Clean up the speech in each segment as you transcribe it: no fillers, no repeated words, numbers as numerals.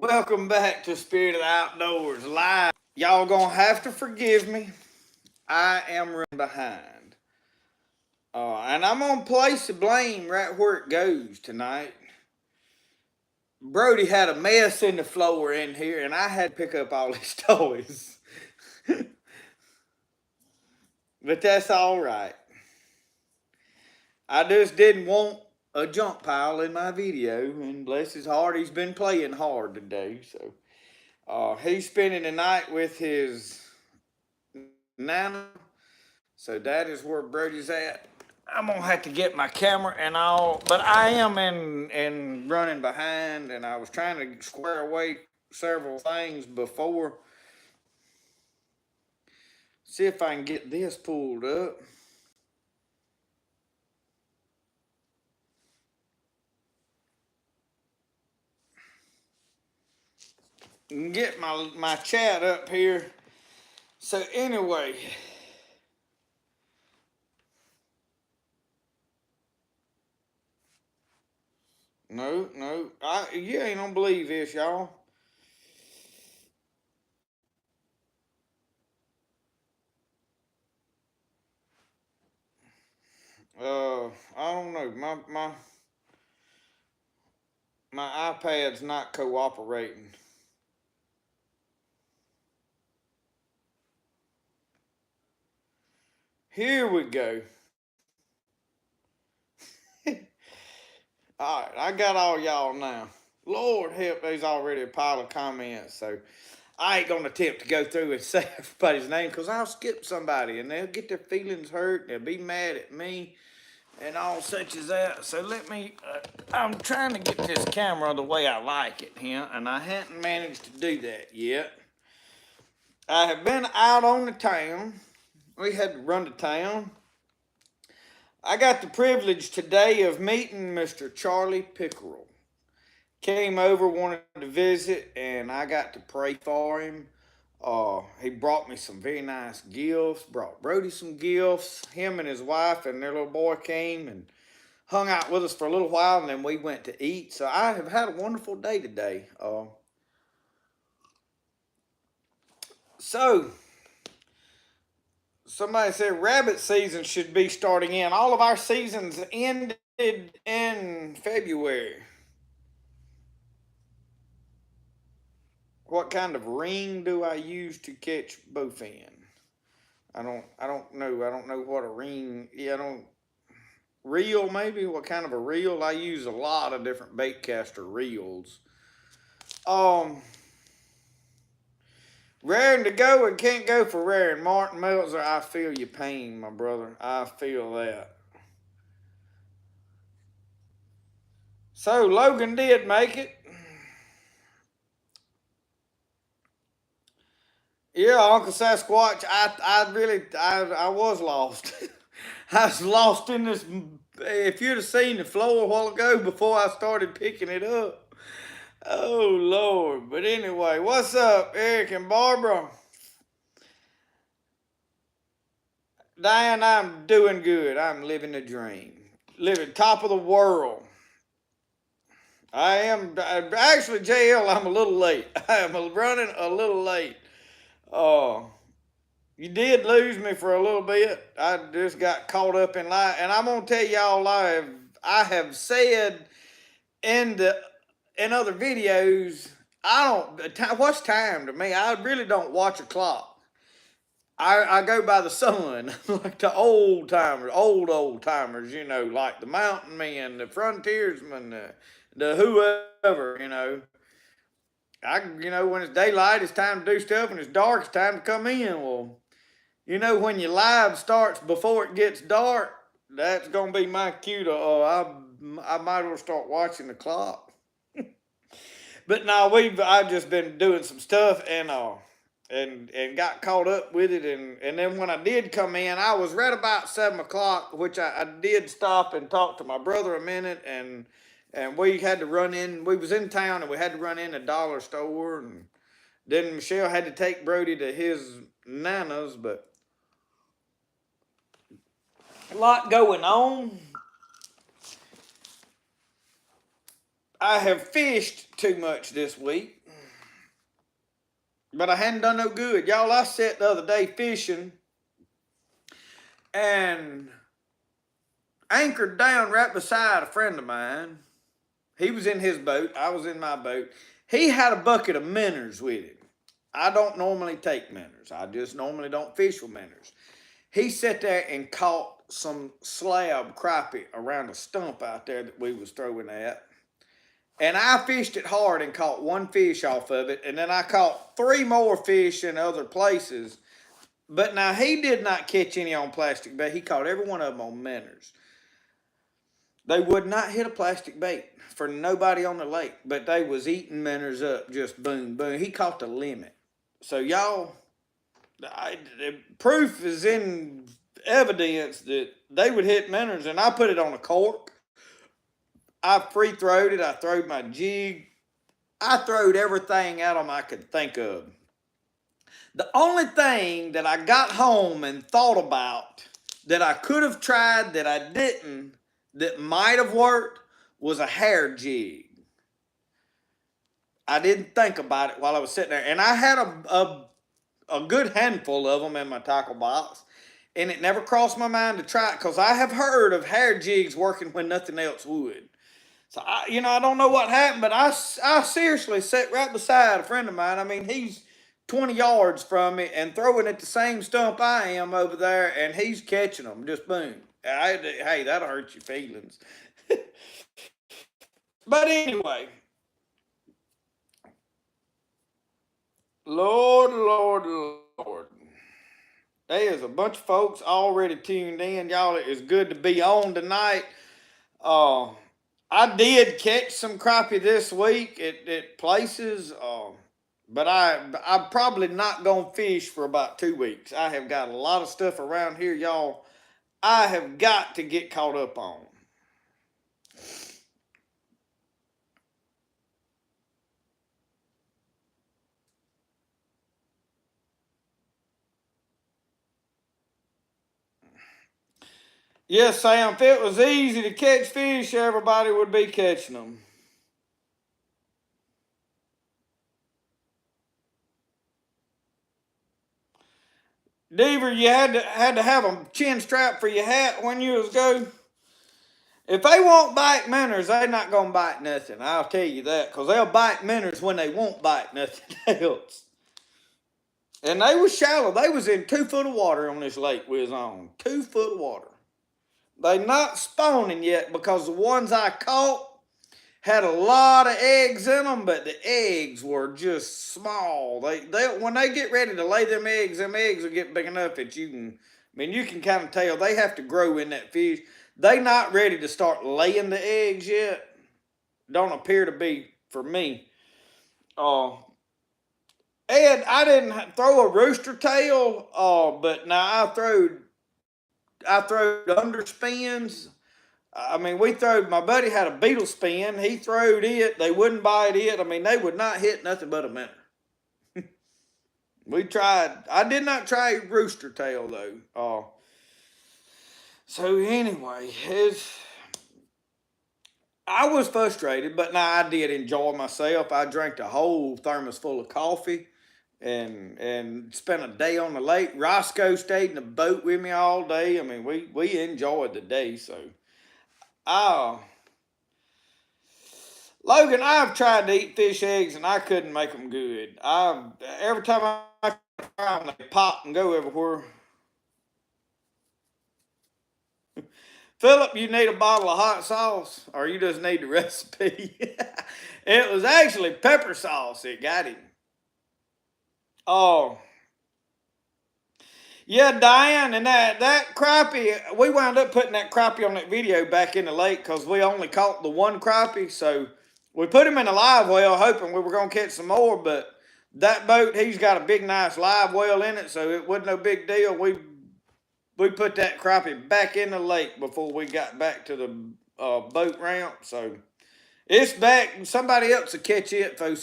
Welcome back to Spirit of the Outdoors Live. Y'all gonna have to forgive me. I am running behind. And I'm gonna place the blame right where it goes tonight. Brody had a mess in the floor in here, and I had to pick up all his toys. But that's all right. I just didn't want a junk pile in my video, and bless his heart, he's been playing hard today. So he's spending the night with his Nana. So that is where Brody's at. I'm gonna have to get my camera and all, but I am in running behind, and I was trying to square away several things before. See if I can get this pulled up. And get my chat up here. So anyway. No. You ain't gonna believe this, y'all. I don't know. My iPad's not cooperating. Here we go. All right, I got all y'all now. Lord help, there's already a pile of comments, so I ain't gonna attempt to go through and say everybody's name because I'll skip somebody and they'll get their feelings hurt and they'll be mad at me and all such as that. So let me, I'm trying to get this camera the way I like it here, and I haven't managed to do that yet. I have been out on the town. We had to run to town. I got the privilege today of meeting Mr. Charlie Pickerel. Came over, wanted to visit, and I got to pray for him. He brought me some very nice gifts, brought Brody some gifts. Him and his wife and their little boy came and hung out with us for a little while, and then we went to eat. So I have had a wonderful day today. So somebody said rabbit season should be starting in. All of our seasons ended in February. What kind of ring do I use to catch bowfin? I don't know. I don't know what a ring. Yeah, I don't. Reel maybe. What kind of a reel? I use a lot of different baitcaster reels. Raring to go and can't go for raring. Martin Meltzer, I feel your pain, my brother. I feel that. So Logan did make it. Yeah, Uncle Sasquatch, I was lost. I was lost in this. If you'd have seen the floor a while ago before I started picking it up. Oh, Lord. But anyway, what's up, Eric and Barbara? Diane, I'm doing good. I'm living the dream. Living top of the world. I am, actually, JL, I'm a little late. I am running a little late. You did lose me for a little bit. I just got caught up in life. And I'm going to tell y'all live, I have said in other videos, what's time to me? I really don't watch a clock. I go by the sun, like the old timers, old timers, like the mountain men, the frontiersmen, the whoever, when it's daylight, it's time to do stuff. When it's dark, it's time to come in. Well, when your live starts before it gets dark, that's going to be my cue to, I might as well start watching the clock. But no, I've just been doing some stuff and got caught up with it. And then when I did come in, I was right about 7 o'clock, which I did stop and talk to my brother a minute. And we had to run in, we was in town and we had to run in a dollar store. And then Michelle had to take Brody to his Nana's, but a lot going on. I have fished too much this week. but I hadn't done no good. Y'all, I sat the other day fishing and anchored down right beside a friend of mine. He was in his boat. I was in my boat. He had a bucket of minnows with him. I don't normally take minnows. I just normally don't fish with minnows. He sat there and caught some slab crappie around a stump out there that we was throwing at. And I fished it hard and caught one fish off of it. And then I caught 3 more fish in other places. But now he did not catch any on plastic bait. He caught every one of them on minnows. They would not hit a plastic bait for nobody on the lake, but they was eating minnows up, just boom, boom. He caught the limit. So y'all, the proof is in evidence that they would hit minnows, and I put it on a cork. I free throwed it. I throwed my jig. I throwed everything at them I could think of. The only thing that I got home and thought about that I could have tried that I didn't, that might have worked, was a hair jig. I didn't think about it while I was sitting there. And I had a good handful of them in my tackle box. And it never crossed my mind to try it because I have heard of hair jigs working when nothing else would. So, I don't know what happened, but I seriously sat right beside a friend of mine. I mean, he's 20 yards from me and throwing at the same stump I am over there, and he's catching them. Just boom. Hey, that'll hurt your feelings. But anyway, Lord, Lord, Lord. There's a bunch of folks already tuned in. Y'all, it is good to be on tonight. I did catch some crappie this week at places, but I'm probably not going to fish for about 2 weeks. I have got a lot of stuff around here, y'all, I have got to get caught up on. Yes, Sam, if it was easy to catch fish, everybody would be catching them. Deaver, you had to have a chin strap for your hat when you was go. If they won't bite minnows, they not gonna bite nothing. I'll tell you that, cause they'll bite minnows when they won't bite nothing else. And they was shallow. They was in 2 foot of water on this lake we was on. 2 foot of water. They not spawning yet because the ones I caught had a lot of eggs in them, but the eggs were just small. They when they get ready to lay them eggs will get big enough that you can kind of tell they have to grow in that fish. They not ready to start laying the eggs yet. Don't appear to be for me. Ed, I didn't throw a rooster tail, but now I throwed underspins. I mean, my buddy had a beetle spin. He throwed it. They wouldn't bite it. I mean, they would not hit nothing but a minnow. We tried. I did not try rooster tail, though. So anyway, I was frustrated, but now I did enjoy myself. I drank a whole thermos full of coffee and spent a day on the lake. Roscoe stayed in the boat with me all day. I mean, we enjoyed the day, so Logan, I've tried to eat fish eggs and I couldn't make them good. Every time I try them, they pop and go everywhere. Philip, you need a bottle of hot sauce, or you just need the recipe. It was actually pepper sauce that got him. Oh, yeah, Diane, and that crappie, we wound up putting that crappie on that video back in the lake because we only caught the one crappie, so we put him in a live well hoping we were going to catch some more, but that boat, he's got a big, nice live well in it, so it wasn't no big deal. We put that crappie back in the lake before we got back to the boat ramp, so it's back. Somebody else will catch it for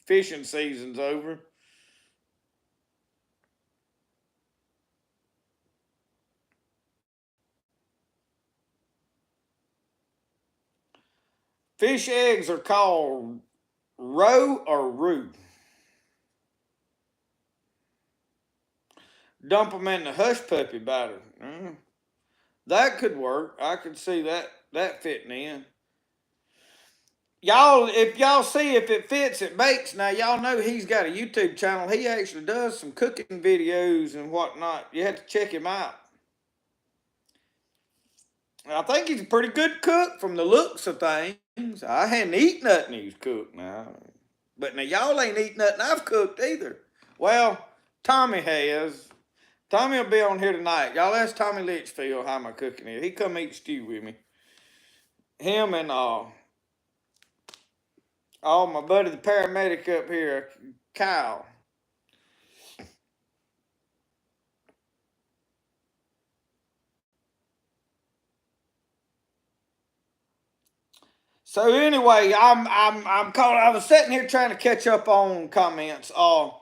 fishing season's over. Fish eggs are called roe or roux. dump them in the hush puppy batter. That could work. I could see that fitting in. Y'all, if y'all see if it fits, it bakes. Now y'all know he's got a YouTube channel. He actually does some cooking videos and whatnot. You have to check him out. I think he's a pretty good cook from the looks of things. I hadn't eaten nothing he's cooked now. But now y'all ain't eaten nothing I've cooked either. Well, Tommy has. Tommy will be on here tonight. Y'all ask Tommy Litchfield how my cooking is. He come eat stew with me. Him and my buddy the paramedic up here, Kyle. So anyway, I'm calling. I was sitting here trying to catch up on comments. So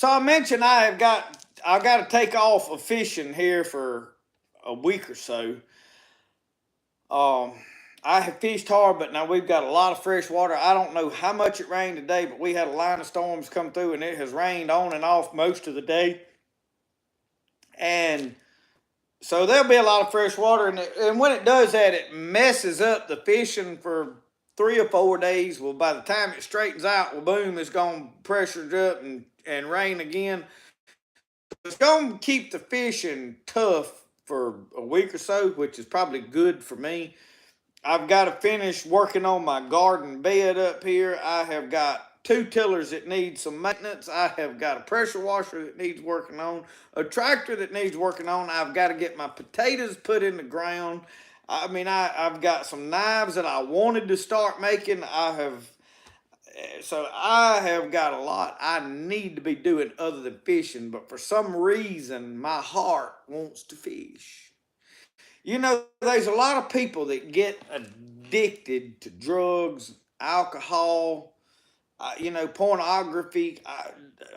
I mentioned I got to take off of fishing here for a week or so. I have fished hard, but now we've got a lot of fresh water. I don't know how much it rained today, but we had a line of storms come through, and it has rained on and off most of the day. And so there'll be a lot of fresh water, and when it does that, it messes up the fishing for 3 or 4 days. Well, by the time it straightens out, well, boom, it's going to pressure up and rain again. It's going to keep the fishing tough for a week or so, which is probably good for me. I've got to finish working on my garden bed up here. I have got 2 tillers that need some maintenance. I have got a pressure washer that needs working on, a tractor that needs working on. I've got to get my potatoes put in the ground. I mean, I've got some knives that I wanted to start making. So I have got a lot I need to be doing other than fishing, but for some reason, my heart wants to fish. You know, there's a lot of people that get addicted to drugs, alcohol, pornography,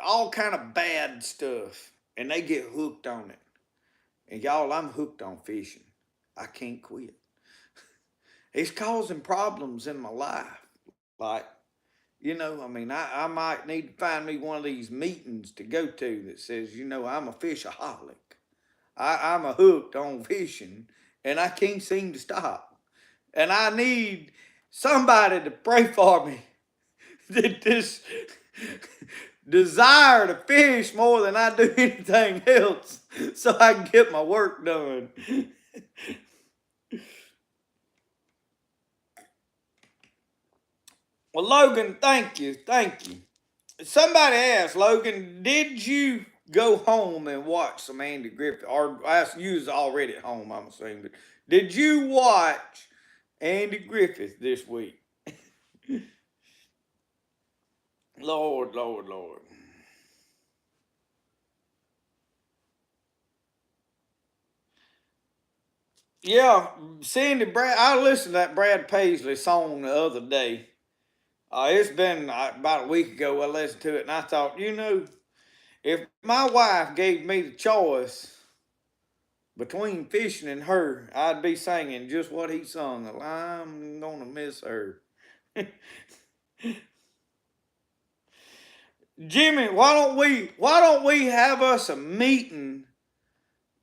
all kind of bad stuff, and they get hooked on it. And y'all, I'm hooked on fishing. I can't quit. It's causing problems in my life. Like, I might need to find me one of these meetings to go to that says, I'm a fishaholic. I'm a hooked on fishing, and I can't seem to stop. And I need somebody to pray for me that this desire to fish more than I do anything else so I can get my work done. Well, Logan, thank you. Thank you. Somebody asked, Logan, did you go home and watch some Andy Griffith? Or you was already at home, I'm assuming. But did you watch Andy Griffith this week? Lord, Lord, Lord. Yeah, I listened to that Brad Paisley song the other day. It's been about a week ago I listened to it, and I thought, if my wife gave me the choice between fishing and her, I'd be singing just what he sung. I'm gonna miss her. Jimmy, why don't we have us a meeting?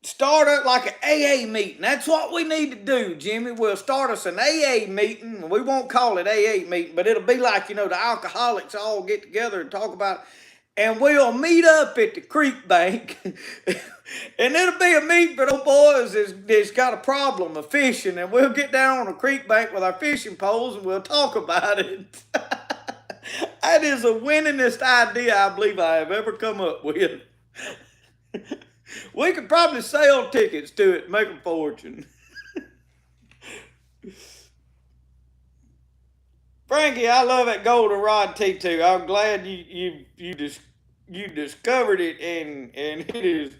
Start it like an AA meeting. That's what we need to do, Jimmy. We'll start us an AA meeting. We won't call it AA meeting, but it'll be like, the alcoholics all get together and talk about it. And we'll meet up at the creek bank. And it'll be a meeting for those boys that's got a problem of fishing. And we'll get down on the creek bank with our fishing poles and we'll talk about it. That is the winningest idea I believe I have ever come up with. We could probably sell tickets to it and make a fortune. Frankie, I love that goldenrod T2. I'm glad you discovered it and it is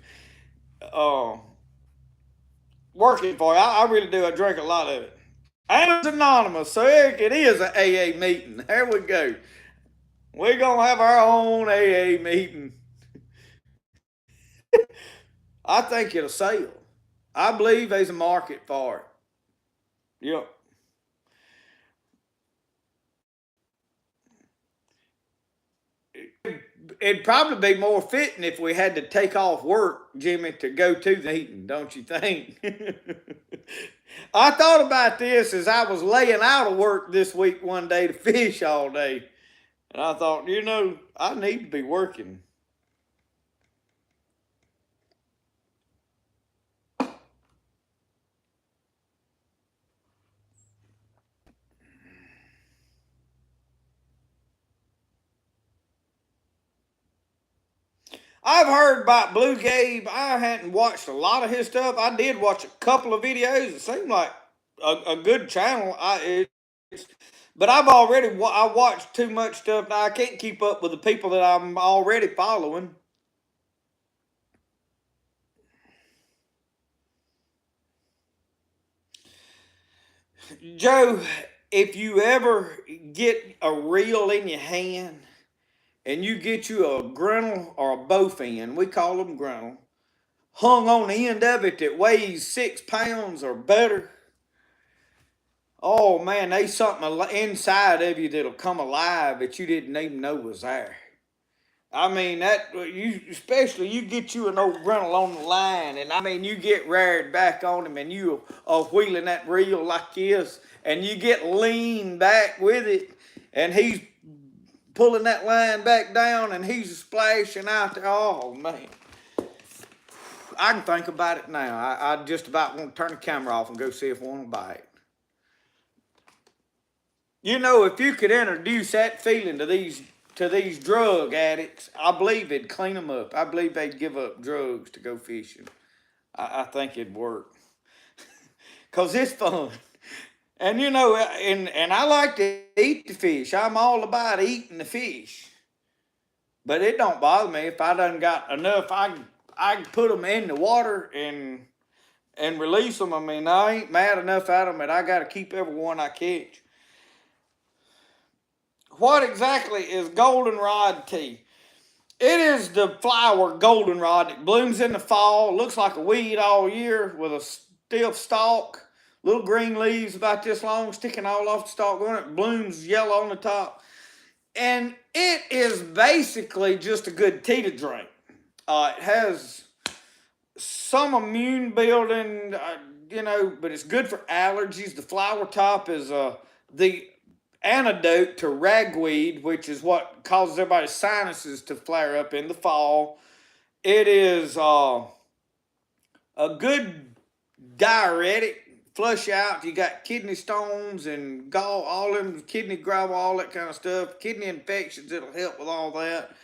working for you. I really do. I drink a lot of it. And it's anonymous, so it is an AA meeting. There we go. We're gonna have our own AA meeting. I think it'll sell. I believe there's a market for it. Yep. it'd probably be more fitting if we had to take off work, Jimmy, to go to the meeting, don't you think? I thought about this as I was laying out of work this week one day to fish all day. And I thought, I need to be working. I've heard about Blue Gabe. I hadn't watched a lot of his stuff. I did watch a couple of videos. It seemed like a good channel. But I watched too much stuff now. I can't keep up with the people that I'm already following. Joe, if you ever get a reel in your hand and you get you a grinnell or a bowfin, we call them grinnell, hung on the end of it that weighs 6 pounds or better, oh man, there's something inside of you that'll come alive that you didn't even know was there. I mean, especially you get you an old grinnell on the line, and I mean, you get reared back on him, and you are wheeling that reel like this, and you get lean back with it, and he's pulling that line back down, and he's splashing out there. Oh man, I can think about it now. I just about want to turn the camera off and go see if one will bite. If you could introduce that feeling to these drug addicts, I believe it'd clean them up. I believe they'd give up drugs to go fishing. I think it'd work. Because it's fun. And and I like to eat the fish. I'm all about eating the fish. But it don't bother me if I done got enough. I can put them in the water and release them. I mean, I ain't mad enough at them that I got to keep every one I catch. What exactly is goldenrod tea? It is the flower goldenrod that blooms in the fall, looks like a weed all year with a stiff stalk, little green leaves about this long sticking all off the stalk, going it blooms yellow on the top. And it is basically just a good tea to drink. It has some immune building, but it's good for allergies. The flower top is the antidote to ragweed, which is what causes everybody's sinuses to flare up in the fall. It is a good diuretic, flush out. You got kidney stones and gall, all them kidney gravel, all that kind of stuff. Kidney infections, it'll help with all that.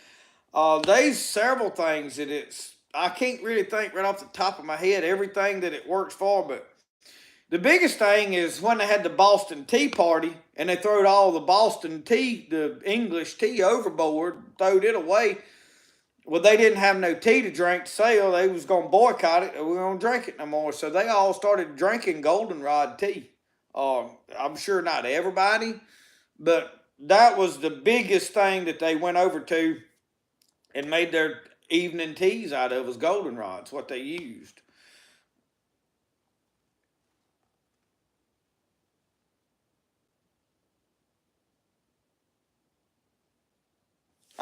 There's several things that I can't really think right off the top of my head everything that it works for, but the biggest thing is when they had the Boston Tea Party and they throwed all the Boston tea, the English tea overboard, throwed it away. Well, they didn't have no tea to drink to sell. They was going to boycott it. And we weren't going to drink it no more. So they all started drinking goldenrod tea. I'm sure not everybody, but that was the biggest thing that they went over to and made their evening teas out of was goldenrods, what they used.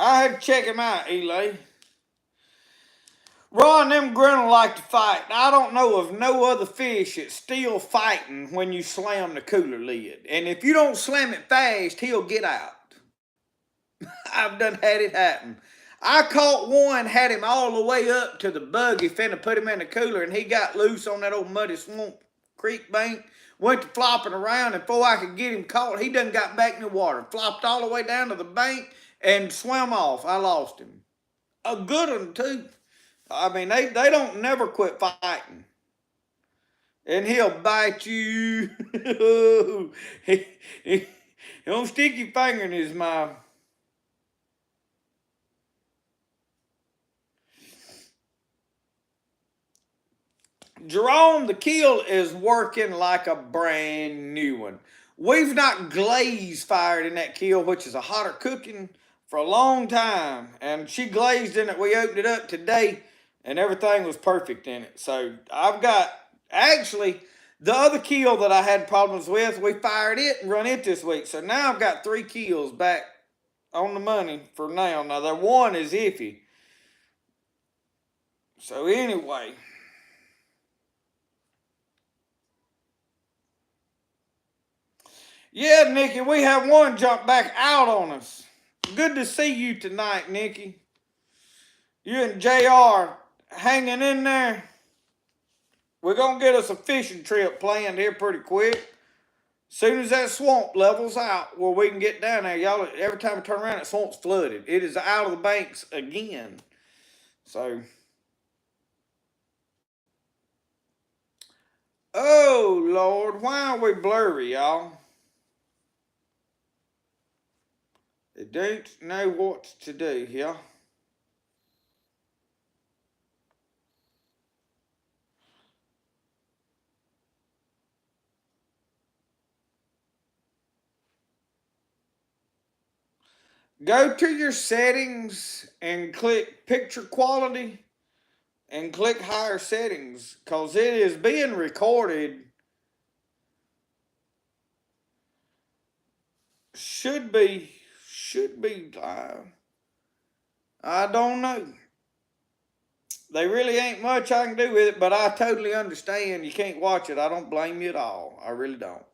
I had to check him out, Eli. Ron, them grinnell like to fight. I don't know of no other fish that's still fighting when you slam the cooler lid. And if you don't slam it fast, he'll get out. I've done had it happen. I caught one, had him all the way up to the buggy, finna put him in the cooler, and he got loose on that old muddy swamp creek bank. Went to flopping around, and before I could get him caught, he done got back in the water. Flopped all the way down to the bank and swam off. I lost him. A good one, too. I mean, they don't never quit fighting. And he'll bite you. he don't stick your finger in his mouth. Jerome, the keel is working like a brand new one. We've not glazed fired in that keel, which is a hotter cooking, for a long time. And she glazed in it. We opened it up today, and everything was perfect in it. So I've got, actually, the other keel that I had problems with, we fired it and run it this week. So now I've got 3 keels back on the money for now. Now, their one is iffy. So, anyway. Yeah, Nikki, we have one jump back out on us. Good to see you tonight, Nikki. You and JR hanging in there. We're going to get us a fishing trip planned here pretty quick. Soon as that swamp levels out where we can get down there, y'all, every time we turn around, that swamp's flooded. It is out of the banks again. So, oh, Lord, why are we blurry, y'all? They don't know what to do here. Go to your settings and click picture quality and click higher settings because it is being recorded. Should be live. I don't know. They really ain't much I can do with it, but I totally understand you can't watch it. I don't blame you at all. I really don't.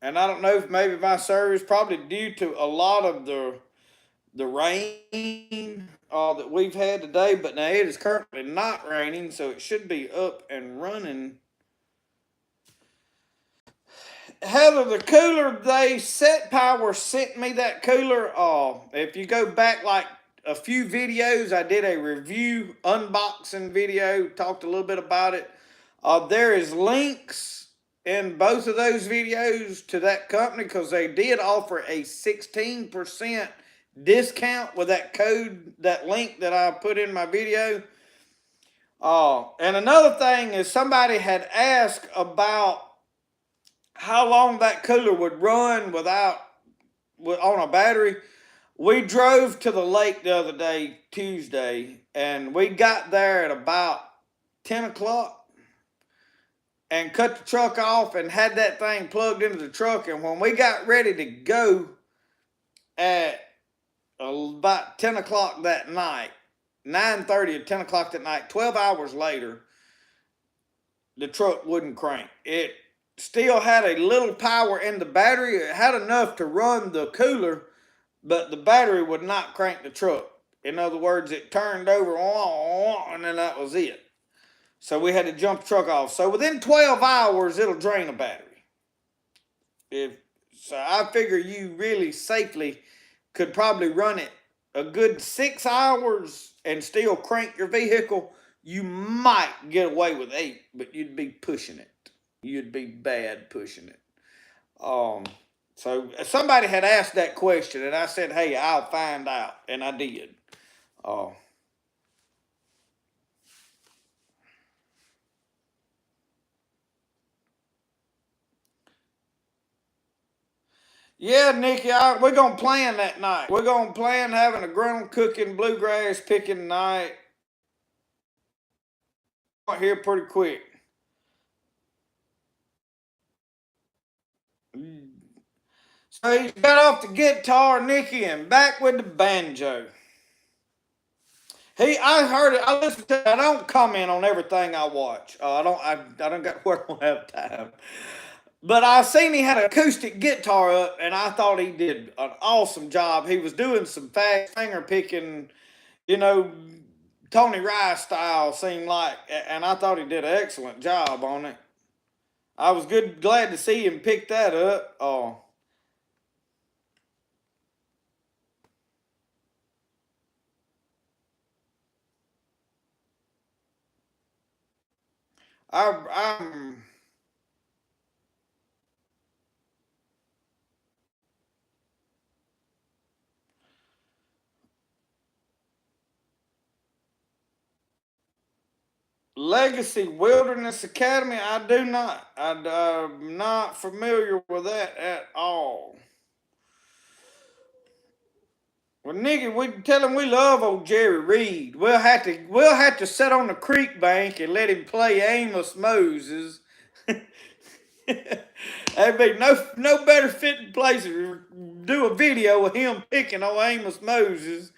And I don't know if maybe my service probably due to a lot of the rain that we've had today, but now it is currently not raining, so it should be up and running. Heather, the cooler, Set Power sent me that cooler. If you go back like a few videos, I did a review unboxing video, talked a little bit about it. There is links in both of those videos to that company because they did offer a 16% discount with that code, that link that I put in my video. And another thing is somebody had asked about how long that cooler would run on a battery. We drove to the lake the other day, Tuesday, and we got there at about 10 o'clock and cut the truck off and had that thing plugged into the truck. And when we got ready to go at about 10 o'clock that night, 9:30 or 10 o'clock that night, 12 hours later, the truck wouldn't crank. It still had a little power in the battery. It had enough to run the cooler, but the battery would not crank the truck. In other words, it turned over and then that was it. So we had to jump the truck off. So within 12 hours, it'll drain a battery. So I figure you really safely could probably run it a good 6 hours and still crank your vehicle. You might get away with 8, but you'd be pushing it. You'd be bad pushing it. So somebody had asked that question, and I said, "Hey, I'll find out," and I did. Yeah, Nikki, we're gonna plan that night. We're gonna plan having a griddle cooking, bluegrass picking night. Here pretty quick. So he's got off the guitar, Nikki, and back with the banjo. I heard it. I listen to it. I don't comment on everything I watch. I don't got where I don't have time. But I seen he had an acoustic guitar up, and I thought he did an awesome job. He was doing some fast finger picking, you know, Tony Rice style, seemed like, and I thought he did an excellent job on it. I was glad to see him pick that up. I'm Legacy Wilderness Academy. I do not. I'm not familiar with that at all. Well, Nikki, we tell him we love old Jerry Reed. We'll have to sit on the creek bank and let him play Amos Moses. There'd be no better fitting place to do a video of him picking on Amos Moses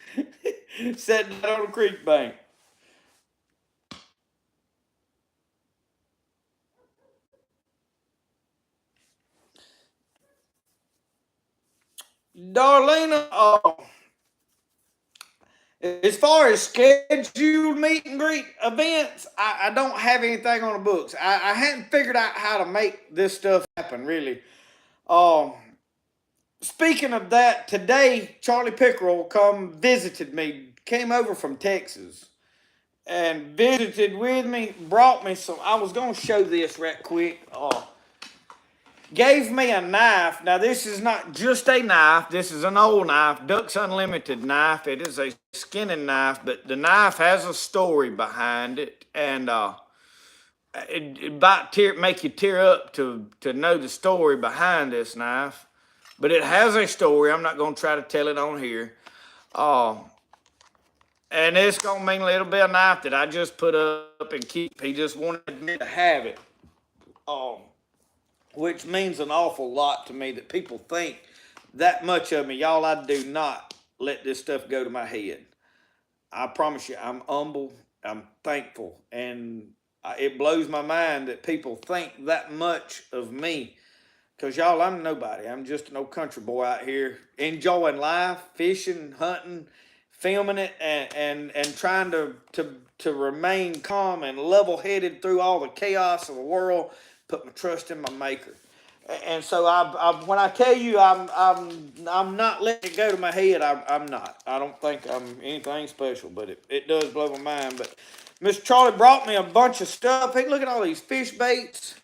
sitting out on the creek bank. Darlena, as far as scheduled meet and greet events, I don't have anything on the books. I hadn't figured out how to make this stuff happen, really. Um, Speaking of that, today Charlie Pickerel visited me, came over from Texas and visited with me, brought me some. I was gonna show this right quick. Gave me a knife. Now this is not just a knife. This is an old knife, Ducks Unlimited knife. It is a skinning knife, but the knife has a story behind it, and it about make you tear up to know the story behind this knife. But it has a story. I'm not gonna try to tell it on here. And it's gonna mean a little bit of knife that I just put up and keep. He just wanted me to have it. Which means an awful lot to me that people think that much of me. Y'all, I do not let this stuff go to my head. I promise you, I'm humble, I'm thankful, and it blows my mind that people think that much of me. Because, y'all, I'm nobody. I'm just an old country boy out here enjoying life, fishing, hunting, filming it, and trying to remain calm and level-headed through all the chaos of the world, put my trust in my maker. And so when I tell you I'm not letting it go to my head, I'm not. I don't think I'm anything special, but it does blow my mind. But Mr. Charlie brought me a bunch of stuff. Hey, look at all these fish baits.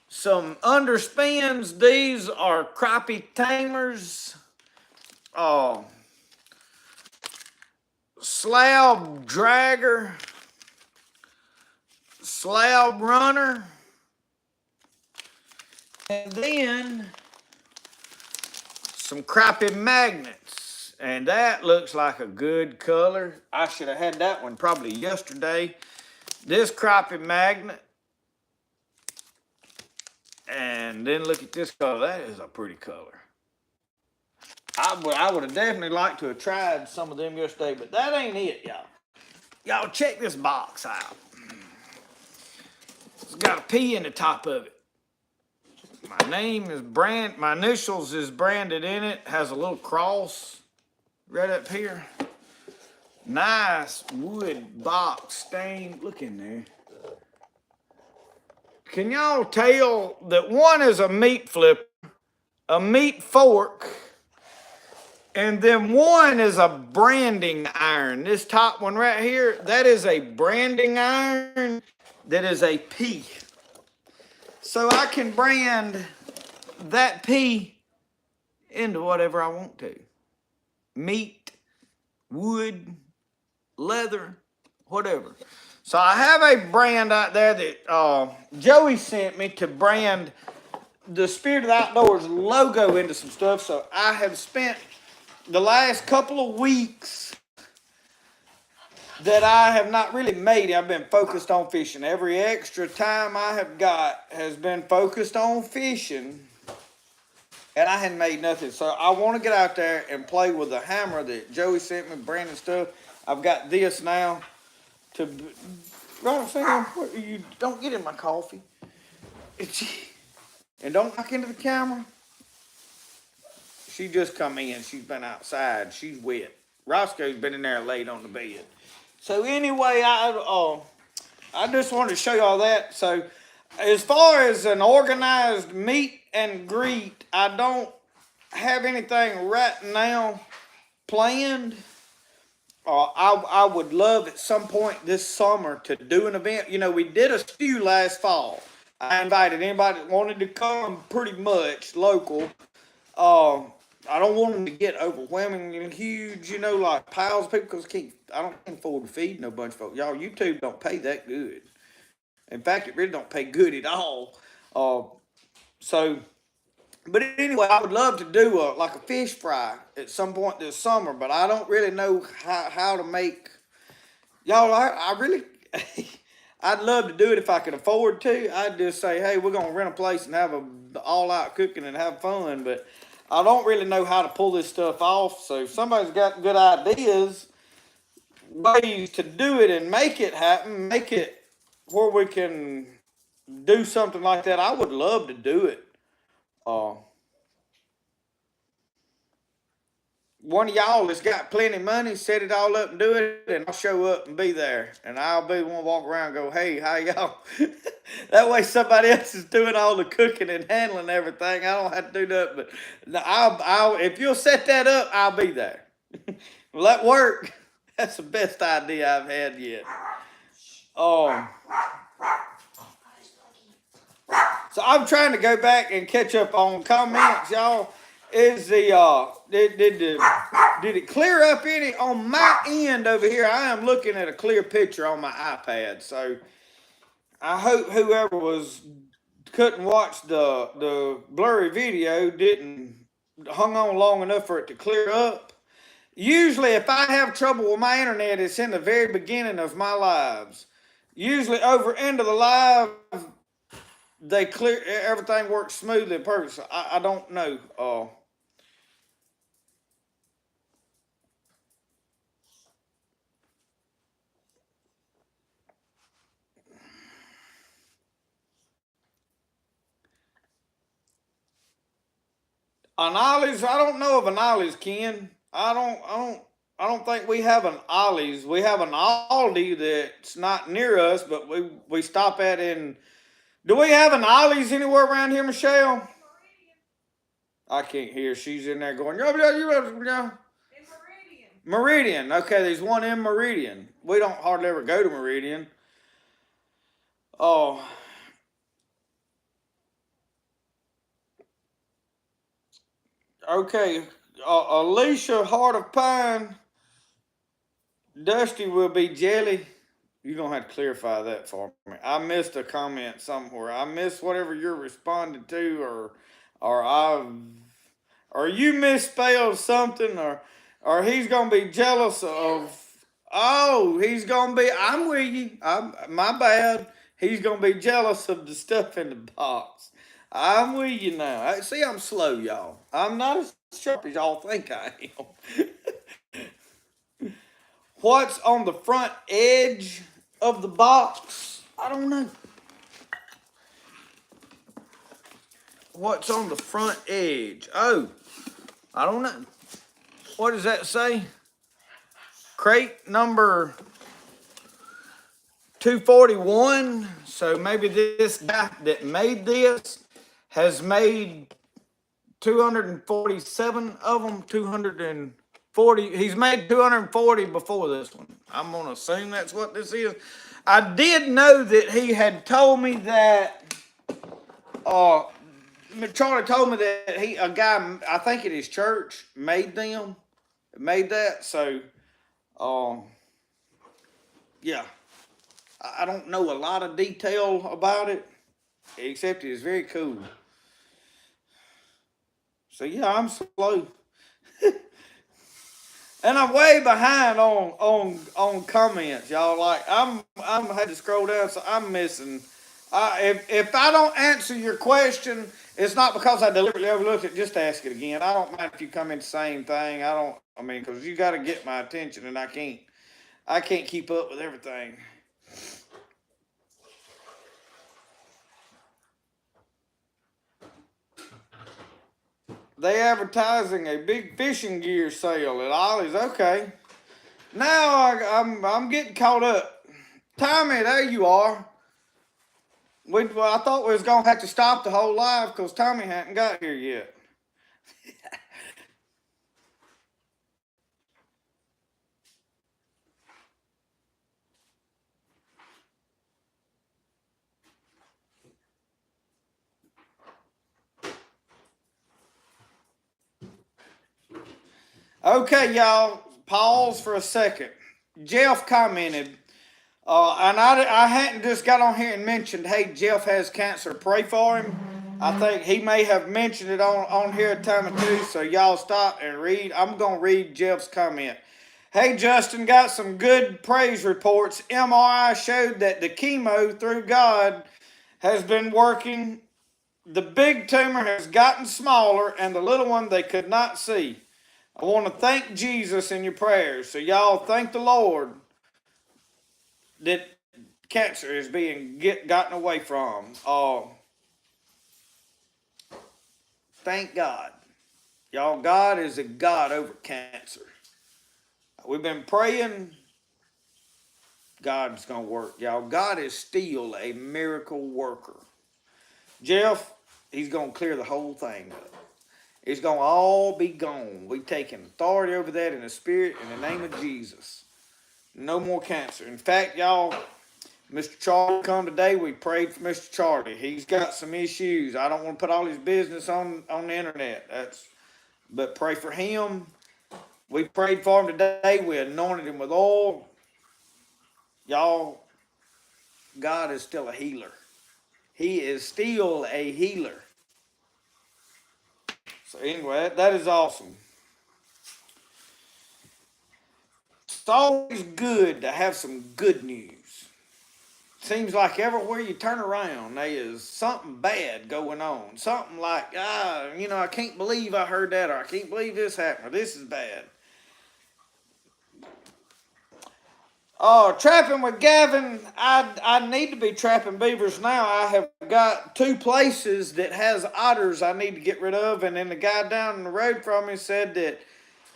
Some underspins. These are crappie tamers. Slab dragger. Slab runner. And then some crappie magnets. And that looks like a good color. I should have had that one probably yesterday. This crappie magnet. And then look at this color. That is a pretty color. I would have definitely liked to have tried some of them yesterday, but that ain't it, y'all. Y'all check this box out. It's got a P in the top of it. My name is my initials is branded in it. Has a little cross right up here. Nice wood box stain. Look in there. Can y'all tell that one is a meat flipper, a meat fork, and then one is a branding iron. This top one right here, that is a branding iron that is a P. So I can brand that P into whatever I want to. Meat, wood, leather, whatever. So I have a brand out there that Joey sent me to brand the Spirit of the Outdoors logo into some stuff. So I have spent the last couple of weeks that I have not really made it. I've been focused on fishing. Every extra time I have got has been focused on fishing, and I hadn't made nothing. So I want to get out there and play with the hammer that Joey sent me, branding stuff. I've got this now to... Right, Sam, you don't get in my coffee. And don't knock into the camera. She just come in. She's been outside. She's wet. Roscoe's been in there laid on the bed. So anyway, I just wanted to show you all that. So as far as an organized meet and greet, I don't have anything right now planned. I would love at some point this summer to do an event. You know, we did a stew last fall. I invited anybody that wanted to come, pretty much local. I don't want them to get overwhelming and huge, you know, like piles of people, because I don't afford to feed no bunch of folks. Y'all, YouTube don't pay that good. In fact, it really don't pay good at all. But anyway, I would love to do like a fish fry at some point this summer, but I don't really know how to make. Y'all, I really, I'd love to do it if I could afford to. I'd just say, hey, we're gonna rent a place and have a all-out cooking and have fun. But I don't really know how to pull this stuff off. So if somebody's got good ideas, ways to do it and make it happen, make it where we can do something like that, I would love to do it. Uh, One of y'all that's got plenty of money, set it all up and do it, and I'll show up and be there. And I'll be the one to walk around and go, hey, how y'all? That way somebody else is doing all the cooking and handling everything. I don't have to do that. But if you'll set that up, I'll be there. Will that work? That's the best idea I've had yet. So I'm trying to go back and catch up on comments, y'all. Is the did it clear up any on my end over here? I am looking at a clear picture on my iPad, so I hope whoever couldn't watch the blurry video didn't hung on long enough for it to clear up. Usually, if I have trouble with my internet, it's in the very beginning of my lives. Usually, over into the live, they clear everything works smoothly and perfect. So I don't know. An Ollie's, I don't know of an Ollie's, Ken. I don't think we have an Ollie's. We have an Aldi that's not near us, but we stop at in. Do we have an Ollie's anywhere around here, Michelle? I can't hear. She's in there going, yeah. In Meridian. Meridian. Okay, there's one in Meridian. We don't hardly ever go to Meridian. Oh. Okay. Alicia Heart of Pine. Dusty will be jelly. You're going to have to clarify that for me. I missed a comment somewhere. I missed whatever you're responding to, or you misspelled something, or he's going to be jealous of. Oh, he's going to be. I'm with you. My bad. He's going to be jealous of the stuff in the box. I'm with you now. See, I'm slow, y'all. I'm not as sharp as y'all think I am. What's on the front edge of the box? I don't know. What's on the front edge? Oh, I don't know. What does that say? Crate number 241. So maybe this guy that made this has made 247 of them. 240. He's made 240 before this one. I'm gonna assume that's what this is. I did know that he had told me that. Charlie told me that a guy, I think at his church, made that. So, yeah. I don't know a lot of detail about it, except it is very cool. So yeah, I'm slow. And I'm way behind on comments, y'all. Like I'm had to scroll down, so I'm missing. If I don't answer your question, it's not because I deliberately overlooked it. Just ask it again. I don't mind if you come in the same thing. Because you got to get my attention, and I can't keep up with everything. They advertising a big fishing gear sale at Ollie's. Okay. Now I'm getting caught up. Tommy, there you are. I thought we was gonna have to stop the whole live because Tommy hadn't got here yet. Okay, y'all, pause for a second. Jeff commented, and I hadn't just got on here and mentioned, hey, Jeff has cancer, pray for him. I think he may have mentioned it on here a time or two, so y'all stop and read. I'm going to read Jeff's comment. Hey, Justin, got some good praise reports. MRI showed that the chemo, through God, has been working. The big tumor has gotten smaller, and the little one they could not see. I want to thank Jesus in your prayers. So, y'all, thank the Lord that cancer is being gotten away from. Thank God. Y'all, God is a God over cancer. We've been praying. God's going to work. Y'all, God is still a miracle worker. Jeff, he's going to clear the whole thing up. It's going to all be gone. We taking authority over that in the spirit in the name of Jesus. No more cancer. In fact, y'all, Mr. Charlie come today. We prayed for Mr. Charlie. He's got some issues. I don't want to put all his business on the internet. But pray for him. We prayed for him today. We anointed him with oil. Y'all, God is still a healer. He is still a healer. So anyway, that is awesome. It's always good to have some good news. Seems like everywhere you turn around, there is something bad going on. Something like, I can't believe I heard that, or I can't believe this happened, or this is bad. Trapping with Gavin, I need to be trapping beavers now. I have got 2 places that has otters I need to get rid of, and then the guy down the road from me said that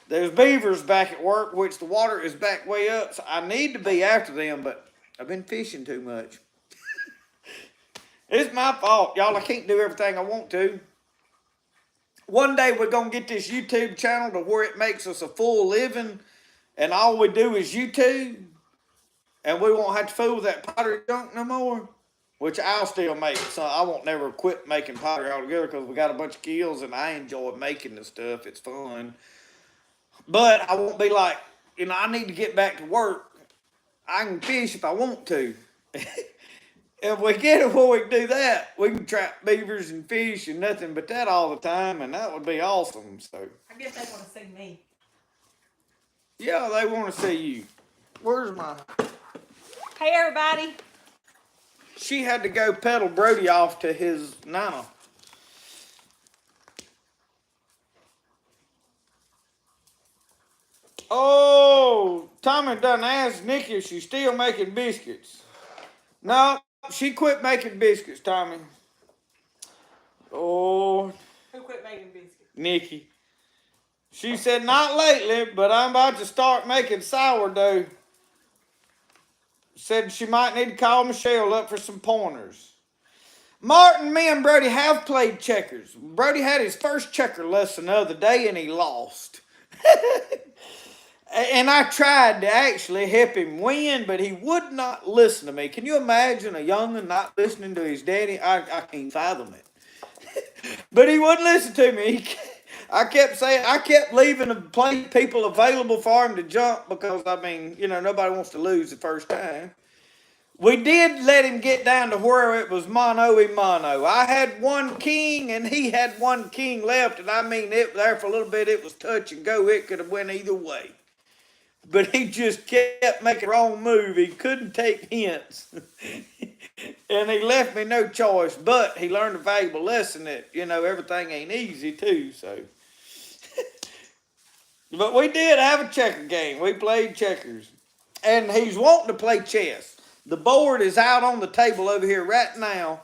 there's beavers back at work, which the water is back way up, so I need to be after them, but I've been fishing too much. It's my fault, y'all. I can't do everything I want to. One day we're going to get this YouTube channel to where it makes us a full living, and all we do is YouTube, and we won't have to fool with that pottery junk no more, which I'll still make. So I won't never quit making pottery altogether because we got a bunch of kills, and I enjoy making the stuff. It's fun. But I won't be like, I need to get back to work. I can fish if I want to. If we get it where we can do that, we can trap beavers and fish and nothing but that all the time, and that would be awesome. So I guess they want to see me. Yeah, they want to see you. Where's my... Hey, everybody. She had to go pedal Brody off to his nana. Oh, Tommy done asked Nikki if she's still making biscuits. No, she quit making biscuits, Tommy. Oh. Who quit making biscuits? Nikki. She said, not lately, but I'm about to start making sourdough. Said she might need to call Michelle up for some pointers. Martin, me and Brody have played checkers. Brody had his first checker lesson the other day and he lost. And I tried to actually help him win, but he would not listen to me. Can you imagine a young'un not listening to his daddy? I can't fathom it. But he wouldn't listen to me. I kept leaving the people available for him to jump because, nobody wants to lose the first time. We did let him get down to where it was mano-a-mano. I had 1 king and he had 1 king left, and there for a little bit it was touch and go. It could have went either way. But he just kept making the wrong move. He couldn't take hints. And he left me no choice, but he learned a valuable lesson that, everything ain't easy too, so. But we did have a checker game. We played checkers. And he's wanting to play chess. The board is out on the table over here right now,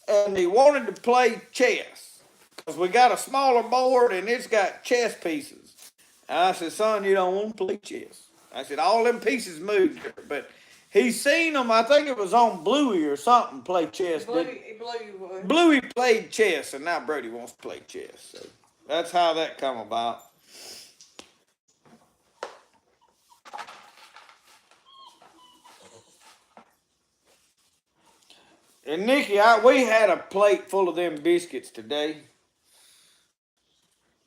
and he wanted to play chess. Because we got a smaller board, and it's got chess pieces. And I said, son, you don't want to play chess. I said, all them pieces moved here. But he's seen them, I think it was on Bluey or something, play chess. Bluey played chess, and now Brody wants to play chess. So that's how that come about. And Nikki, we had a plate full of them biscuits today.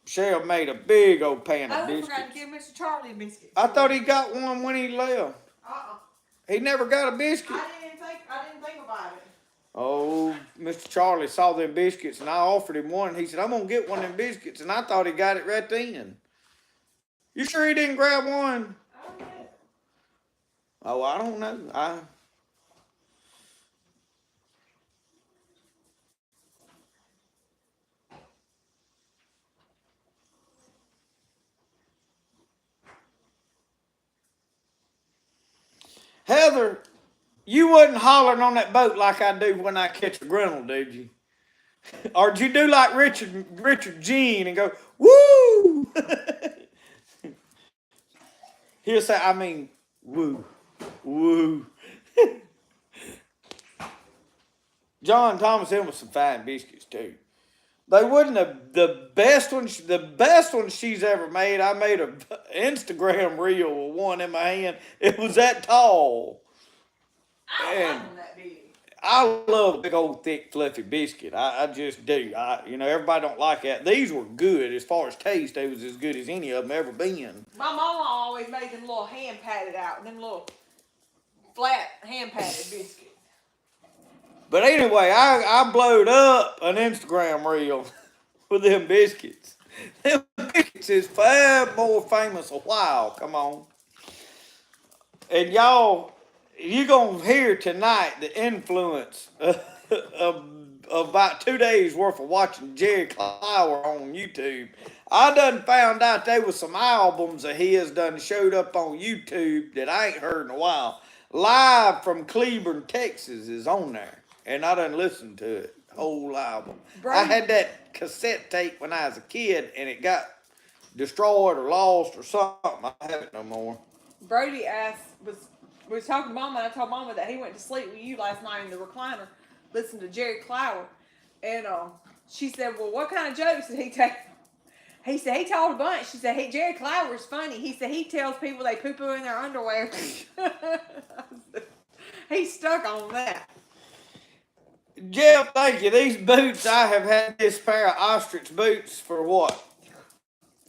Michelle made a big old pan of biscuits. I forgot to give Mr. Charlie a biscuit. I thought he got one when he left. He never got a biscuit. I didn't think about it. Oh, Mr. Charlie saw them biscuits, and I offered him one. He said, I'm going to get one of them biscuits, and I thought he got it right then. You sure he didn't grab one? I don't know. Oh, I don't know. Heather, you wasn't hollering on that boat like I do when I catch a grinnell, did you? Or did you do like Richard Gene and go, woo? He'll say, I mean, woo, woo. John Thomas Hill was some fine biscuits too. They wouldn't have the best one she's ever made. I made an Instagram reel with one in my hand. It was that tall. I don't And like them that big. I love a big old thick fluffy biscuit. I just do. Everybody don't like that. These were good as far as taste. They was as good as any of them ever been. My mama always made them little hand patted out, them little flat hand patted biscuits. But anyway, I blowed up an Instagram reel with them biscuits. Them biscuits is far more famous a while. Come on. And y'all, you're going to hear tonight the influence of about 2 days worth of watching Jerry Clower on YouTube. I done found out there was some albums of his done showed up on YouTube that I ain't heard in a while. Live from Cleburne, Texas is on there. And I done listened to it, whole album. I had that cassette tape when I was a kid and it got destroyed or lost or something. I have it no more. Brody was talking to Mama, and I told Mama that he went to sleep with you last night in the recliner, listening to Jerry Clower, and she said, "Well, what kind of jokes did he tell?" He said he told a bunch. She said, "Hey, Jerry Clower's funny." He said he tells people they poo poo in their underwear. He's stuck on that. Jeff, thank you. These boots, I have had this pair of ostrich boots for what?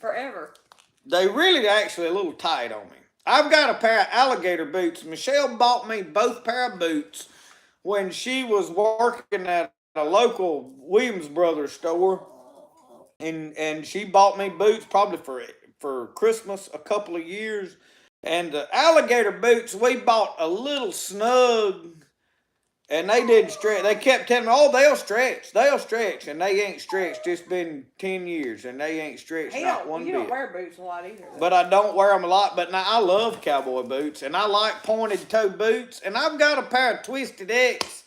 Forever. They really actually a little tight on me. I've got a pair of alligator boots. Michelle bought me both pair of boots when she was working at a local Williams Brothers store. And she bought me boots probably for Christmas a couple of years. And the alligator boots, we bought a little snug. And they didn't stretch. They kept telling me, "Oh, they'll stretch, and they ain't stretched. It's been 10 years, and they ain't stretched not one bit." You don't wear boots a lot either. Though. But I don't wear them a lot. But now I love cowboy boots, and I like pointed toe boots. And I've got a pair of Twisted X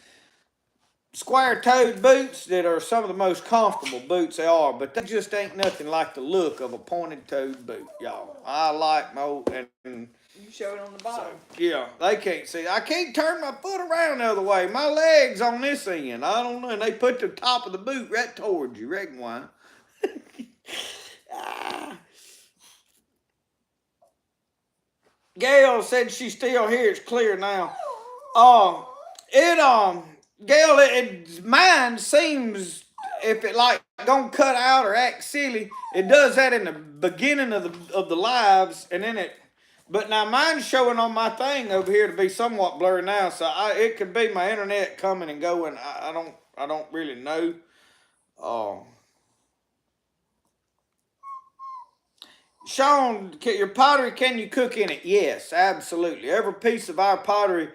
square toed boots that are some of the most comfortable boots they are. But they just ain't nothing like the look of a pointed toed boot, y'all. I like my old and. You show it on the bottom. So, yeah, they can't see. I can't turn my foot around the other way. My leg's on this end. I don't know. And they put the top of the boot right towards you. Reckon why? Gail said she's still here. It's clear now. Gail, mine seems if it like gonna cut out or act silly, it does that in the beginning of the lives, and then it. But now mine's showing on my thing over here to be somewhat blurry now, so it could be my internet coming and going. I don't really know. Sean, your pottery, can you cook in it? Yes, absolutely. Every piece of our pottery,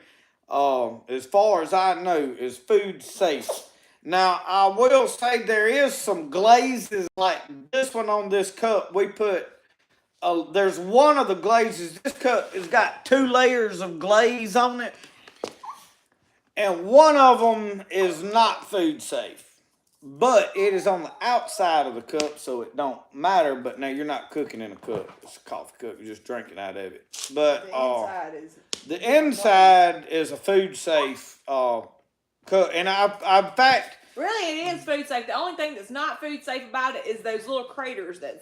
as far as I know, is food safe. Now, I will say there is some glazes like this one on this cup. We put there's one of the glazes. This cup has got 2 layers of glaze on it. And one of them is not food safe. But it is on the outside of the cup, so it don't matter. But now you're not cooking in a cup. It's a coffee cup. You're just drinking out of it. But the inside is a food safe cup. And in fact... Really, it is food safe. The only thing that's not food safe about it is those little craters that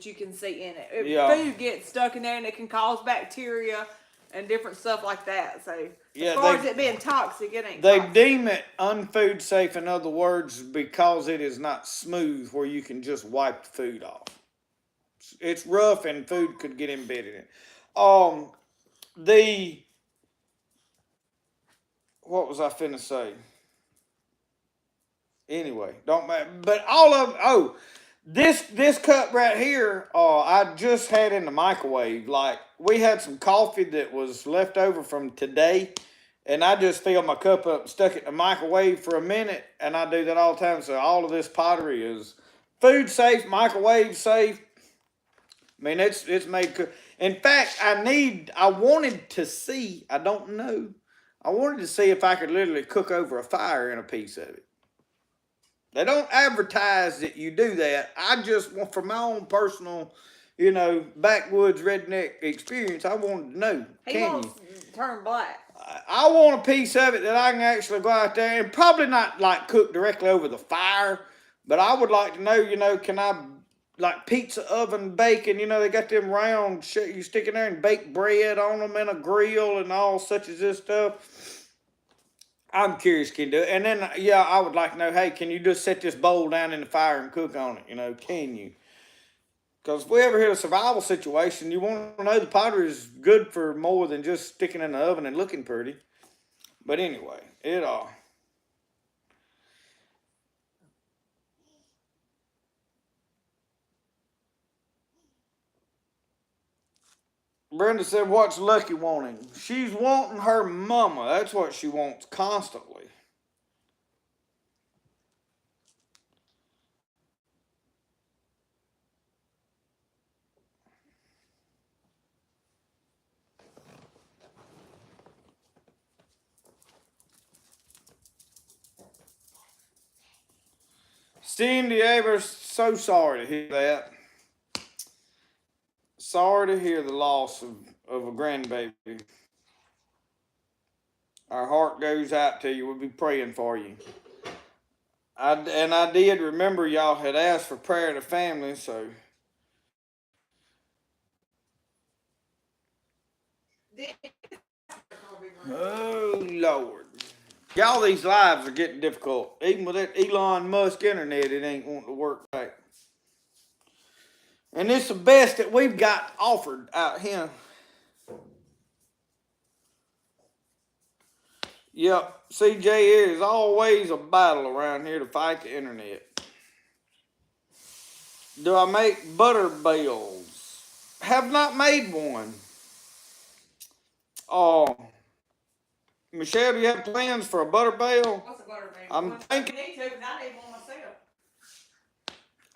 you can see in it. Food gets stuck in there and it can cause bacteria and different stuff like that. So as far as it being toxic, it ain't toxic. Deem it unfood safe, in other words, because it is not smooth where you can just wipe the food off. It's rough and food could get embedded in it. What was I finna say? Anyway, don't matter. But all of This cup right here, I just had in the microwave. Like we had some coffee that was left over from today, and I just filled my cup up and stuck it in the microwave for a minute, and I do that all the time. So all of this pottery is food safe, microwave safe. I mean, it's made. In fact, I wanted to see. I don't know. I wanted to see if I could literally cook over a fire in a piece of it. They don't advertise that you do that. I just want, from my own personal, backwoods redneck experience, I wanted to know. He wants to turn black. I want a piece of it that I can actually go out there and probably not like cook directly over the fire, but I would like to know, can I, like pizza oven bacon, they got them round shit you stick in there and bake bread on them in a grill and all such as this stuff. I'm curious, can you do it? And then, yeah, I would like to know, hey, can you just set this bowl down in the fire and cook on it? Can you? Because if we ever hit a survival situation, you want to know the pottery is good for more than just sticking in the oven and looking pretty. But anyway, Brenda said, what's Lucky wanting? She's wanting her mama. That's what she wants constantly. Cindy Avers, so sorry to hear that. Sorry to hear the loss of a grandbaby. Our heart goes out to you. We'll be praying for you. I did remember y'all had asked for prayer to family, so. Oh, Lord. Y'all, these lives are getting difficult. Even with that Elon Musk internet, it ain't wanting to work right. And it's the best that we've got offered out here. Yep, CJ, it is always a battle around here to fight the internet. Do I make butter bales? Have not made one. Oh, Michelle, do you have plans for a butter bale? What's a butter bale? I'm thinking. I need one myself.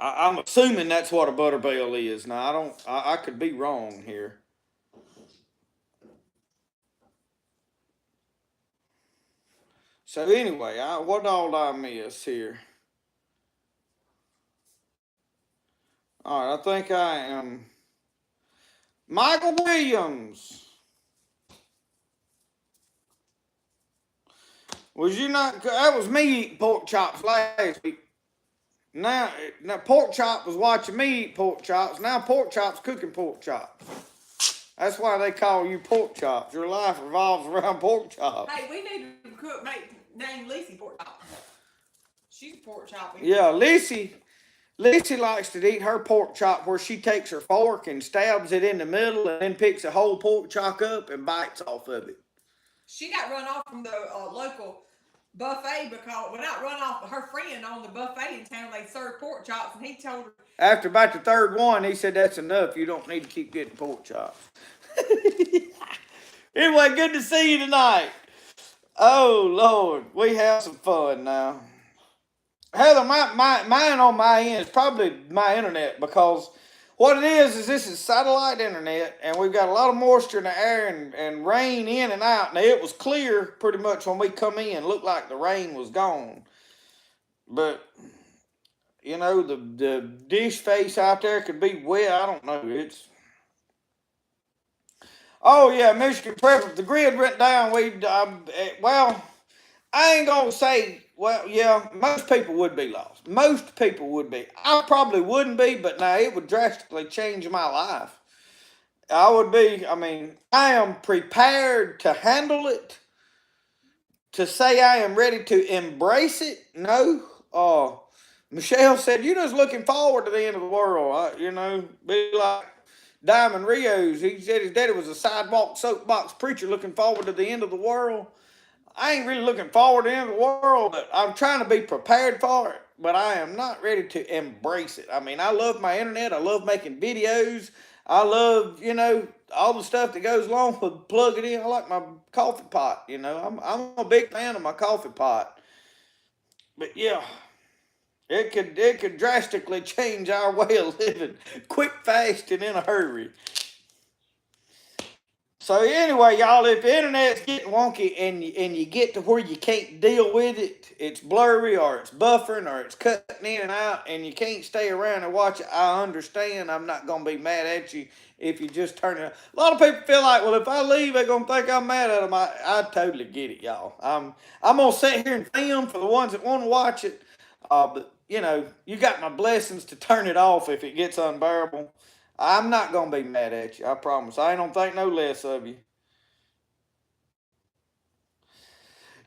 I'm assuming that's what a butter bale is. Now I could be wrong here. So anyway, what all did I miss here? All right, I think I am Michael Williams. Was you not? That was me eating pork chops last week. Now pork chop was watching me eat pork chops. Now pork chops cooking pork chops. That's why they call you pork chops. Your life revolves around pork chops. Hey, we need to name Lacey pork chop. She's a pork chop. Yeah, Lacey likes to eat her pork chop where she takes her fork and stabs it in the middle and then picks a whole pork chop up and bites off of it. She got run off from the local buffet because, well, not run off, but her friend on the buffet in town, they served pork chops, and he told her. After about the third one, he said, that's enough. You don't need to keep getting pork chops. Anyway, good to see you tonight. Oh, Lord, we have some fun now. Heather, mine on my end is probably my internet, because what it is this is satellite internet, and we've got a lot of moisture in the air and rain in and out. Now, it was clear pretty much when we come in. Looked like the rain was gone. But, the dish face out there could be wet. I don't know. Oh, yeah, Michigan Prep. If the grid went down, I ain't going to say, well, yeah, most people would be lost. Most people would be. I probably wouldn't be, but now it would drastically change my life. I would be, I am prepared to handle it. To say I am ready to embrace it, no. Michelle said, you're just looking forward to the end of the world. Be like Diamond Rios. He said his daddy was a sidewalk soapbox preacher looking forward to the end of the world. I ain't really looking forward to the end of the world, but I'm trying to be prepared for it. But I am not ready to embrace it. I mean, I love my internet. I love making videos. I love, all the stuff that goes along with plugging in. I like my coffee pot. I'm a big fan of my coffee pot. But yeah, it could drastically change our way of living, quick, fast, and in a hurry. So anyway, y'all, if the internet's getting wonky and you get to where you can't deal with it, it's blurry or it's buffering or it's cutting in and out, and you can't stay around and watch it, I understand. I'm not gonna be mad at you if you just turn it. A lot of people feel like, well, if I leave, they're gonna think I'm mad at them. I totally get it, y'all. I'm gonna sit here and film for the ones that want to watch it. But you got my blessings to turn it off if it gets unbearable. I'm not gonna be mad at you. I promise. I ain't gonna think no less of you.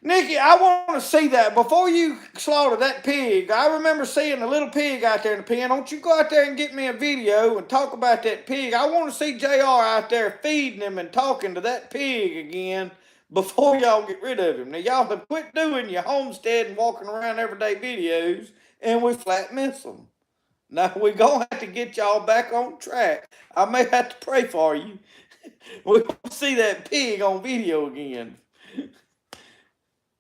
Nikki, I want to see that before you slaughter that pig. I remember seeing a little pig out there in the pen. Don't you go out there and get me a video and talk about that pig. I want to see JR out there feeding him and talking to that pig again before y'all get rid of him. Now, y'all have quit doing your homestead and walking around everyday videos, and we flat miss them. Now, we're going to have to get y'all back on track. I may have to pray for you. We're going to see that pig on video again.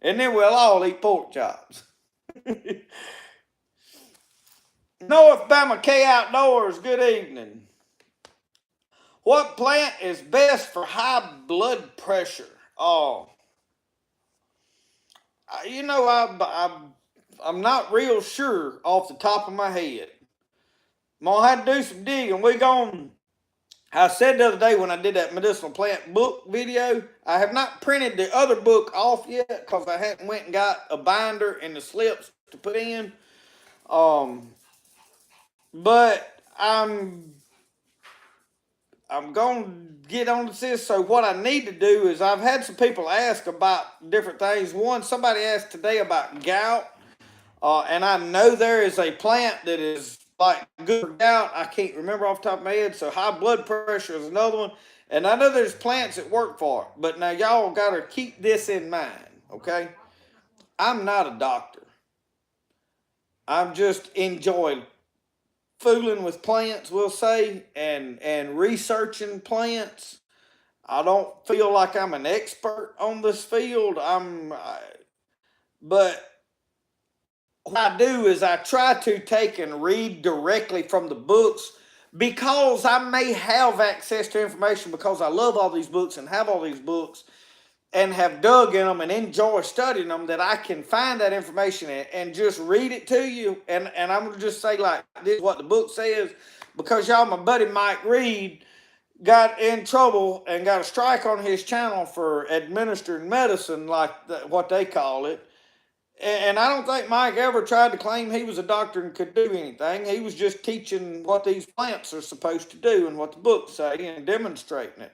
And then we'll all eat pork chops. North Bama K Outdoors, good evening. What plant is best for high blood pressure? Oh, I'm not real sure off the top of my head. I'm going to have to do some digging. I said the other day when I did that medicinal plant book video, I have not printed the other book off yet because I hadn't went and got a binder and the slips to put in. But I'm going to get on to this. So what I need to do is I've had some people ask about different things. One, somebody asked today about gout. And I know there is a plant that is like good for gout. I can't remember off the top of my head. So high blood pressure is another one. And I know there's plants that work for it. But now y'all got to keep this in mind, okay? I'm not a doctor. I'm just enjoying fooling with plants, we'll say, and researching plants. I don't feel like I'm an expert on this field. But what I do is I try to take and read directly from the books because I may have access to information because I love all these books and have all these books and have dug in them and enjoy studying them, that I can find that information and just read it to you. And I'm going to just say, like, this is what the book says, because y'all, my buddy Mike Reed got in trouble and got a strike on his channel for administering medicine, like what they call it. And I don't think Mike ever tried to claim he was a doctor and could do anything. He was just teaching what these plants are supposed to do and what the books say and demonstrating it,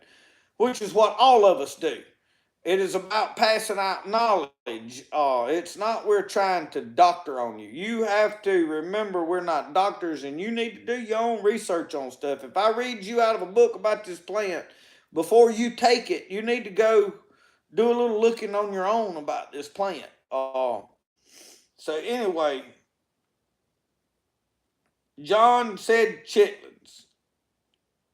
which is what all of us do. It is about passing out knowledge. It's not we're trying to doctor on you. You have to remember we're not doctors, and you need to do your own research on stuff. If I read you out of a book about this plant, before you take it, you need to go do a little looking on your own about this plant. So anyway, John said chitlins.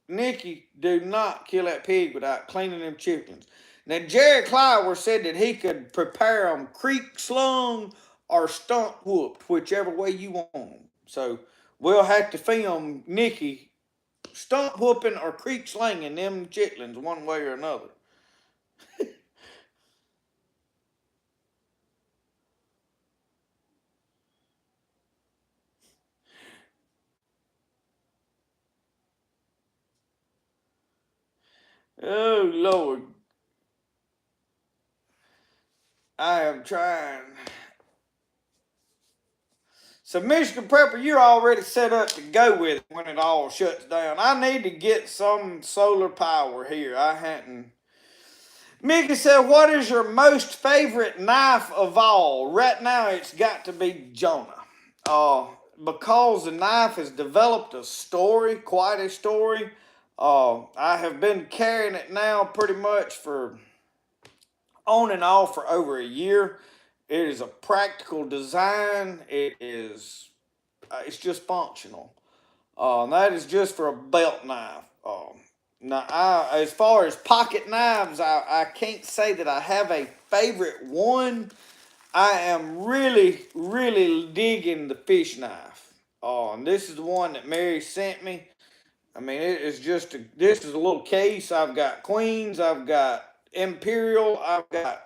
Nikki, do not kill that pig without cleaning them chitlins. Now, Jerry Clower said that he could prepare them creek slung or stump whooped, whichever way you want them. So we'll have to film Nikki stump whooping or creek slinging them chitlins one way or another. Oh, Lord. I am trying. So, Michigan Prepper, you're already set up to go with it when it all shuts down. I need to get some solar power here. I hadn't. Mickey said, what is your most favorite knife of all? Right now, it's got to be Jonah. Because the knife has developed a story, quite a story. I have been carrying it now pretty much for on and off for over a year. It is a practical design. It's just functional. And that is just for a belt knife. Now, as far as pocket knives, I can't say that I have a favorite one. I am really, really digging the fish knife. And this is the one that Mary sent me. I mean, it is just this is a little case. I've got Queens, I've got Imperial, I've got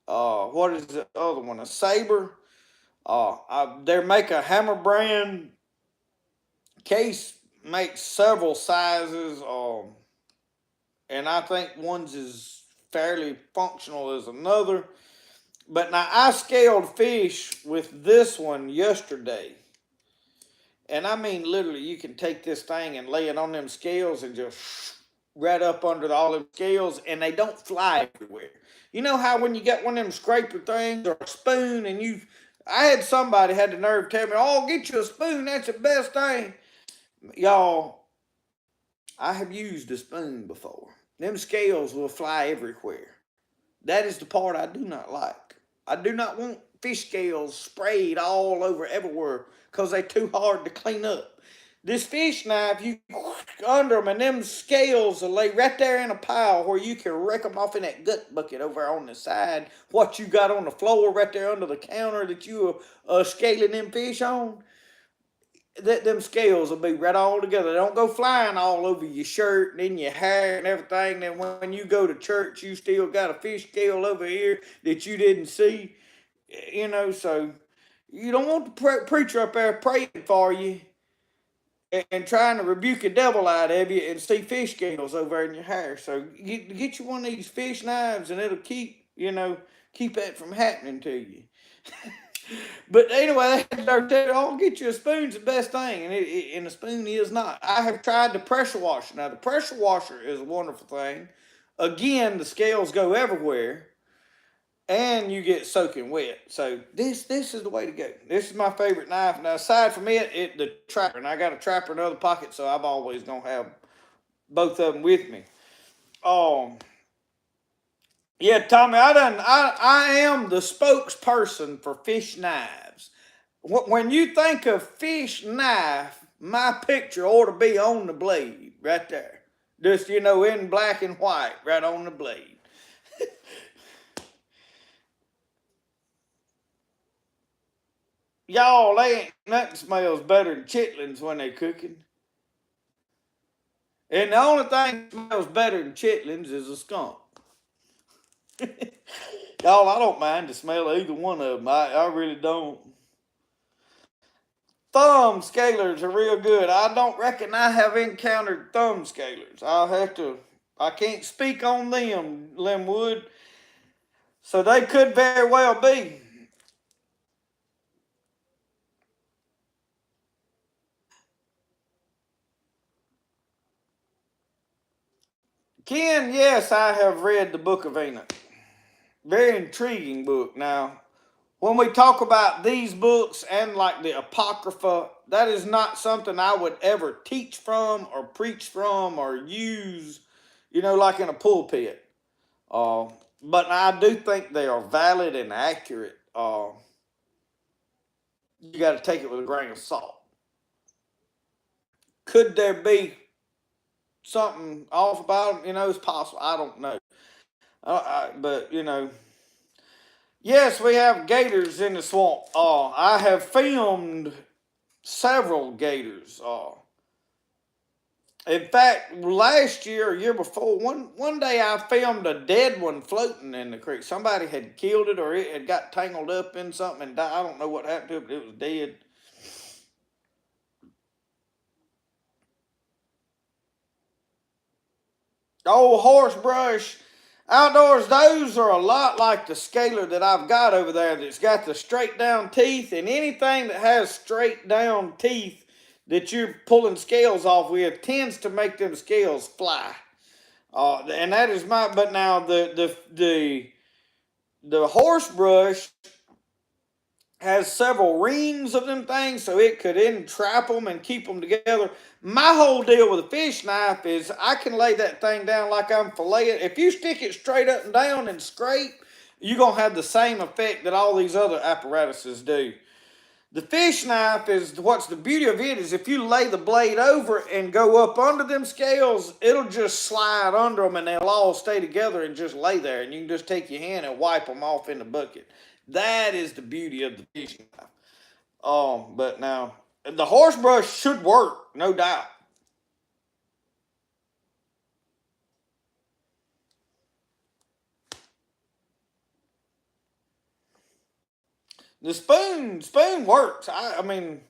what is the other one? A Saber. They make a Hammer brand case, makes several sizes. And I think one's is fairly functional as another. But now I scaled fish with this one yesterday. And I mean, literally, you can take this thing and lay it on them scales and just right up under all them scales, and they don't fly everywhere. You know how when you get one of them scraper things or a spoon, and I had somebody had the nerve tell me, "Oh, get you a spoon. That's the best thing." Y'all, I have used a spoon before. Them scales will fly everywhere. That is the part I do not like. I do not want fish scales sprayed all over everywhere because they're too hard to clean up. This fish knife, you under them, and them scales will lay right there in a pile where you can wreck them off in that gut bucket over on the side. What you got on the floor right there under the counter that you are scaling them fish on, them scales will be right all together. They don't go flying all over your shirt and in your hair and everything. Then when you go to church, you still got a fish scale over here that you didn't see. So you don't want the preacher up there praying for you and trying to rebuke the devil out of you and see fish scales over in your hair. So get you one of these fish knives, and it'll keep that from happening to you. But anyway, I'll get you a spoon's the best thing, and a spoon is not. I have tried the pressure washer. Now, the pressure washer is a wonderful thing. Again, the scales go everywhere, and you get soaking wet. So this is the way to go. This is my favorite knife. Now, aside from the trapper, and I got a trapper in the other pocket, so I'm always gonna have both of them with me. Yeah, Tommy, I am the spokesperson for fish knives. When you think of fish knife, my picture ought to be on the blade right there. Just, in black and white, right on the blade. Y'all, ain't nothing smells better than chitlins when they're cooking. And the only thing that smells better than chitlins is a skunk. Y'all, I don't mind the smell of either one of them. I really don't. Thumb scalers are real good. I don't reckon I have encountered thumb scalers. I can't speak on them, Linwood. So they could very well be. Ken, yes, I have read the Book of Enoch. Very intriguing book. Now, when we talk about these books and like the Apocrypha, that is not something I would ever teach from or preach from or use, like in a pulpit. But I do think they are valid and accurate. You got to take it with a grain of salt. Could there be something off about them? It's possible. I don't know. But yes, we have gators in the swamp. I have filmed several gators. In fact, last year or year before, one day I filmed a dead one floating in the creek. Somebody had killed it, or it had got tangled up in something and died. I don't know what happened to it, but it was dead. Old horsebrush outdoors, those are a lot like the scaler that I've got over there that's got the straight down teeth, and anything that has straight down teeth that you're pulling scales off with tends to make them scales fly. And that is but now the horsebrush, has several rings of them things so it could entrap them and keep them together. My whole deal with a fish knife is I can lay that thing down like I'm filleting. If you stick it straight up and down and scrape, you're going to have the same effect that all these other apparatuses do. The fish knife is what's the beauty of it is if you lay the blade over and go up under them scales, it'll just slide under them and they'll all stay together and just lay there. And you can just take your hand and wipe them off in the bucket. That is the beauty of the fish knife. But now the horse brush should work, no doubt. The spoon works. I mean,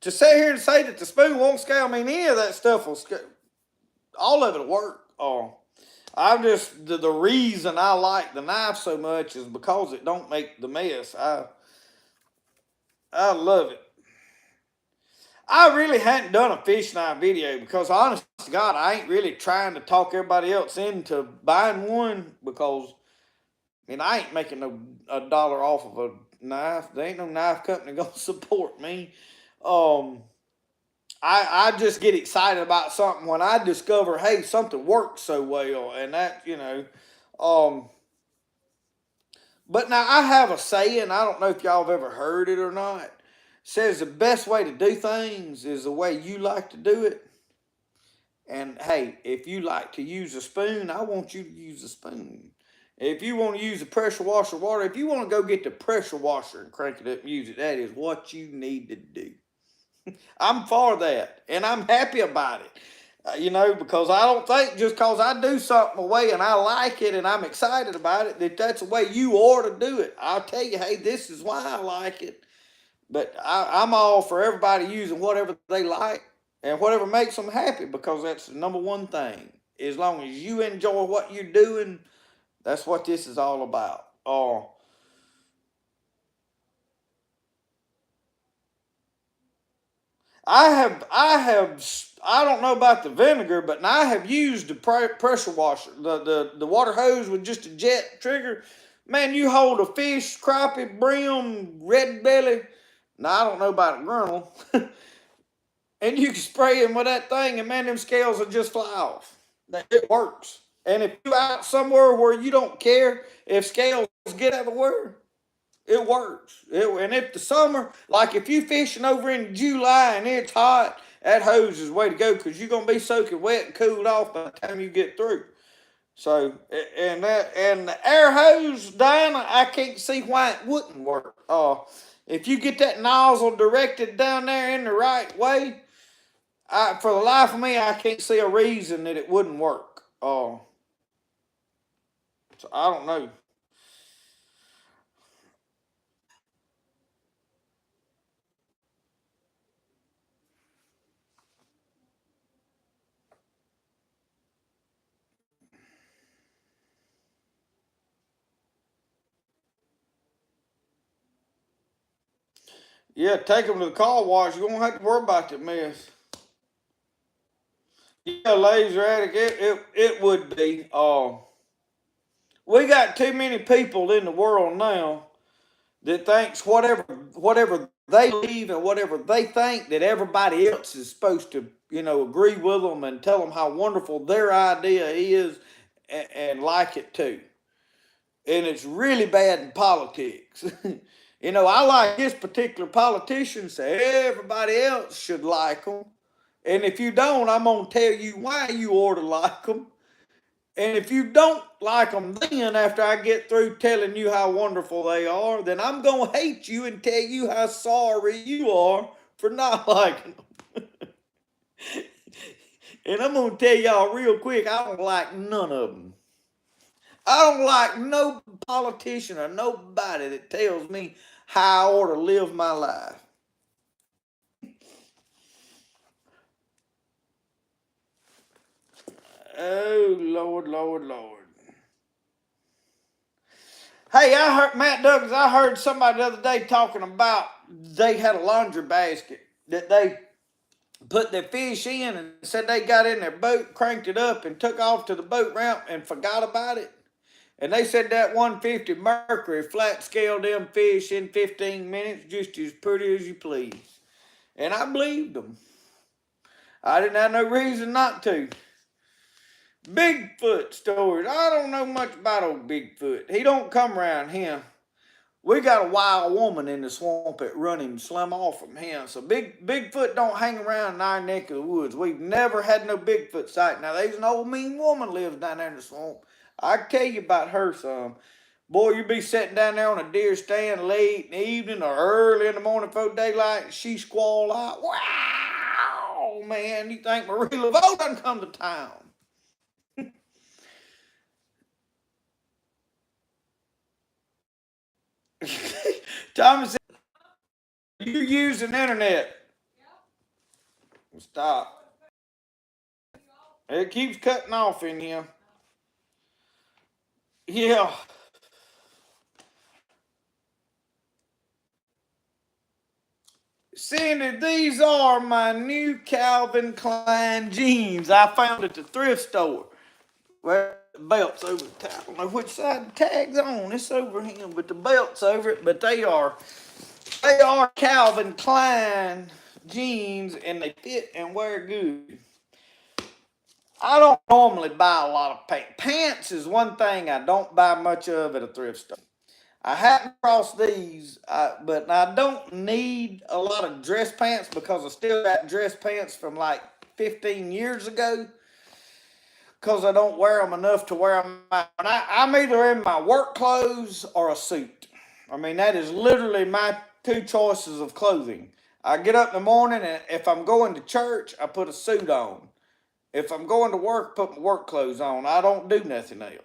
to sit here and say that the spoon won't scale, I mean, any of that stuff will scale. All of it'll work. I'm just the reason I like the knife so much is because it don't make the mess. I love it. I really hadn't done a fish knife video because honest to God, I ain't really trying to talk everybody else into buying one because I mean I ain't making no a dollar off of a knife. There ain't no knife company gonna support me. I just get excited about something when I discover, hey, something works so well, and that, but now I have a saying, I don't know if y'all have ever heard it or not. It says the best way to do things is the way you like to do it. And hey, if you like to use a spoon, I want you to use a spoon. If you want to use a pressure washer water, if you want to go get the pressure washer and crank it up and use it, that is what you need to do. I'm for that, and I'm happy about it. Because I don't think just because I do something away and I like it and I'm excited about it, that's the way you ought to do it. I'll tell you, hey, this is why I like it. But I'm all for everybody using whatever they like and whatever makes them happy because that's the number one thing. As long as you enjoy what you're doing, that's what this is all about. I don't know about the vinegar, but I have used the pressure washer, the water hose with just a jet trigger. Man, you hold a fish, crappie, brim, red belly. Now, I don't know about a grinnell. And you can spray them with that thing, and man, them scales will just fly off. It works. And if you out somewhere where you don't care if scales get everywhere, it works. And if the summer, like if you fishing over in July and it's hot, that hose is the way to go because you're gonna be soaking wet and cooled off by the time you get through. So and the air hose, Diana, I can't see why it wouldn't work. If you get that nozzle directed down there in the right way, for the life of me, I can't see a reason that it wouldn't work. So I don't know. Yeah, take them to the car wash. You won't have to worry about that mess. Yeah, laser attic. It would be. We got too many people in the world now that thinks whatever they believe and whatever they think that everybody else is supposed to agree with them and tell them how wonderful their idea is and like it too. And it's really bad in politics. I like this particular politician, so everybody else should like them. And if you don't, I'm going to tell you why you ought to like them. And if you don't like them then, after I get through telling you how wonderful they are, then I'm going to hate you and tell you how sorry you are for not liking them. And I'm going to tell y'all real quick, I don't like none of them. I don't like no politician or nobody that tells me how I ought to live my life. Oh, Lord, Lord, Lord. Hey, I heard Matt Douglas. I heard somebody the other day talking about they had a laundry basket that they put their fish in and said they got in their boat, cranked it up, and took off to the boat ramp and forgot about it. And they said that 150 mercury flat scaled them fish in 15 minutes just as pretty as you please. And I believed them. I didn't have no reason not to. Bigfoot stories. I don't know much about old Bigfoot. He don't come around here. We got a wild woman in the swamp that run him slim off from him. So Bigfoot don't hang around in our neck of the woods. We've never had no Bigfoot sight. Now there's an old mean woman lives down there in the swamp. I can tell you about her some. Boy, you be sitting down there on a deer stand late in the evening or early in the morning before daylight, and she squall out, wow, man, you think Marie Laveau done come to town. Thomas said, you use the internet. Stop. It keeps cutting off in here. Yeah. Cindy, these are my new Calvin Klein jeans. I found at the thrift store. Well, the belt's over the tag. I don't know which side the tag's on. It's over here, but the belt's over it. But they are Calvin Klein jeans, and they fit and wear good. I don't normally buy a lot of pants. Pants is one thing I don't buy much of at a thrift store. I happen across these, but I don't need a lot of dress pants because I still got dress pants from like 15 years ago because I don't wear them enough to wear them out. I'm either in my work clothes or a suit. I mean, that is literally my two choices of clothing. I get up in the morning, and if I'm going to church, I put a suit on. If I'm going to work, put my work clothes on. I don't do nothing else.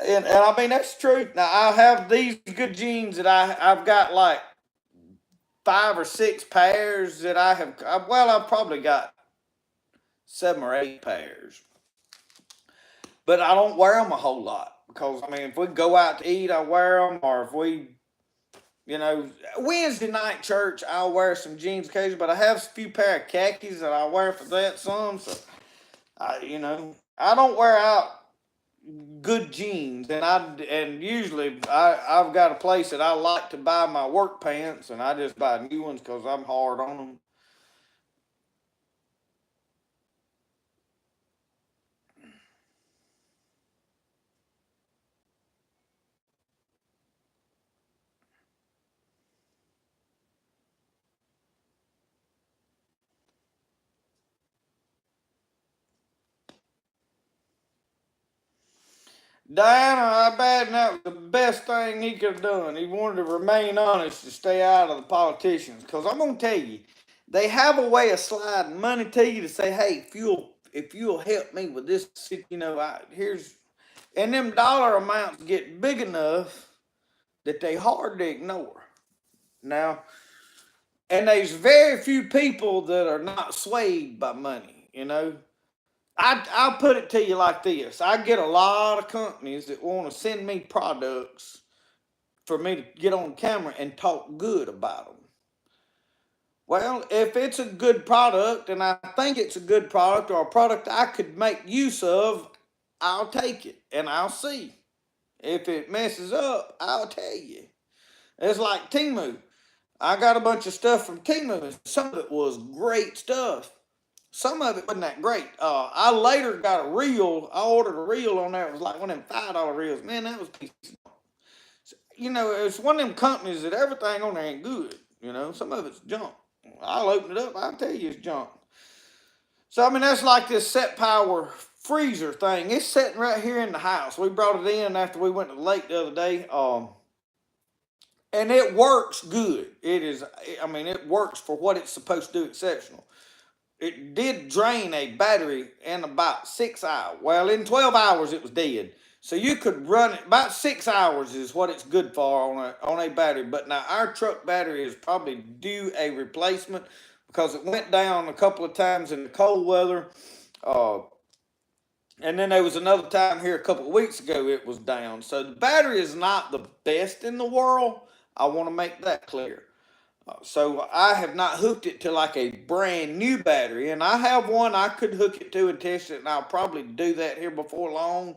And I mean, that's true. Now, I have these good jeans that I've got like 5 or 6 pairs that I've probably got 7 or 8 pairs. But I don't wear them a whole lot because, I mean, if we go out to eat, I wear them. Or if we, Wednesday night church, I'll wear some jeans occasionally. But I have a few pair of khakis that I wear for that some. So, I don't wear out good jeans, and usually I've got a place that I like to buy my work pants, and I just buy new ones because I'm hard on them. Diana, I bet that was the best thing he could have done. He wanted to remain honest to stay out of the politicians. Because I'm going to tell you, they have a way of sliding money to you to say, hey, if you'll help me with this, and them dollar amounts get big enough that they hard to ignore. Now, and there's very few people that are not swayed by money, I'll put it to you like this. I get a lot of companies that want to send me products for me to get on camera and talk good about them. Well, if it's a good product and I think it's a good product or a product I could make use of, I'll take it and I'll see. If it messes up, I'll tell you. It's like Temu. I got a bunch of stuff from Temu, and some of it was great stuff. Some of it wasn't that great. I later got a reel. I ordered a reel on there. It was like one of them $5 reels. Man, that was a piece of, it's one of them companies that everything on there ain't good. Some of it's junk. I'll open it up. I'll tell you it's junk. So, I mean, that's like this Set Power freezer thing. It's sitting right here in the house. We brought it in after we went to the lake the other day. And it works good. It works for what it's supposed to do exceptional. It did drain a battery in about 6 hours. Well, in 12 hours, it was dead. So you could run it, about 6 hours is what it's good for on a battery. But now our truck battery is probably due a replacement because it went down a couple of times in the cold weather. And then there was another time here a couple of weeks ago it was down. So the battery is not the best in the world. I want to make that clear. So I have not hooked it to like a brand new battery, and I have one I could hook it to and test it, and I'll probably do that here before long.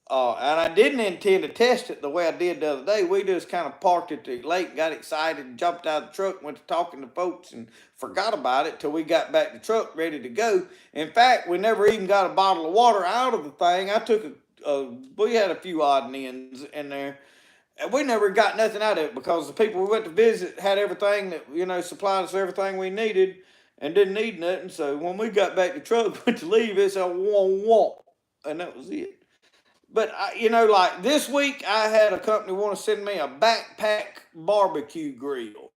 And I didn't intend to test it the way I did the other day. We just kind of parked at the lake, got excited, and jumped out of the truck, went to talking to folks, and forgot about it till we got back to the truck ready to go. In fact, we never even got a bottle of water out of the thing. I took we had a few odd and ends in there. And we never got nothing out of it because the people we went to visit had everything that, supplied us everything we needed and didn't need nothing. So when we got back to the truck, went to leave, it said, wah, wah, and that was it. But like this week, I had a company want to send me a backpack barbecue grill.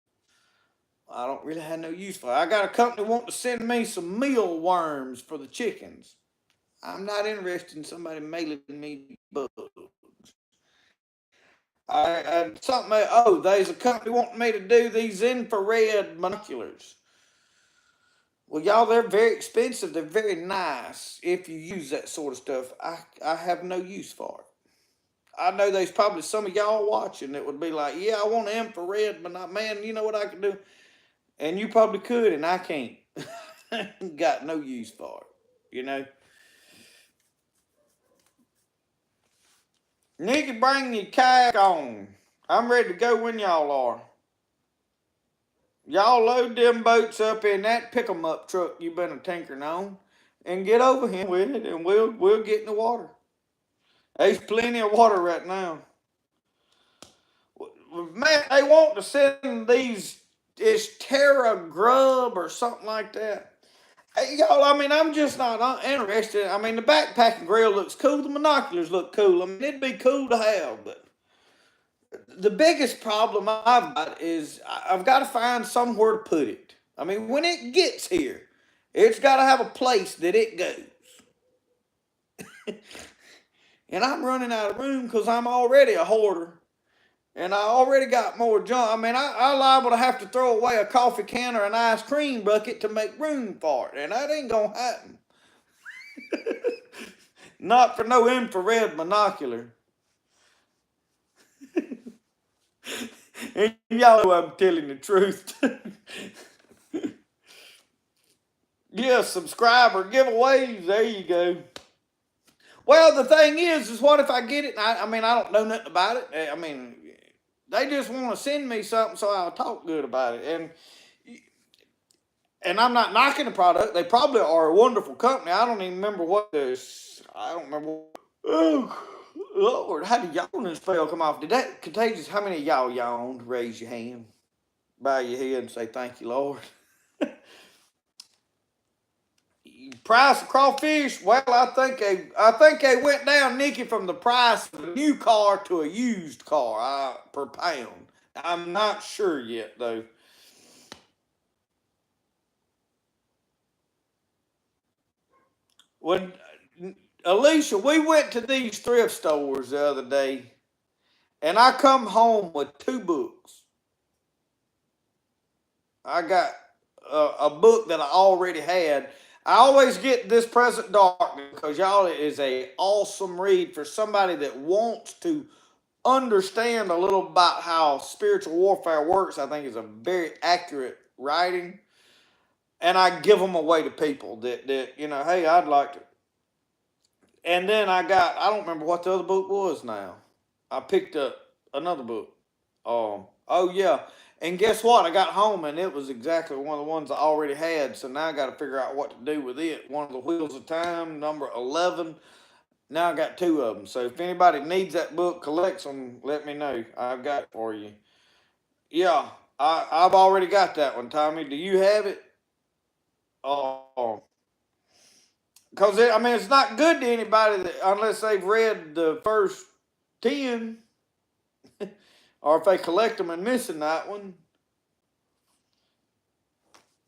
I don't really have no use for it. I got a company want to send me some mealworms for the chickens. I'm not interested in somebody mailing me bugs. There's a company wanting me to do these infrared binoculars. Well, y'all, they're very expensive. They're very nice if you use that sort of stuff. I have no use for it. I know there's probably some of y'all watching that would be like, yeah, I want infrared, but not, man, you know what I can do? And you probably could, and I can't. Got no use for it, Nikki, bring your kayak on. I'm ready to go when y'all are. Y'all load them boats up in that pick 'em up truck you been a tinkering on and get over here with it, and we'll get in the water. There's plenty of water right now. Man, they want to send these, it's Terra Grub or something like that. Hey, y'all, I'm just not interested. The backpacking grill looks cool. The binoculars look cool. It'd be cool to have, but the biggest problem I've got is I've got to find somewhere to put it. When it gets here, it's got to have a place that it goes. And I'm running out of room because I'm already a hoarder. And I already got more junk. I'm liable to have to throw away a coffee can or an ice cream bucket to make room for it. And that ain't going to happen. Not for no infrared binocular. And y'all know I'm telling the truth. Yeah, subscriber giveaways. There you go. Well, the thing is what if I get it? I don't know nothing about it. They just want to send me something so I'll talk good about it. And I'm not knocking the product. They probably are a wonderful company. I don't even remember what this. I don't remember. Oh, Lord, how did yawning spell come off? Did that contagious? How many of y'all yawned? Raise your hand, bow your head, and say thank you, Lord. Price of crawfish? Well, I think they went down, Nikki, from the price of a new car to a used car per pound. I'm not sure yet, though. When Alicia, we went to these thrift stores the other day, and I come home with 2 books. I got a book that I already had. I always get This Present Darkness because y'all, it is a awesome read for somebody that wants to understand a little about how spiritual warfare works. I think it's a very accurate writing, and I give them away to people that hey, I'd like to. And then I don't remember what the other book was now. I picked up another book. Oh yeah. And guess what? I got home and it was exactly one of the ones I already had. So now I got to figure out what to do with it. One of the Wheels of Time, number 11. Now I got 2 of them. So if anybody needs that book, collects them, let me know. I've got it for you. Yeah, I've already got that one, Tommy. Do you have it? Oh, because it's not good to anybody unless they've read the first 10. Or if they collect them and missing that one.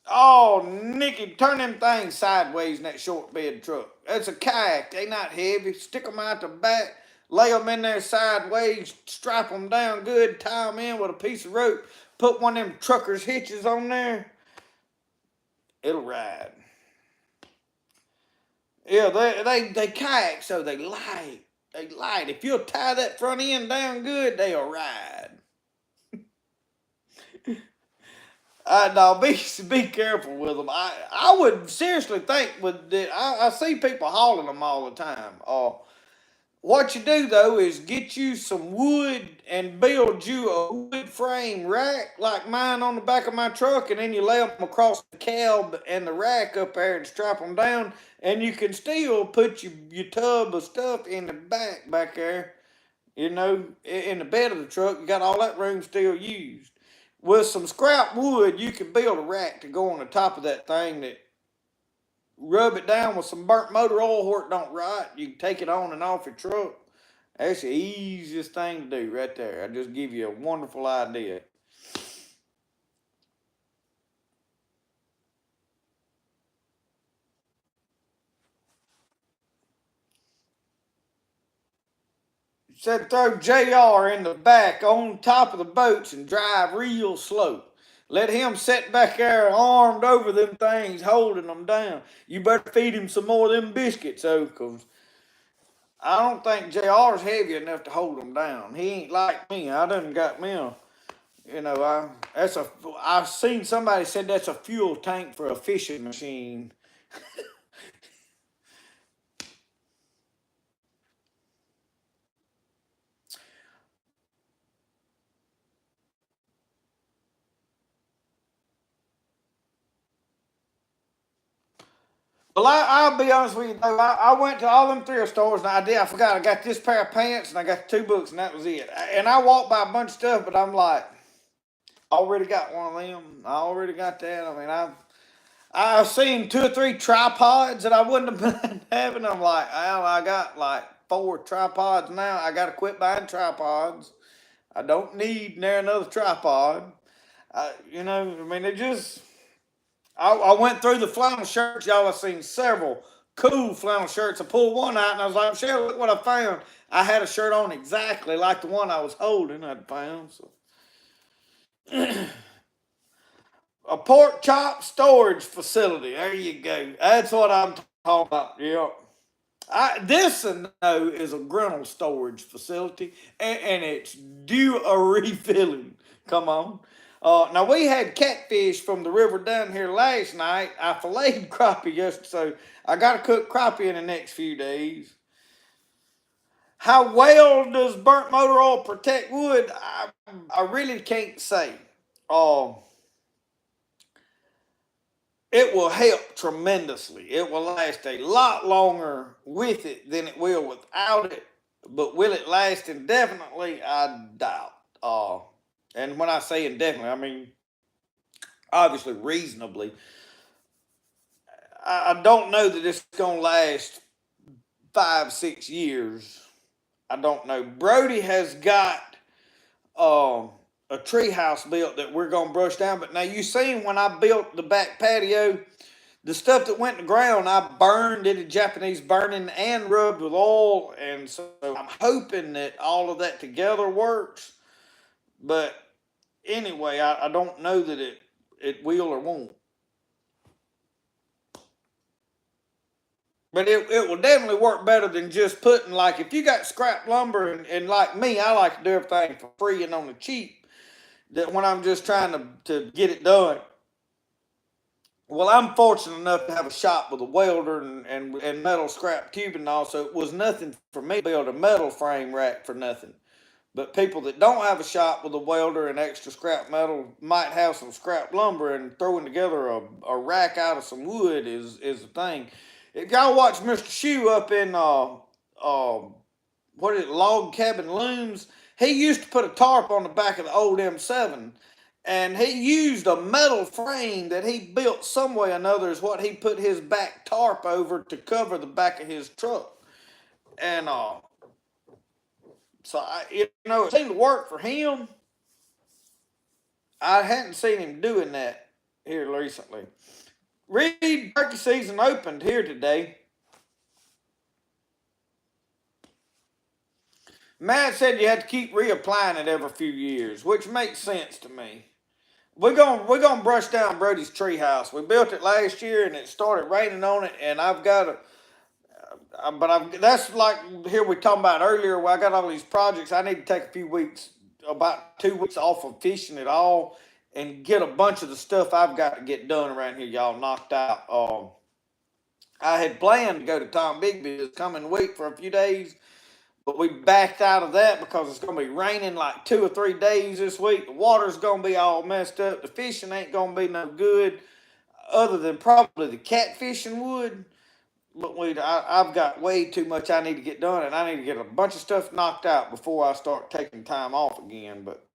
Oh, Nikki, turn them things sideways in that short bed truck. That's a kayak. They not heavy. Stick them out the back. Lay them in there sideways. Strap them down good. Tie them in with a piece of rope. Put one of them trucker's hitches on there. It'll ride. Yeah, they kayak so they light. They light. If you'll tie that front end down good, they'll ride. No, be careful with them. I would seriously think with that. I see people hauling them all the time. What you do though is get you some wood and build you a wood frame rack like mine on the back of my truck, and then you lay them across the cab and the rack up there and strap them down, and you can still put your tub of stuff in the back there. You know, in the bed of the truck, you got all that room still used. With some scrap wood, you can build a rack to go on the top of that thing that rub it down with some burnt motor oil where it don't rot. You can take it on and off your truck. That's the easiest thing to do right there. I just give you a wonderful idea. Said throw JR in the back on top of the boats and drive real slow. Let him sit back there armed over them things, holding them down. You better feed him some more of them biscuits, though, 'cause I don't think JR's heavy enough to hold them down. He ain't like me. I done got me a, I've seen somebody said that's a fuel tank for a fishing machine. Well, I'll be honest with you, though. I went to all them thrift stores and I forgot I got this pair of pants and I got 2 books and that was it. And I walked by a bunch of stuff, but I'm like, I already got one of them. I already got that. I mean, I've seen 2 or 3 tripods that I wouldn't have been having. I'm like, well, I got like 4 tripods now. I got to quit buying tripods. I don't need near another tripod. I mean, it just. I went through the flannel shirts. Y'all have seen several cool flannel shirts. I pulled one out and I was like, Michelle, look what I found. I had a shirt on exactly like the one I was holding I'd found. So. A pork chop storage facility. There you go. That's what I'm talking about. Yeah. This no is a griddle storage facility, and it's due a refilling. Come on. Now we had catfish from the river down here last night. I filleted crappie yesterday, so I got to cook crappie in the next few days. How well does burnt motor oil protect wood? I really can't say. Uh, it will help tremendously. It will last a lot longer with it than it will without it. But will it last indefinitely? I doubt. And when I say indefinitely, I mean obviously reasonably. I don't know that it's gonna last 5, 6 years. I don't know. Brody has got a tree house built that we're gonna brush down. But now you seen when I built the back patio, the stuff that went in the ground, I burned, did a Japanese burning and rubbed with oil. And so I'm hoping that all of that together works. But anyway, I don't know that it will or won't. But it will definitely work better than just putting, like, if you got scrap lumber and like me, I like to do everything for free and on the cheap. That when I'm just trying to get it done. Well, I'm fortunate enough to have a shop with a welder and metal scrap tubing and all, so it was nothing for me to build a metal frame rack for nothing. But people that don't have a shop with a welder and extra scrap metal might have some scrap lumber, and throwing together a rack out of some wood is a thing. If y'all watch Mr. Shoe up in what is it, Log Cabin Looms, he used to put a tarp on the back of the old M7, and he used a metal frame that he built some way or another is what he put his back tarp over to cover the back of his truck. And so it seemed to work for him. I hadn't seen him doing that here recently. Reed turkey season opened here today. Matt said you had to keep reapplying it every few years, which makes sense to me. We're gonna brush down Brody's treehouse. We built it last year and it started raining on it, and I've got a but that's like here we talking about earlier where I got all these projects. I need to take a few weeks, about 2 weeks off of fishing at all, and get a bunch of the stuff I've got to get done around here, y'all, knocked out. I had planned to go to Tom Bigby this coming week for a few days, but we backed out of that because it's going to be raining like 2 or 3 days this week. The water's going to be all messed up. The fishing ain't going to be no good, other than probably the catfishing would. But I've got way too much I need to get done, and I need to get a bunch of stuff knocked out before I start taking time off again. But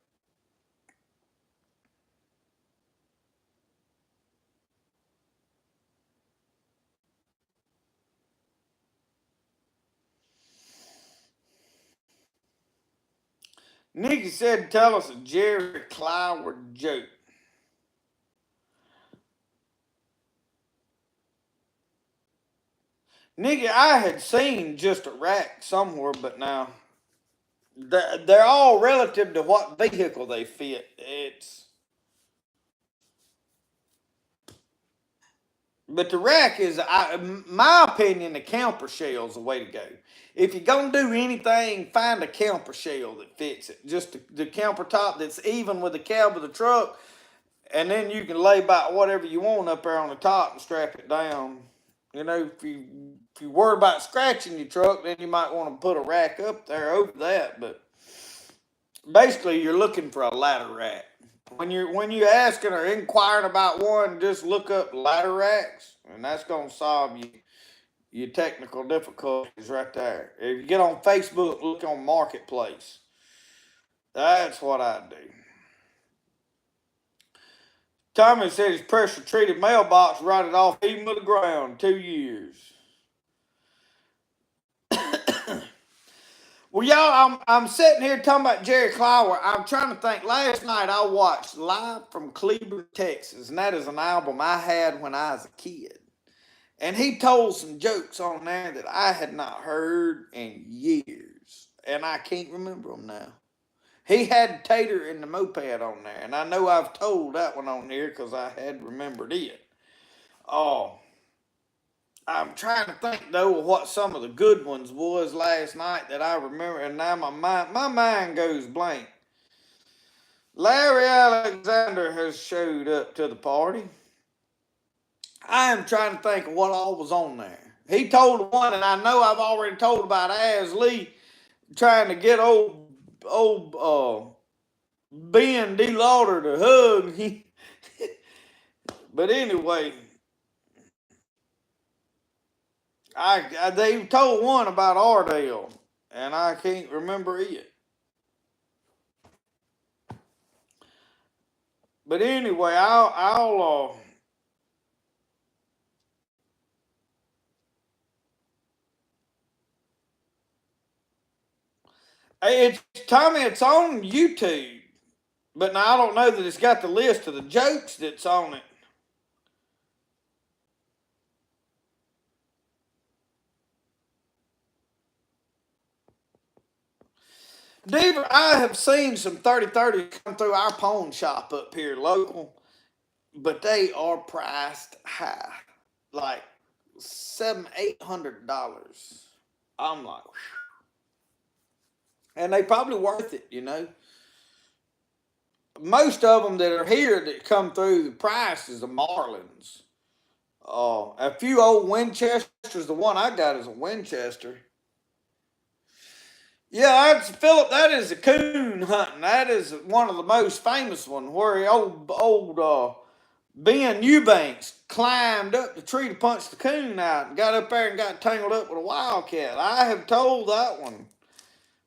Nikki said, tell us a Jerry Clower joke. Nikki, I had seen just a rack somewhere, but now they're all relative to what vehicle they fit. But the rack is, my opinion, the camper shell is the way to go. If you're going to do anything, find a camper shell that fits it. Just the camper top that's even with the cab of the truck, and then you can lay about whatever you want up there on the top and strap it down. You know, if you worry about scratching your truck, then you might want to put a rack up there over that. But basically, you're looking for a ladder rack. When you're asking or inquiring about one, just look up ladder racks, and that's gonna solve your technical difficulties right there. If you get on Facebook, look on Marketplace. That's what I do. Tommy said his pressure treated mailbox rotted off even with the ground 2 years. Well, y'all, I'm sitting here talking about Jerry Clower. I'm trying to think. Last night I watched Live from Cleburne, Texas, and that is an album I had when I was a kid. And he told some jokes on there that I had not heard in years, and I can't remember them now. He had Tater and the Moped on there, and I know I've told that one on here because I had remembered it. Oh. I'm trying to think though of what some of the good ones was last night that I remember, and now my mind goes blank. Larry Alexander has showed up to the party. I am trying to think of what all was on there. He told one, and I know I've already told about Az Lee trying to get old Ben D. Lauder to hug. But anyway. They told one about Ardell, and I can't remember it. But anyway, it's Tommy. It's on YouTube, but now I don't know that it's got the list of the jokes that's on it. Deaver, I have seen some 30-30s come through our pawn shop up here local, but they are priced high, like $700-800. I'm like, whew. And they probably worth it, you know. Most of them that are here that come through the price is the Marlins. A few old Winchesters. The one I got is a Winchester. Yeah, that's Philip. That is a coon hunting. That is one of the most famous ones, where old Ben Eubanks climbed up the tree to punch the coon out and got up there and got tangled up with a wildcat. I have told that one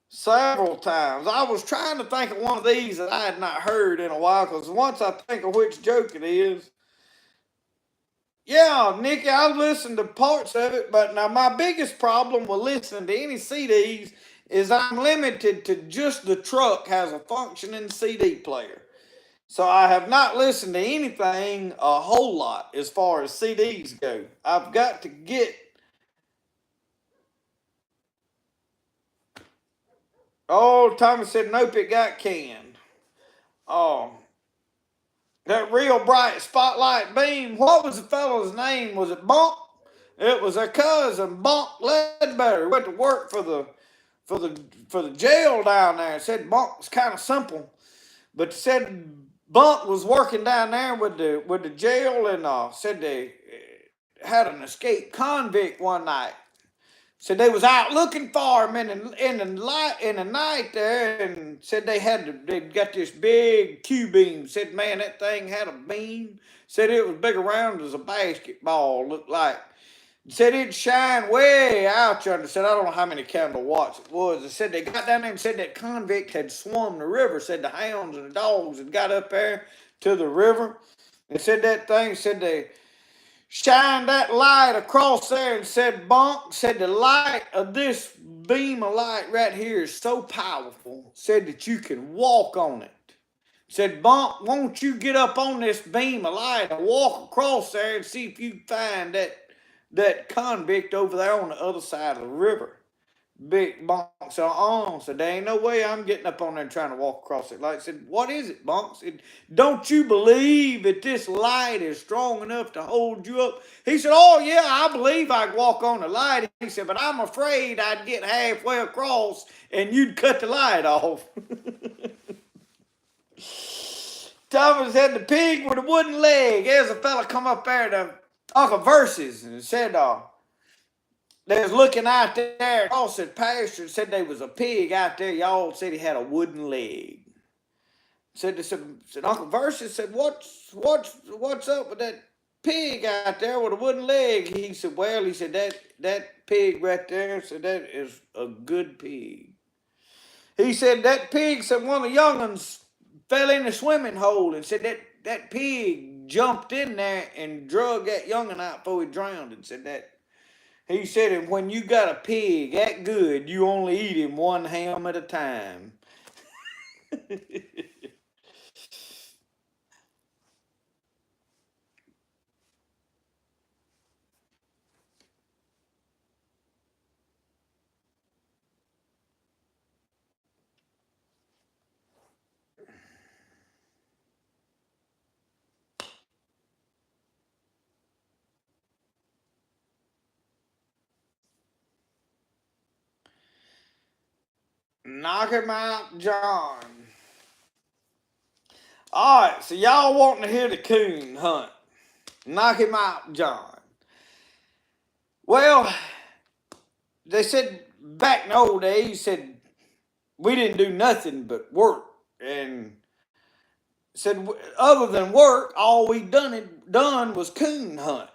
several times. I was trying to think of one of these that I had not heard in a while, because once I think of which joke it is. Yeah, Nikki, I listened to parts of it, but now my biggest problem with listening to any CDs is I'm limited to just the truck has a functioning CD player. So I have not listened to anything a whole lot as far as CDs go. I've got to get... Oh, Tommy said, nope, it got canned. That real bright spotlight beam, what was the fellow's name? Was it Bunk? It was a cousin, Bunk Ledbetter. Went to work for the jail down there. Said Bunk was kind of simple, but said Bunk was working down there with the jail, and said they had an escaped convict one night. Said they was out looking for him in the night there, and said they got this big Q beam. Said, man, that thing had a beam. Said it was big around as a basketball, looked like. Said it'd shine way out yonder. Said, I don't know how many candle watts it was. They said they got down there and said that convict had swum the river. Said the hounds and the dogs had got up there to the river. And said that thing, said they shined that light across there, and said, Bunk, said the light of this beam of light right here is so powerful, said that you can walk on it. Said, Bunk, won't you get up on this beam of light and walk across there and see if you can find that convict over there on the other side of the river. Big Bunk said, said, there ain't no way I'm getting up on there and trying to walk across it. Light said, what is it, Bunk? Said, don't you believe that this light is strong enough to hold you up? He said, oh yeah, I believe I could walk on the light. He said, but I'm afraid I'd get halfway across and you'd cut the light off. Thomas had the pig with a wooden leg. There's a fella come up there to Uncle Verses and said, they was looking out there across the pasture and said there was a pig out there. Y'all said he had a wooden leg. Said Uncle Versus said, what's up with that pig out there with a wooden leg? He said, well, he said that pig right there, said that is a good pig. He said that pig, said one of the young'uns fell in the swimming hole, and said that pig jumped in there and drug that young'un out before he drowned, and said that. He said, and when you got a pig that good, you only eat him one ham at a time. Knock him out, John. All right, so y'all wanting to hear the coon hunt. Knock him out, John. Well, they said back in the old days, said we didn't do nothing but work. And said other than work, all we done was coon hunt.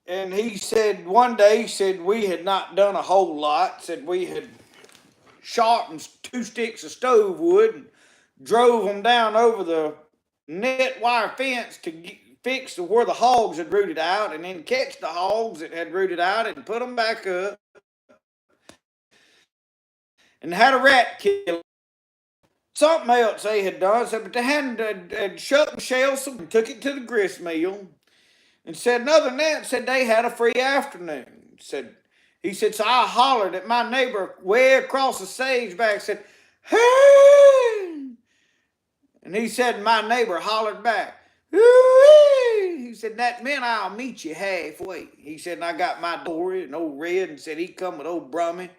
And he said one day, he said we had not done a whole lot. Said we had sharpened 2 sticks of stove wood and drove them down over the net wire fence to fix to where the hogs had rooted out, and then catch the hogs that had rooted out and put them back up, and had a rat kill. Something else they had done, said, but they had shut and shelled some and took it to the grist mill. And said, other than that, said they had a free afternoon. He said, so I hollered at my neighbor way across the sageback, said, hey! And he said, my neighbor hollered back, hoo-wee! He said, that meant I'll meet you halfway. He said, and I got my Dory and old Red, and said, he come with old Brummy.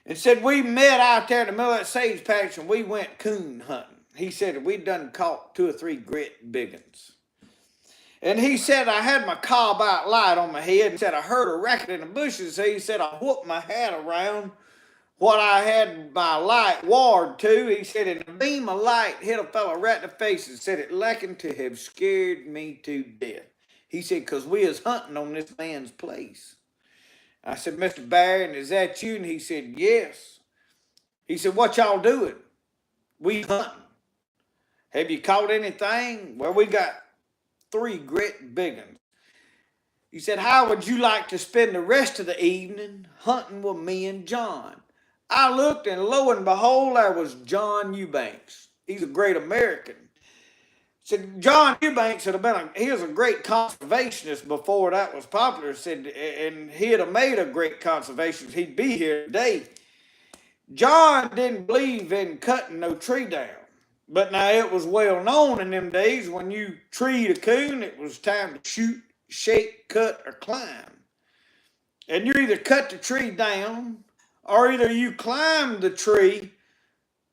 And said, we met out there in the middle of that sage patch, and we went coon hunting. He said, we'd done caught 2 or 3 great big ones. And he said, I had my cob out light on my head, and said, I heard a racket in the bushes. So he said, I whooped my hat around what I had my light ward to. He said, and a beam of light hit a fellow right in the face, and said, it lacking to have scared me to death. He said, because we was hunting on this man's place. I said, Mr. Barron, is that you? And he said, yes. He said, what y'all doing? We hunting. Have you caught anything? Well, we got 3 great big ones. He said, how would you like to spend the rest of the evening hunting with me and John? I looked, and lo and behold, there was John Eubanks. He's a great American. Said John Eubanks he was a great conservationist before that was popular. Said, and he'd have made a great conservationist. He'd be here today. John didn't believe in cutting no tree down. But now it was well known in them days when you treed a coon, it was time to shoot, shake, cut, or climb. And you either cut the tree down, or either you climbed the tree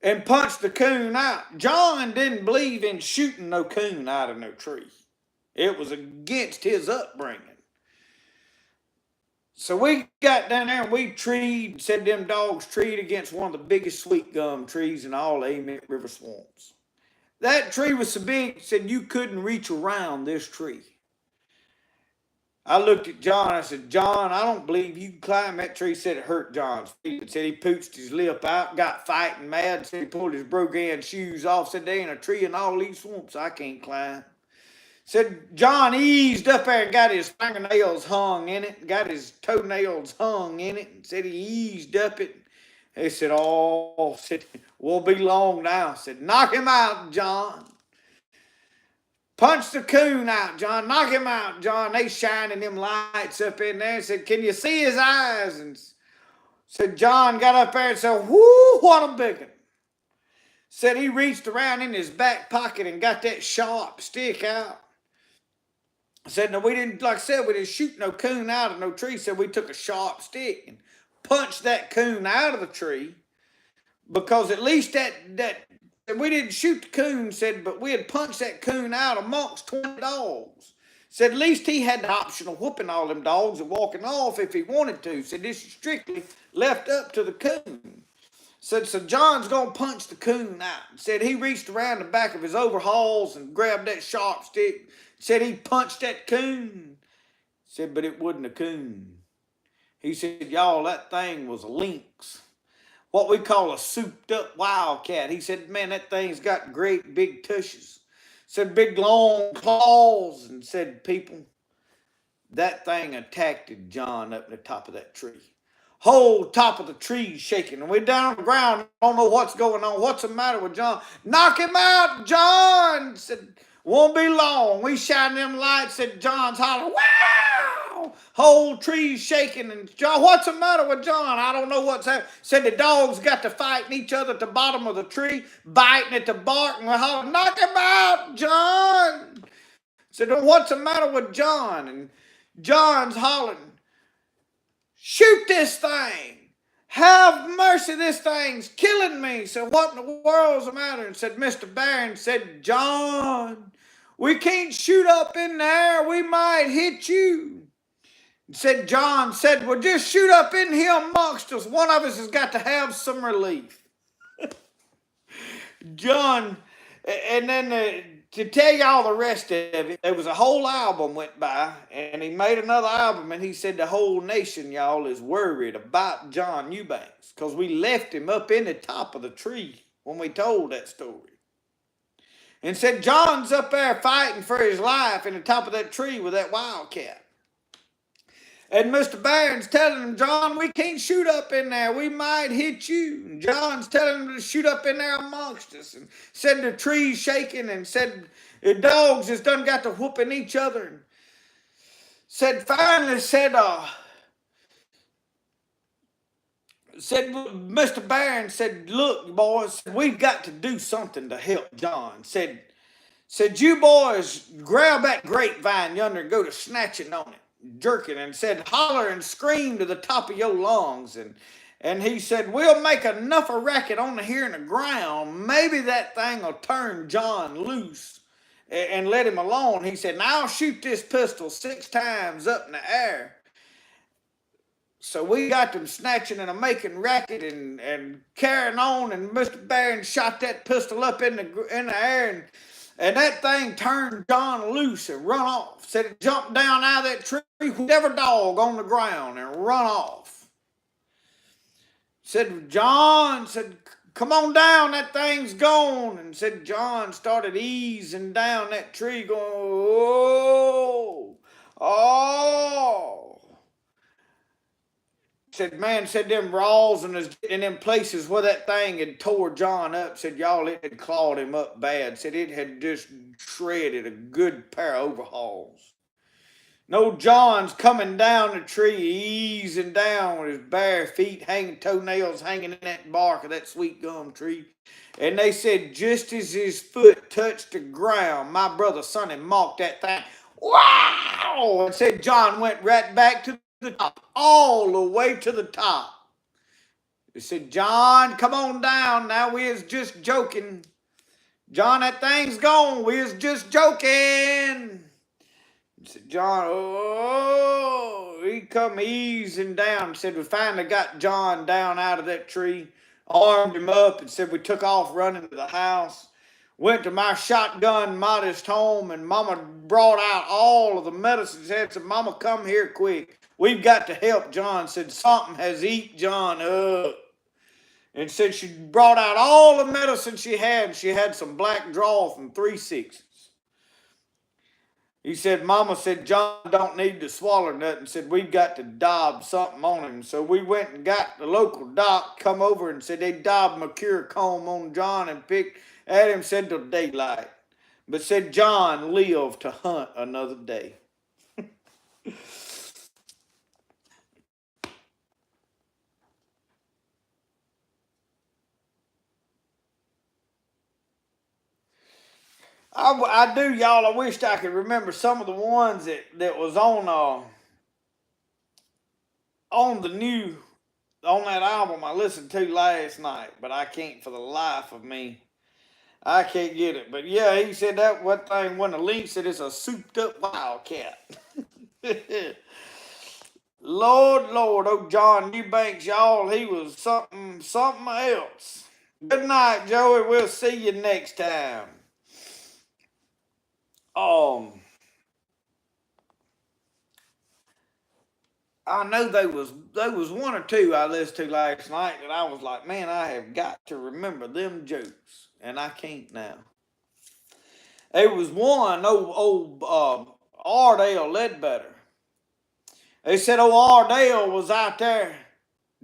and punched the coon out. John didn't believe in shooting no coon out of no tree. It was against his upbringing. So we got down there and we treed, said them dogs treed against one of the biggest sweet gum trees in all the Ament River swamps. That tree was so big, said you couldn't reach around this tree. I looked at John, I said, John, I don't believe you can climb that tree. Said it hurt John's feet. Said he pooched his lip out, got fighting mad. Said he pulled his brogan shoes off. Said there ain't a tree in all these swamps I can't climb. Said John eased up there and got his fingernails hung in it, got his toenails hung in it, and said he eased up it. They said, oh, said, won't be long now. Said, knock him out, John. Punch the coon out, John. Knock him out, John. They shining them lights up in there. Said, can you see his eyes? And said, John got up there and said, whoo, what a big one. Said he reached around in his back pocket and got that sharp stick out. Said, no, we didn't, like I said, we didn't shoot no coon out of no tree. Said we took a sharp stick and punched that coon out of the tree, because at least that we didn't shoot the coon, said, but we had punched that coon out amongst 20 dogs. Said at least he had the option of whooping all them dogs and walking off if he wanted to. Said this is strictly left up to the coon. Said, so John's going to punch the coon out. Said he reached around the back of his overalls and grabbed that sharp stick. Said he punched that coon. Said, but it wasn't a coon. He said, y'all, that thing was a lynx. What we call a souped up wildcat. He said, man, that thing's got great big tushes. Said big long claws. And said, people, that thing attacked John up in the top of that tree. Whole top of the tree shaking. And we're down on the ground. Don't know what's going on. What's the matter with John? Knock him out, John. Said, won't be long. We shine them lights. Said John's hollering, wow! Whole tree shaking. And John, what's the matter with John? I don't know what's happening. Said the dogs got to fighting each other at the bottom of the tree, biting at the bark, and we're hollering, knock him out, John. Said, what's the matter with John? And John's hollering, shoot this thing. Have mercy, this thing's killing me. Said, what in the world's the matter? And said, Mr. Barron, said, John, we can't shoot up in there. We might hit you. And said, John said, well, just shoot up in here amongst us. One of us has got to have some relief. John, and then to tell y'all the rest of it, there was a whole album went by, and he made another album, and he said the whole nation, y'all, is worried about John Eubanks because we left him up in the top of the tree when we told that story. And said John's up there fighting for his life in the top of that tree with that wildcat. And Mr. Barron's telling him, John, we can't shoot up in there. We might hit you. And John's telling him to shoot up in there amongst us. And said the tree's shaking, and said the dogs has done got to whooping each other. And said finally, said Mr. Barron said, look, boys, we've got to do something to help John. Said you boys grab that grapevine yonder and go to snatching on it, jerking, and said, holler and scream to the top of your lungs. And he said, we'll make enough of racket on here in the ground. Maybe that thing will turn John loose and let him alone. He said, now I'll shoot this pistol 6 times up in the air. So we got them snatching and making racket and carrying on. And Mr. Barron shot that pistol up in the air, and that thing turned John loose and run off. Said it jumped down out of that tree, whatever dog on the ground, and run off. Said John, said, come on down, that thing's gone. And said John started easing down that tree going, oh. Said, man, said them raws and in them places where that thing had tore John up, said, y'all, it had clawed him up bad. Said it had just shredded a good pair of overhauls. No, John's coming down the tree, easing down with his bare feet, toenails hanging in that bark of that sweet gum tree. And they said, just as his foot touched the ground, my brother Sonny mocked that thing. Wow! And said John went right back to the top, all the way to the top. He said, John, come on down. Now we is just joking. John, that thing's gone. We was just joking. He said, John, oh, he come easing down. Said, we finally got John down out of that tree, armed him up, and said we took off running to the house. Went to my shotgun modest home, and Mama brought out all of the medicines. Said, Mama, come here quick. We've got to help John. Said, something has eat John up. And said she brought out all the medicine she had. She had some black draw from 3/6. He said, Mama said, John don't need to swallow nothing. Said, we've got to daub something on him. So we went and got the local doc, come over and said they daubed Mercure comb on John and picked at him, said till daylight. But said John lived to hunt another day. I do, y'all. I wished I could remember some of the ones that was on that album I listened to last night, but I can't for the life of me. I can't get it. But yeah, he said that what thing when the link said it's a souped up wildcat. Lord, oh John Eubanks, y'all, he was something else. Good night, Joey. We'll see you next time. I know there was one or two I listened to last night that I was like, man, I have got to remember them jokes, and I can't now. There was one old Ardale Ledbetter. They said old Ardale was out there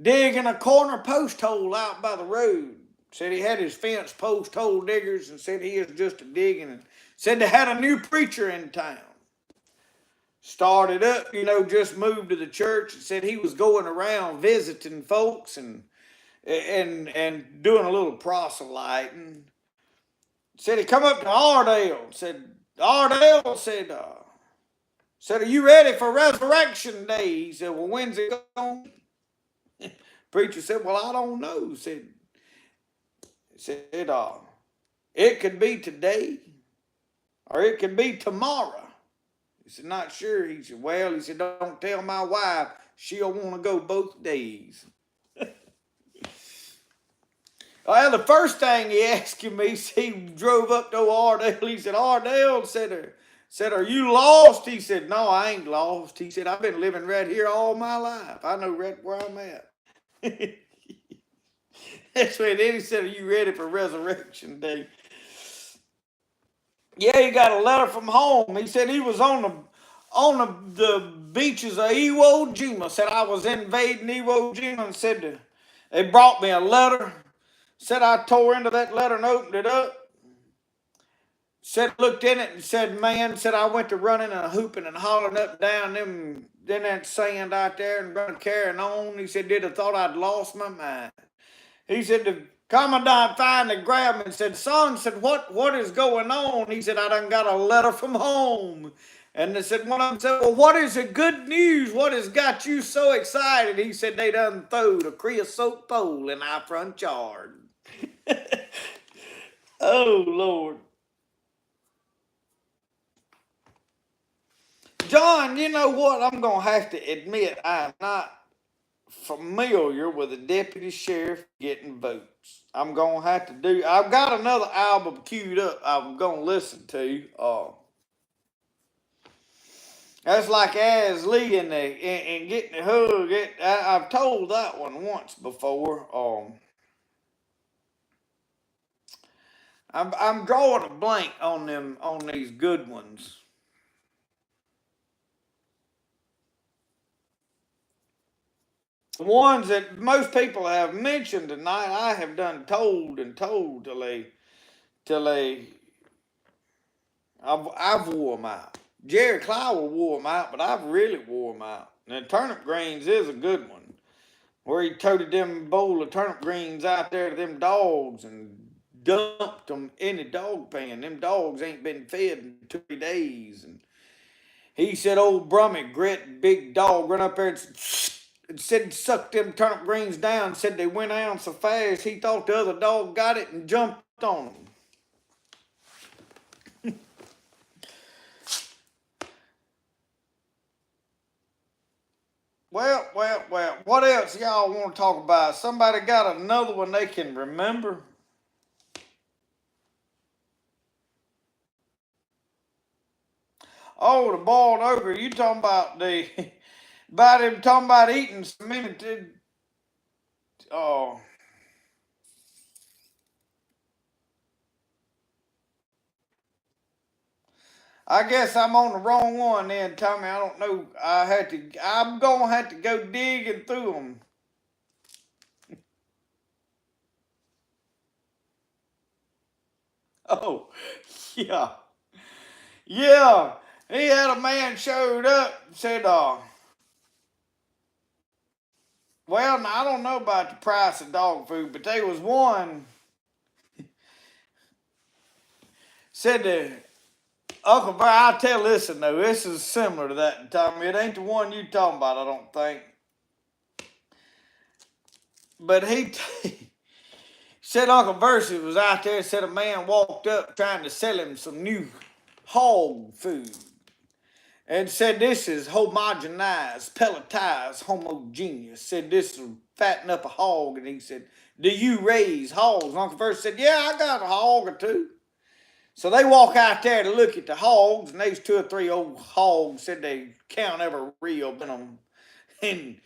digging a corner post hole out by the road. Said he had his fence post hole diggers and said he was just a digging, and said they had a new preacher in town. Started up, just moved to the church, and said he was going around visiting folks and doing a little proselyting. Said he come up to Ardale. Said Ardale said, are you ready for Resurrection Day? He said, well, when's it going? Preacher said, well, I don't know. Said it could be today or it could be tomorrow. He said, not sure. He said, well, don't tell my wife. She'll want to go both days. Well, the first thing he asked me, he drove up to Ardale. He said, Ardale, said, are you lost? He said, no, I ain't lost. He said, I've been living right here all my life. I know right where I'm at. That's when then he said, are you ready for Resurrection Day? Yeah, he got a letter from home. He said he was on the beaches of Iwo Jima. Said I was invading Iwo Jima and said they brought me a letter. Said I tore into that letter and opened it up. Said looked in it and said, man, said I went to running and hooping and hollering up and down that sand out there and carrying on. He said, did have thought I'd lost my mind. He said the commandant finally grabbed me and said, son, said, what is going on? He said, I done got a letter from home. And they said, one of them said, well, what is the good news? What has got you so excited? He said, they done throwed a creosote pole in our front yard. Oh, Lord. John, you know what? I'm going to have to admit I'm not familiar with a deputy sheriff getting votes. I'm going to have to do... I've got another album queued up I'm going to listen to. That's like Az Lee and Getting the Hug. I've told that one once before. I'm drawing a blank on these good ones. The ones that most people have mentioned tonight, I have done told till I've wore them out. Jerry Clower wore them out, but I've really wore them out. Now, turnip greens is a good one, where he toted them bowl of turnip greens out there to them dogs and dumped them in the dog pan. Them dogs ain't been fed in 3 days. And he said old Brummy Grit, big dog, run up there and said sucked them turnip greens down. Said they went out so fast he thought the other dog got it and jumped on them. Well, what else y'all want to talk about? Somebody got another one they can remember? Oh, the boiled ogre. You talking about about him talking about eating some minute. Oh. I guess I'm on the wrong one then, Tommy. I don't know. I'm gonna have to go digging through them. Oh, yeah. Yeah. He had a man showed up, said, well, now, I don't know about the price of dog food, but there was one said to Uncle Bear, I'll tell this one though. This is similar to that, Tommy. It ain't the one you talking about, I don't think. But he said Uncle Versi was out there, said a man walked up trying to sell him some new hog food. And said this is homogenized, pelletized, homogeneous. Said this will fatten up a hog. And he said, do you raise hogs? Uncle Versi said, yeah, I got a hog or two. So they walk out there to look at the hogs, and these 2 or 3 old hogs said they count every rib in them. And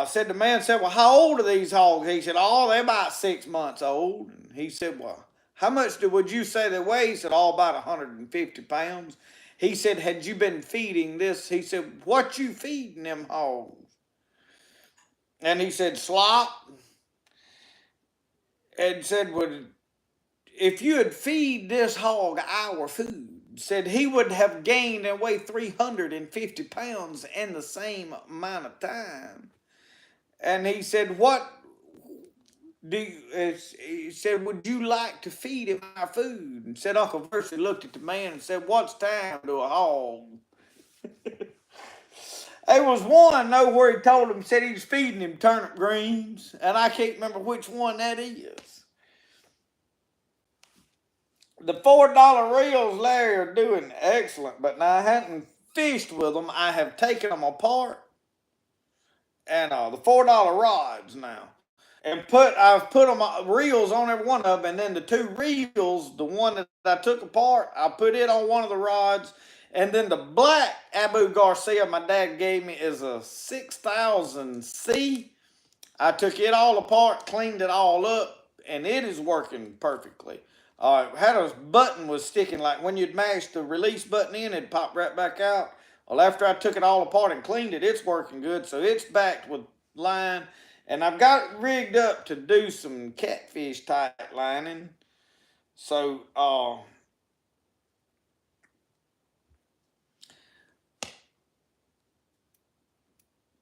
said the man said, well, how old are these hogs? He said, oh, they're about 6 months old. And he said, well, how much would you say they weigh? He said, oh, about 150 pounds. He said, had you been feeding this? He said, what you feeding them hogs? And he said, slop. And said, well, if you had feed this hog our food, said he would have gained and weighed 350 pounds in the same amount of time. And he said, what do you, he said, would you like to feed him our food? And said Uncle Versi looked at the man and said, what's time to a hog? There was one, though, where he told him, said he was feeding him turnip greens, and I can't remember which one that is. The $4 reels, Larry, are doing excellent, but now I hadn't fished with them. I have taken them apart, and the $4 rods now. And I've put them reels on every one of them, and then the 2 reels, the one that I took apart, I put it on one of the rods, and then the black Abu Garcia my dad gave me is a 6000C. I took it all apart, cleaned it all up, and it is working perfectly. Had a button was sticking, like when you'd mash the release button in, it'd pop right back out. Well, after I took it all apart and cleaned it, it's working good. So it's backed with line. And I've got it rigged up to do some catfish type lining. So,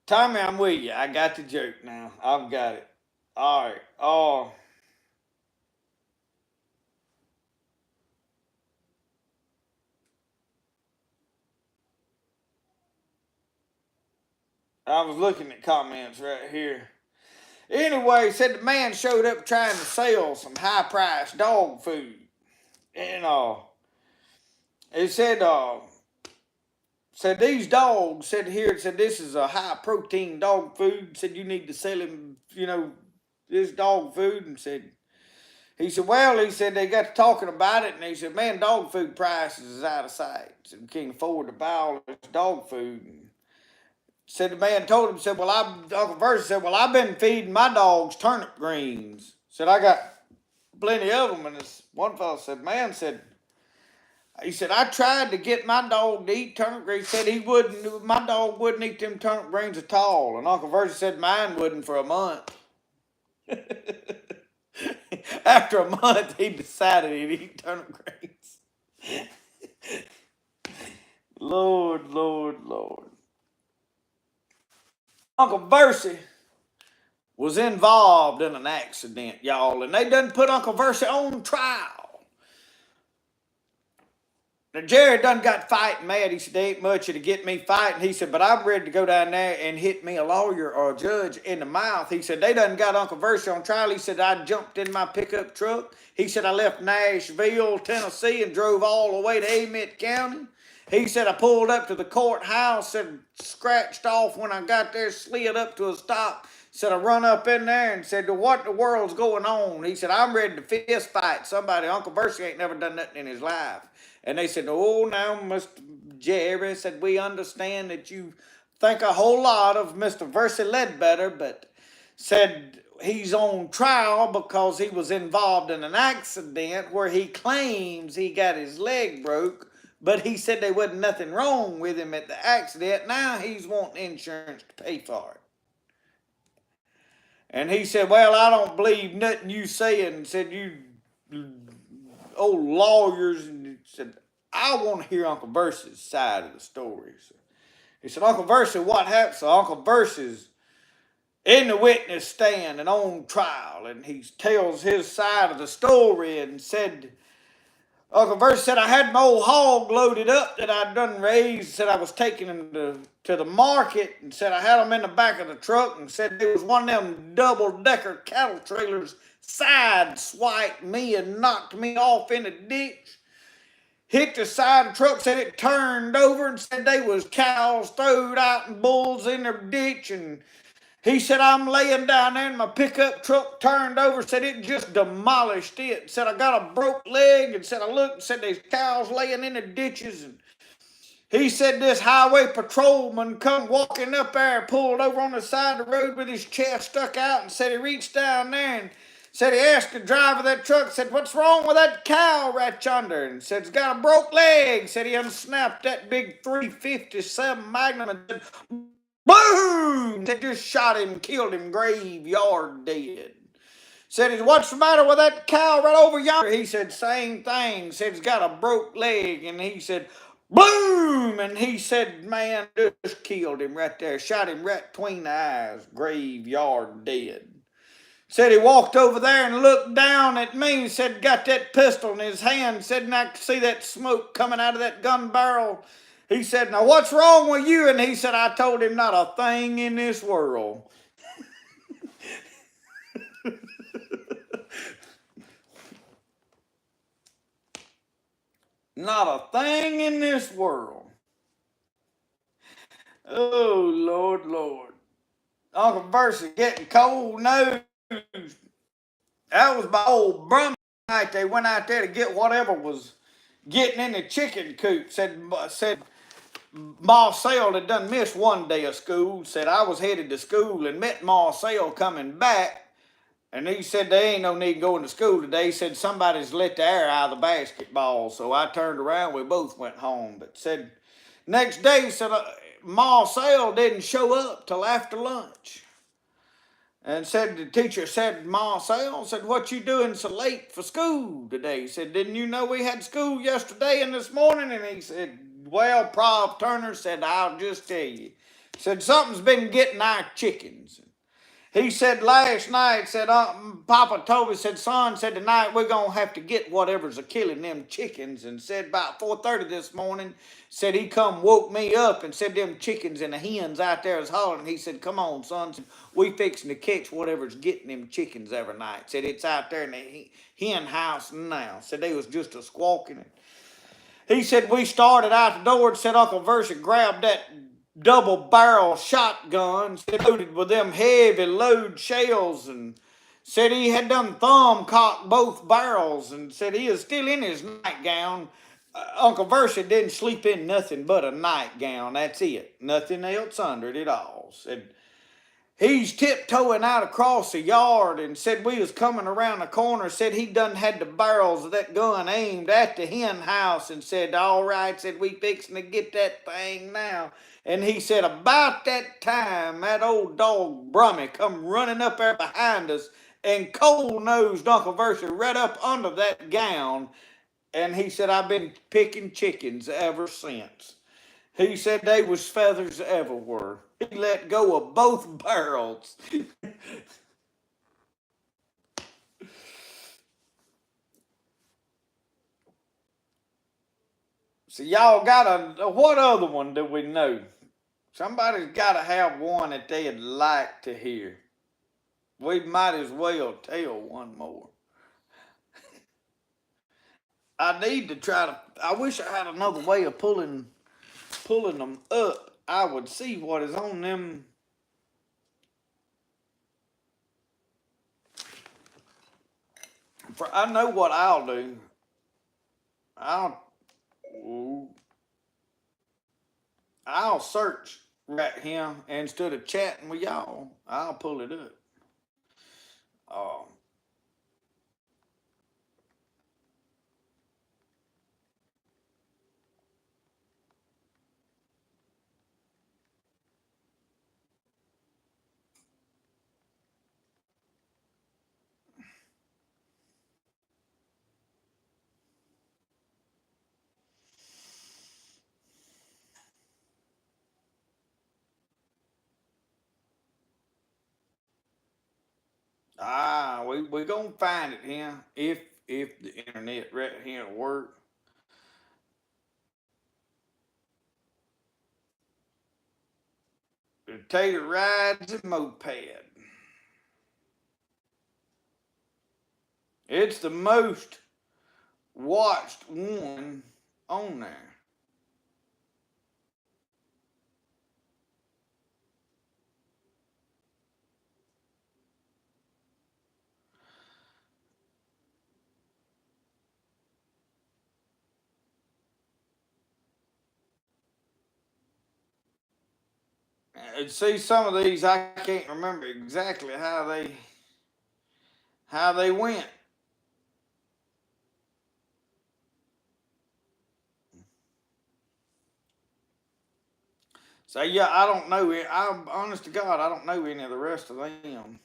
Tommy, I'm with you. I got the joke now. I've got it. All right. I was looking at comments right here. Anyway, said the man showed up trying to sell some high-priced dog food. And it said these dogs, said here, it said this is a high-protein dog food. Said you need to sell him, this dog food. And he said, well, he said they got to talking about it. And he said, man, dog food prices is out of sight. Said we can't afford to buy all this dog food. And said the man told him, said, well, Uncle Versi said, well, I've been feeding my dogs turnip greens. Said, I got plenty of them. And this one fellow said, he said, I tried to get my dog to eat turnip greens. He said my dog wouldn't eat them turnip greens at all. And Uncle Versi said mine wouldn't for a month. After a month, he decided he'd eat turnip greens. Lord. Uncle Versi was involved in an accident, y'all, and they done put Uncle Versi on trial. Now, Jerry done got fighting mad. He said, there ain't much to get me fighting. He said, but I'm ready to go down there and hit me a lawyer or a judge in the mouth. He said, they done got Uncle Versi on trial. He said, I jumped in my pickup truck. He said, I left Nashville, Tennessee, and drove all the way to Amite County. He said, I pulled up to the courthouse and scratched off when I got there, slid up to a stop. Said, I run up in there and said, what in the world's going on? He said, I'm ready to fist fight somebody. Uncle Versi ain't never done nothing in his life. And they said, oh, now, Mr. Jerry, said, we understand that you think a whole lot of Mr. Versi Ledbetter, but said he's on trial because he was involved in an accident where he claims he got his leg broke, but he said there wasn't nothing wrong with him at the accident. Now he's wanting insurance to pay for it. And he said, well, I don't believe nothing you saying. Said, you old lawyers. And he said, I want to hear UncleVersi's side of the story. So he said, Uncle Versi, what happened? So Uncle Versi's in the witness stand and on trial. And he tells his side of the story and said, Uncle Versi said, I had my old hog loaded up that I'd done raised. Said I was taking him to the market, and said I had them in the back of the truck, and said there was one of them double-decker cattle trailers side-swiped me and knocked me off in a ditch. Hit the side of the truck, said it turned over, and said they was cows throwed out and bulls in their ditch. And he said, I'm laying down there and my pickup truck turned over, said it just demolished it. Said I got a broke leg, and said I looked and said there's cows laying in the ditches. And he said this highway patrolman come walking up there, pulled over on the side of the road with his chest stuck out, and said he reached down there and said he asked the driver of that truck, said, what's wrong with that cow right yonder? And said, it's got a broke leg. Said he unsnapped that big 357 Magnum and said, boom! They just shot him, killed him, graveyard dead. Said, what's the matter with that cow right over yonder? He said, same thing. Said, he's got a broke leg. And he said, boom! And he said, man, just killed him right there. Shot him right between the eyes, graveyard dead. Said he walked over there and looked down at me. Said, got that pistol in his hand. Said, and I could see that smoke coming out of that gun barrel. He said, now what's wrong with you? And he said, I told him not a thing in this world. Not a thing in this world. Oh, Lord, Lord. Uncle Versi getting cold nose. That was my old Brummie night. They went out there to get whatever was getting in the chicken coop. Said Marcel had done missed one day of school. Said I was headed to school and met Marcel coming back. And he said, there ain't no need going to school today. He said, somebody's let the air out of the basketball. So I turned around, we both went home. But said, next day, said, Marcel didn't show up till after lunch. And said, the teacher said, Marcel, said, what you doing so late for school today? He said, didn't you know we had school yesterday and this morning? And he said, well, Prof. Turner said, I'll just tell you. Said, something's been getting our chickens. He said last night, said, Papa told me, said, son, said, tonight we're going to have to get whatever's a killing them chickens. And said about 4:30 this morning, said he come woke me up and said them chickens and the hens out there is hollering. He said, come on, son, said, we fixing to catch whatever's getting them chickens every night. Said it's out there in the hen house now. Said they was just a squawking. He said we started out the door and said Uncle Versi grabbed that double barrel shotgun, loaded with them heavy load shells, and said he had done thumb cocked both barrels, and said he is still in his nightgown. Uncle Versi didn't sleep in nothing but a nightgown. That's it. Nothing else under it at all. Said he's tiptoeing out across the yard and said we was coming around the corner. Said he done had the barrels of that gun aimed at the hen house and said, all right, said we fixing to get that thing now. And he said, about that time, that old dog Brummie come running up there behind us and cold-nosed Uncle Versi right up under that gown. And he said, I've been picking chickens ever since. He said they was feathers everywhere. He let go of both barrels. So y'all got what other one do we know? Somebody's got to have one that they'd like to hear. We might as well tell one more. I need to try to. I wish I had another way of pulling them up. I would see what is on them. I know what I'll do. I'll search right here instead of chatting with y'all. I'll pull it up. Uh, we gonna find it here if the internet right here work. The Tater rides a moped. It's the most watched one on there. See, some of these I can't remember exactly how they went. So yeah, I don't know. I'm honest to God, I don't know any of the rest of them.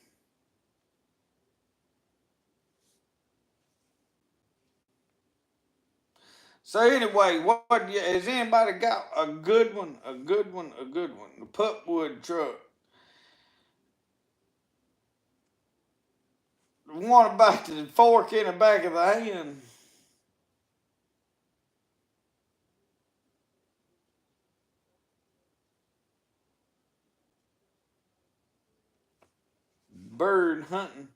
So anyway, what has anybody got a good one? A good one? A good one? The pulpwood truck. The one about the fork in the back of the hand. Bird hunting.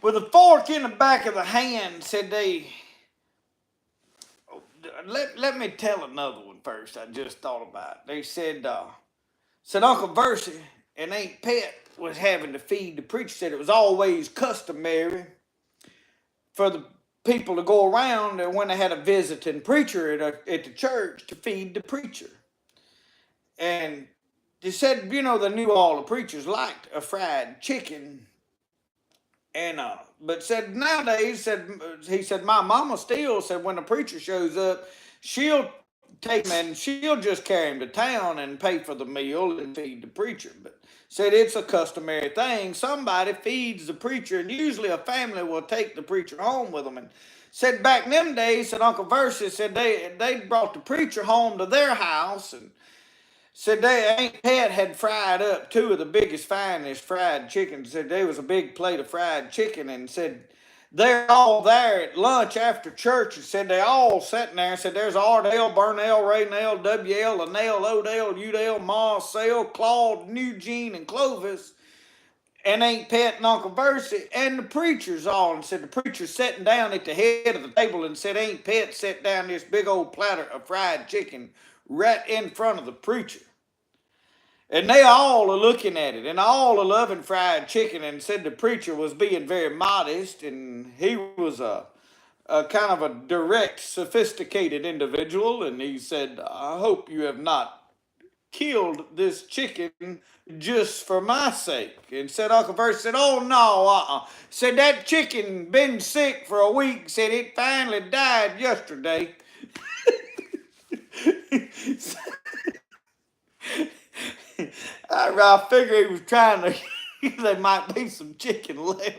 With a fork in the back of the hand, said they. Let me tell another one first. I just thought about. They said Uncle Versi and Aunt Pet was having to feed the preacher. Said it was always customary for the people to go around and when they had a visiting preacher at the church to feed the preacher. And they said, they knew all the preachers liked a fried chicken. And but said nowadays, he said my mama still said when the preacher shows up, she'll take him and she'll just carry him to town and pay for the meal and feed the preacher. But said it's a customary thing. Somebody feeds the preacher, and usually a family will take the preacher home with them. And said back in them days, said Uncle Versi said they brought the preacher home to their house, and said Aunt Pat had fried up two of the biggest, finest fried chickens. Said there was a big plate of fried chicken, and said they're all there at lunch after church. And said they all sitting there. Said there's Ardell, Burnell, Raynell, WL, Lanell, Odell, Udell, Marcel, Claude, Eugene, and Clovis. And Aunt Pat and Uncle Versi and the preachers all. And said the preacher's sitting down at the head of the table, and said Aunt Pat set down this big old platter of fried chicken right in front of the preacher. And they all are looking at it, and all are loving fried chicken, and said the preacher was being very modest, and he was a kind of a direct, sophisticated individual, and he said, I hope you have not killed this chicken just for my sake. And said Uncle Verse said, oh no, Said that chicken been sick for a week, said it finally died yesterday. I figured he was trying to, there might be some chicken left.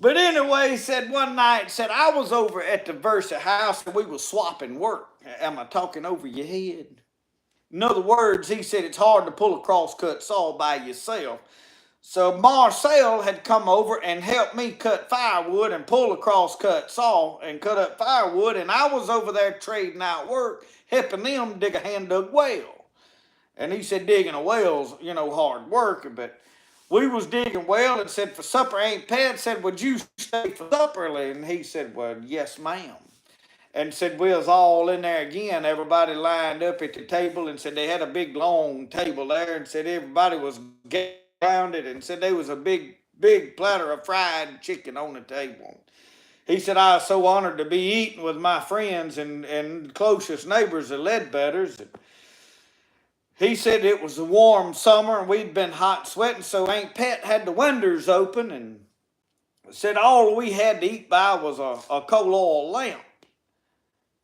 But anyway, he said one night, said I was over at the Versa house and we was swapping work. Am I talking over your head? In other words, he said it's hard to pull a crosscut saw by yourself. So Marcel had come over and helped me cut firewood and pull a crosscut saw and cut up firewood, and I was over there trading out work, helping them dig a hand-dug well. And he said digging a well's, hard work, but we was digging well and said for supper, Aunt Pat said, would you stay for supper? And he said, well, yes, ma'am. And said we was all in there again, everybody lined up at the table, and said they had a big long table there, and said everybody was around it, and said there was a big platter of fried chicken on the table. He said I was so honored to be eating with my friends and closest neighbors, the Ledbetters. He said it was a warm summer and we'd been hot sweating, so Aunt Pat had the windows open, and said all we had to eat by was a coal oil lamp.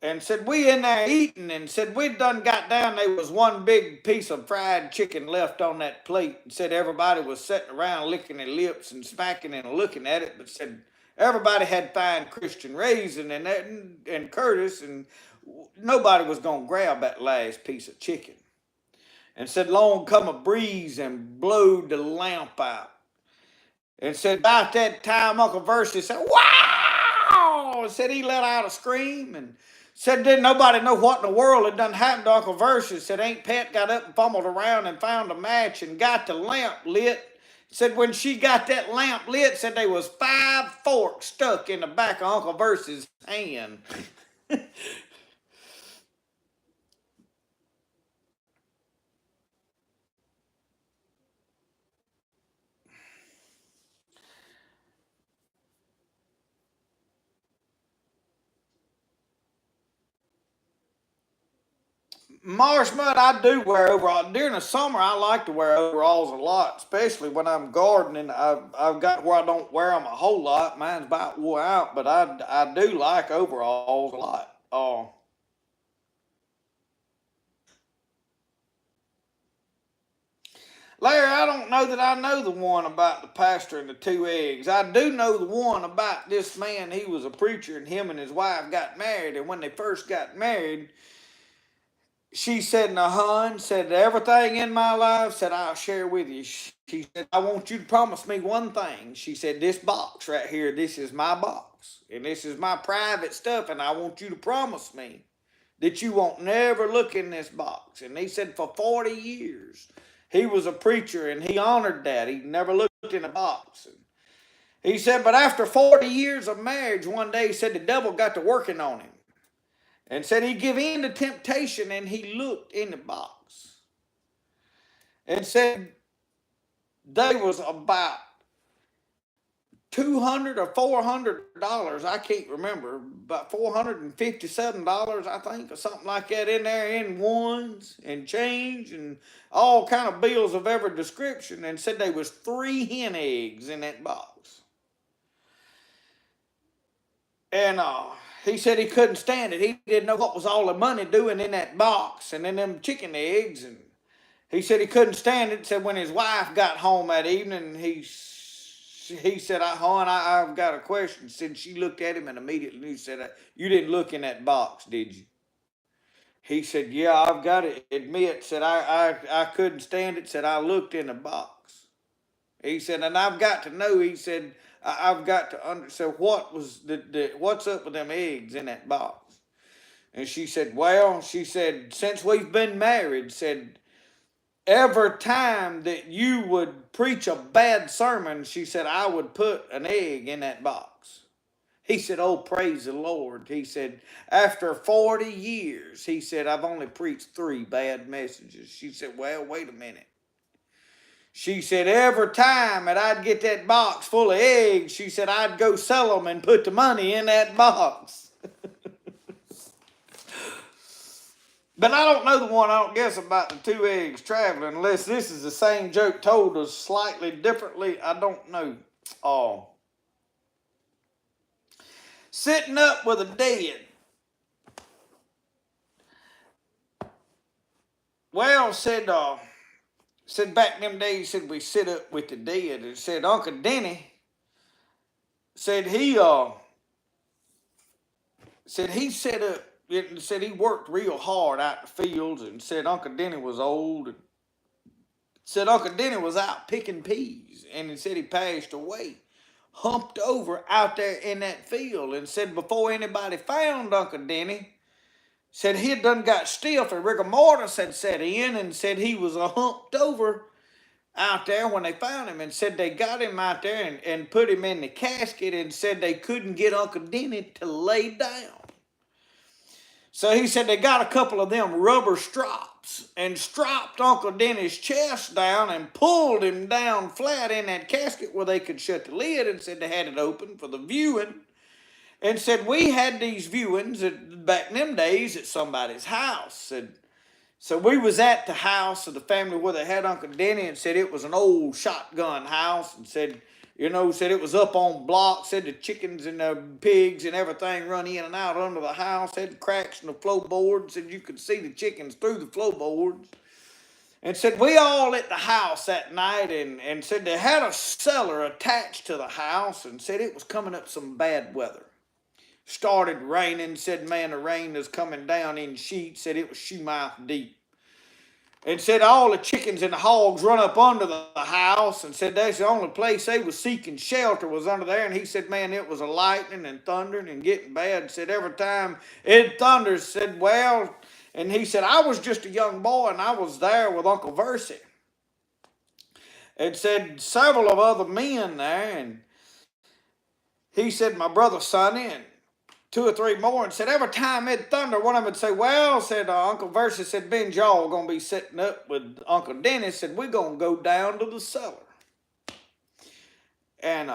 And said we in there eating, and said we'd done got down, there was one big piece of fried chicken left on that plate, and said everybody was sitting around licking their lips and smacking and looking at it, but said everybody had fine Christian raising and Curtis, and nobody was going to grab that last piece of chicken. And said long come a breeze and blowed the lamp out. And said about that time Uncle Versi said, wow! And said he let out a scream, and said didn't nobody know what in the world had done happened to Uncle Versi. Said Aunt Pat got up and fumbled around and found a match and got the lamp lit. Said when she got that lamp lit, said there was 5 forks stuck in the back of UncleVersi's hand. Marshmud, I do wear overalls. During the summer, I like to wear overalls a lot, especially when I'm gardening. I've got where I don't wear them a whole lot. Mine's about wore out, but I do like overalls a lot. Larry, I don't know that I know the one about the pastor and the 2 eggs. I do know the one about this man. He was a preacher, and him and his wife got married. And when they first got married, she said, "Now, hon, said everything in my life, said I'll share with you." She said, "I want you to promise me one thing." She said, "This box right here, this is my box, and this is my private stuff, and I want you to promise me that you won't never look in this box." And he said for 40 years, he was a preacher, and he honored that. He never looked in a box. And he said, but after 40 years of marriage, one day he said the devil got to working on him. And said he give in to temptation, and he looked in the box. And said there was about $200 or $400, I can't remember, about $457, I think, or something like that in there, in ones and change and all kind of bills of every description. And said there was 3 hen eggs in that box. And he said he couldn't stand it. He didn't know what was all the money doing in that box and in them chicken eggs. And he said he couldn't stand it. Said when his wife got home that evening, he said, "Hon, I've got a question." Said she looked at him and immediately said, "You didn't look in that box, did you?" He said, "Yeah, I've got to admit," said I couldn't stand it. Said I looked in the box. He said, "And I've got to know," he said, "I've got to understand what was what's up with them eggs in that box." And she said, "Well," she said, "since we've been married," said, "every time that you would preach a bad sermon," she said, "I would put an egg in that box." He said, "Oh, praise the Lord." He said, "After 40 years," he said, "I've only preached 3 bad messages." She said, "Well, wait a minute." She said, "Every time that I'd get that box full of eggs," she said, "I'd go sell them and put the money in that box." But I don't know the one, I don't guess, about the 2 eggs traveling, unless this is the same joke told us slightly differently. I don't know. Sitting up with the dead. Well, said back in them days, said we sit up with the dead. And said Uncle Denny said he set up and said he worked real hard out in the fields, and said Uncle Denny was old, and Said Uncle Denny was out picking peas, and he said he passed away, humped over out there in that field, and said before anybody found Uncle Denny, said he had done got stiff and rigor mortis had set in, and said he was a humped over out there when they found him, and said they got him out there and put him in the casket, and said they couldn't get Uncle Denny to lay down. So he said they got a couple of them rubber strops and stropped Uncle Denny's chest down and pulled him down flat in that casket where they could shut the lid, and said they had it open for the viewing. And said we had these viewings back in them days at somebody's house. So we was at the house of the family where they had Uncle Denny, and said it was an old shotgun house, and said, said it was up on blocks, said the chickens and the pigs and everything run in and out under the house, had cracks in the floorboards, said you could see the chickens through the floorboards. And said we all at the house that night, and said they had a cellar attached to the house, and said it was coming up some bad weather. Started raining, said, man, the rain was coming down in sheets, said it was shoe-mouth deep. And said all the chickens and the hogs run up under the house, and said that's the only place they was seeking shelter was under there. And he said, man, it was a lightning and thundering and getting bad. Said every time it thunders, said, well, and he said, I was just a young boy, and I was there with Uncle Versi. And said several of other men there, and he said, my brother Sonny, and 2 or 3 more, and said every time it thundered, one of them would say, well, said Uncle Versi, said Ben Jaw going to be sitting up with Uncle Denny, said we're going to go down to the cellar. And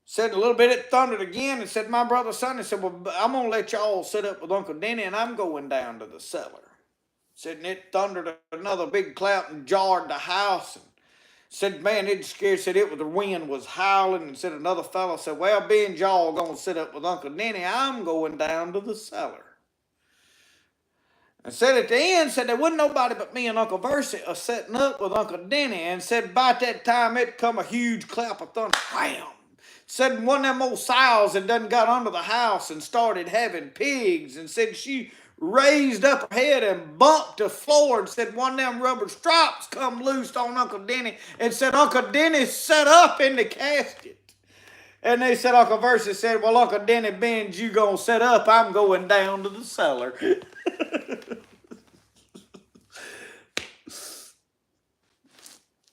said a little bit it thundered again, and said my brother Sonny said, well, I'm going to let y'all sit up with Uncle Denny, and I'm going down to the cellar. Said, and it thundered another big clap and jarred the house, and said, man, it scared, said it was the wind was howling, and said another fellow said, well, Ben Jaw gonna sit up with Uncle Denny, I'm going down to the cellar. And said at the end, said there wasn't nobody but me and Uncle Versi sitting up with Uncle Denny, and said about that time it come a huge clap of thunder, wham! Said one of them old sows that done got under the house and started having pigs, and said she raised up her head and bumped the floor, and said one of them rubber strops come loose on Uncle Denny, and said Uncle Denny sat up in the casket. And they said, Uncle Versi said, well, Uncle Denny, Ben's you gonna set up, I'm going down to the cellar.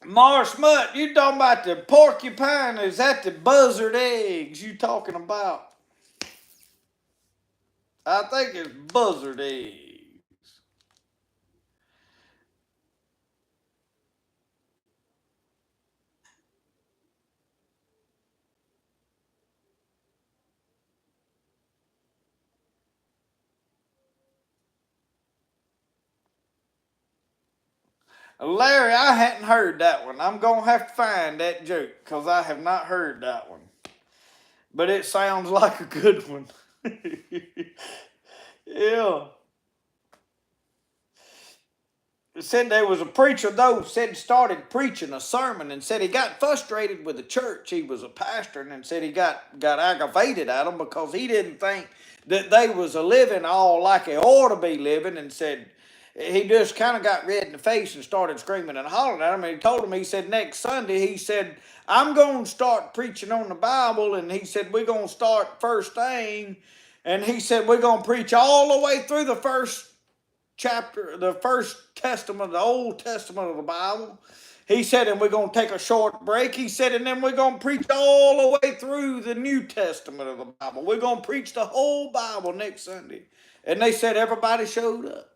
Marsh Mutt, you talking about the porcupine, is that the buzzard eggs you talking about? I think it's buzzard eggs. Larry, I hadn't heard that one. I'm going to have to find that joke because I have not heard that one. But it sounds like a good one. Yeah. It said there was a preacher, though, said started preaching a sermon and said he got frustrated with the church. He was a pastor, and said he got aggravated at them because he didn't think that they was a living all like they ought to be living, and said he just kind of got red in the face and started screaming and hollering at him. And he told him, he said, next Sunday, he said, I'm going to start preaching on the Bible, and he said, we're going to start first thing, and he said, we're going to preach all the way through the first chapter, the first testament, the Old Testament of the Bible. He said, and we're going to take a short break. He said, and then we're going to preach all the way through the New Testament of the Bible. We're going to preach the whole Bible next Sunday. And they said everybody showed up.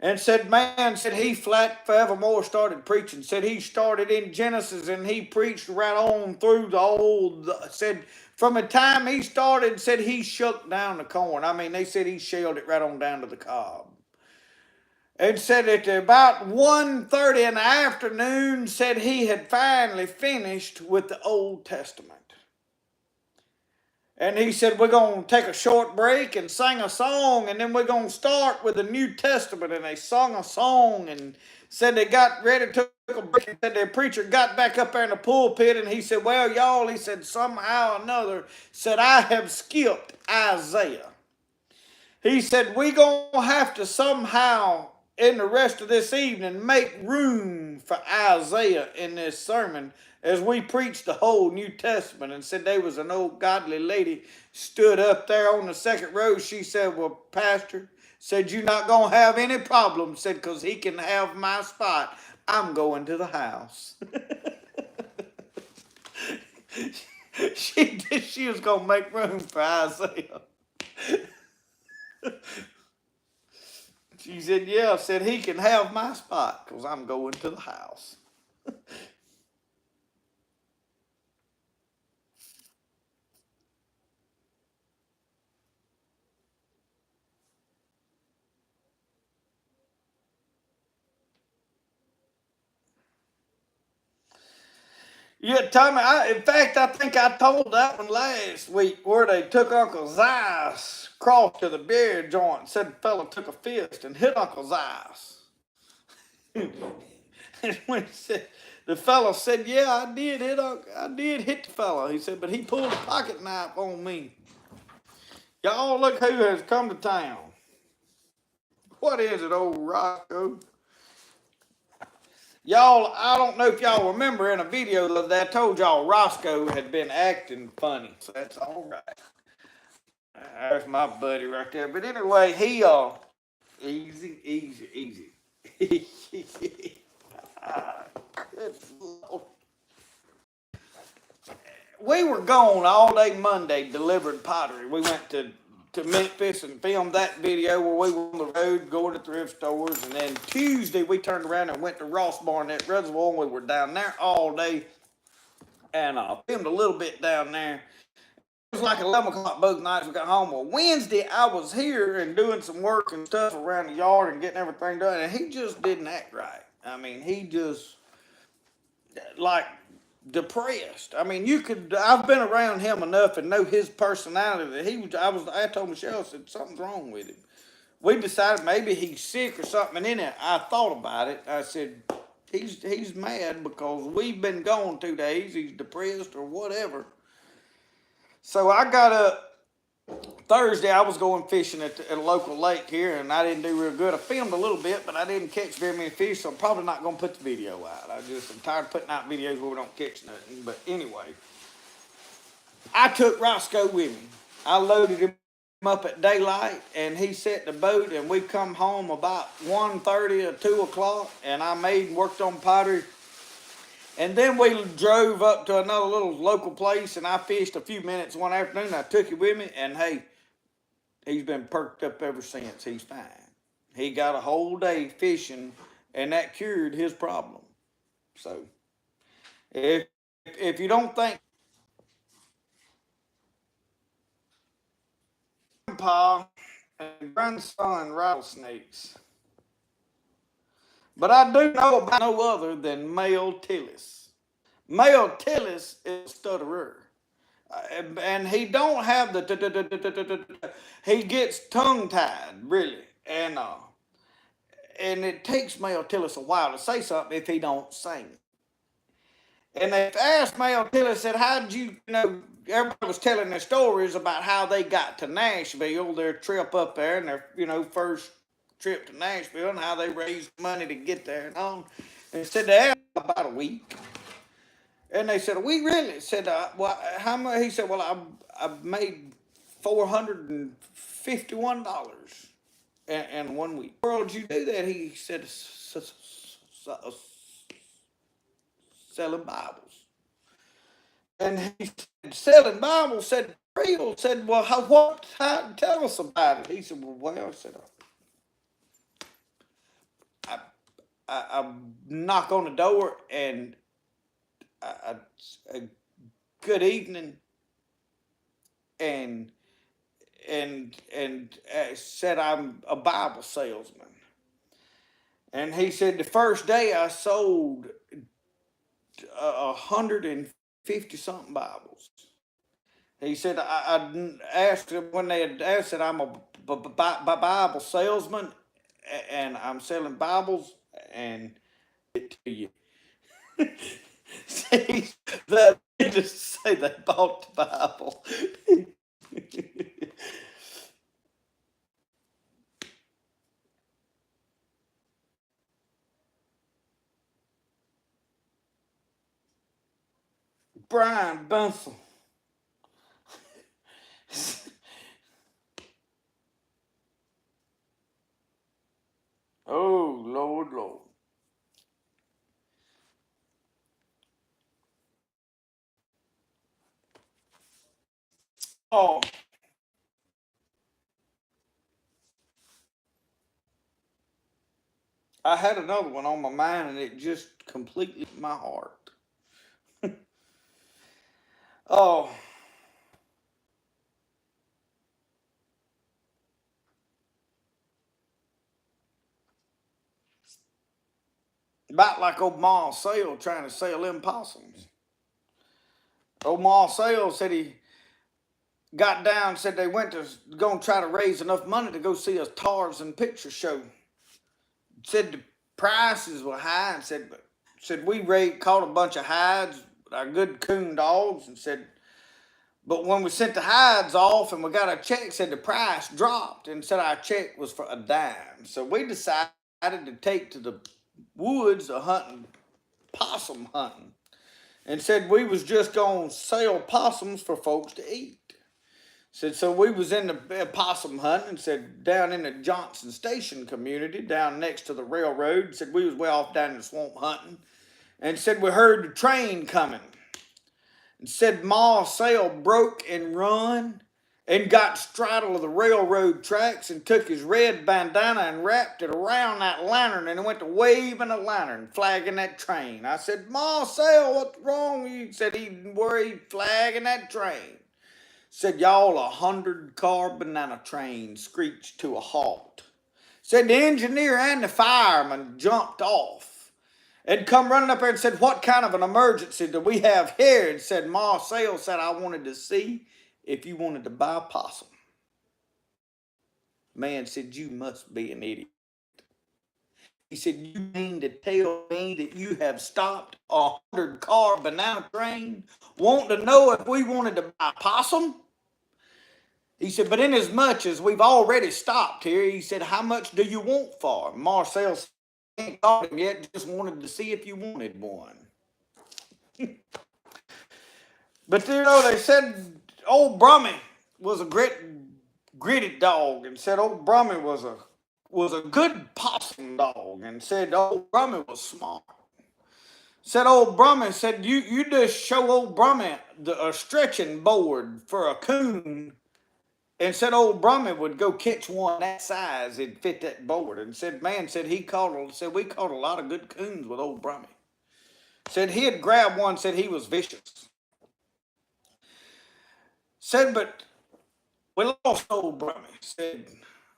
And said, man, said he flat forevermore started preaching. Said he started in Genesis and he preached right on through the old, said from the time he started, said he shook down the corn. I mean, they said he shelled it right on down to the cob. And said at about 1:30 in the afternoon, said he had finally finished with the Old Testament. And he said, we're going to take a short break and sing a song, and then we're going to start with the New Testament. And they sung a song and said they got ready to take a break. And said their preacher got back up there in the pulpit, and he said, well, y'all, he said, somehow or another, said, I have skipped Isaiah. He said, we're going to have to somehow in the rest of this evening make room for Isaiah in this sermon as we preached the whole New Testament, and said there was an old godly lady stood up there on the second row. She said, well, Pastor, said, you're not going to have any problem, said, because he can have my spot. I'm going to the house. She was going to make room for Isaiah. She said, yeah, said, he can have my spot because I'm going to the house. Yeah, Tommy, in fact, I think I told that one last week where they took Uncle Zeiss across to the beer joint, said the fella took a fist and hit Uncle Zeiss. And when he said, the fella said, yeah, I did hit the fella. He said, but he pulled a pocket knife on me. Y'all look who has come to town. What is it, old Roscoe? Y'all, I don't know if y'all remember in a video the other day, I told y'all Roscoe had been acting funny. So that's all right. There's my buddy right there. But anyway, easy. Good Lord. We were gone all day Monday delivering pottery. We went to Memphis and filmed that video where we were on the road going to thrift stores. And then Tuesday we turned around and went to Ross Barnett Reservoir. And we were down there all day and filmed a little bit down there. It was like 11 o'clock both nights we got home. Well, Wednesday I was here and doing some work and stuff around the yard and getting everything done. And he just didn't act right. I mean, he just like depressed. I mean, I've been around him enough and know his personality that I told Michelle, I said, something's wrong with him. We decided maybe he's sick or something. And then I thought about it. I said, he's mad because we've been gone 2 days. He's depressed or whatever. So I got up Thursday. I was going fishing at a local lake here, and I didn't do real good. I filmed a little bit, but I didn't catch very many fish, so I'm probably not going to put the video out. I'm tired of putting out videos where we don't catch nothing. But anyway, I took Roscoe with me. I loaded him up at daylight, and he set the boat, and we come home about 1:30 or 2 o'clock, and I worked on pottery. And then we drove up to another little local place, and I fished a few minutes one afternoon. I took him with me, and hey, he's been perked up ever since. He's fine. He got a whole day fishing, and that cured his problem. So, if you don't think grandpa and grandson rattlesnakes, but I do know about no other than Male Tillis. Male Tillis is a stutterer. And he don't have he gets tongue tied, really. And it takes Male Tillis a while to say something if he don't sing. And they asked Male Tillis, said, how did everybody was telling their stories about how they got to Nashville, their trip up there, and their, first trip to Nashville, and how they raised money to get there and on. And he said they had about a week. And they said, we really? Said, well, how much? He said, well, I made $451 in 1 week. Where did you do that? He said, selling Bibles. And he said, selling Bibles, said, real, said, well, tell us about it. He said, well, I said, I knock on the door and a good evening, and said I'm a Bible salesman. And he said the first day I sold 150 something Bibles. He said I asked him when they had asked, said I'm a Bible salesman and I'm selling Bibles and it to you. See, that just say they bought the Bible. Brian Bunsell. Oh, Lord, Lord. Oh, I had another one on my mind and it just completely hit my heart. Oh, about like old Ma Sale trying to sell them possums. Old Ma Sale said he got down, said they went to go and try to raise enough money to go see a Tarzan picture show. Said the prices were high and said we caught a bunch of hides, our good coon dogs, and said, but when we sent the hides off and we got our check, said the price dropped and said our check was for a dime. So we decided to take to the woods a hunting, possum hunting, and said we was just gonna sell possums for folks to eat. Said, so we was in the possum hunting and said down in the Johnson Station community, down next to the railroad, said we was way off down in the swamp hunting, and said we heard the train coming. And said Ma Sale broke and run and got straddle of the railroad tracks and took his red bandana and wrapped it around that lantern and went to waving a lantern, flagging that train. I said, Ma Sale, what's wrong with you? He said he didn't worry, flagging that train. Said, y'all, 100-car banana train screeched to a halt. Said the engineer and the fireman jumped off and come running up there and said, what kind of an emergency do we have here? And said, Ma Sale said, I wanted to see if you wanted to buy a possum. Man said, you must be an idiot. He said, you mean to tell me that you have stopped a 100-car banana train wanting to know if we wanted to buy a possum? He said, but inasmuch as we've already stopped here, he said, how much do you want for him? Marcel ain't called him yet, just wanted to see if you wanted one. But you know, they said old Brummy was a gritty dog, and said old Brummy was a good possum dog, and said old Brummy was smart. Said old Brummy, said you just show old Brummy a stretching board for a coon. And said old Brummy would go catch one that size, it'd fit that board. And said, man, said we caught a lot of good coons with old Brummy. Said he'd grab one, said he was vicious. Said, but we lost old Brummy. Said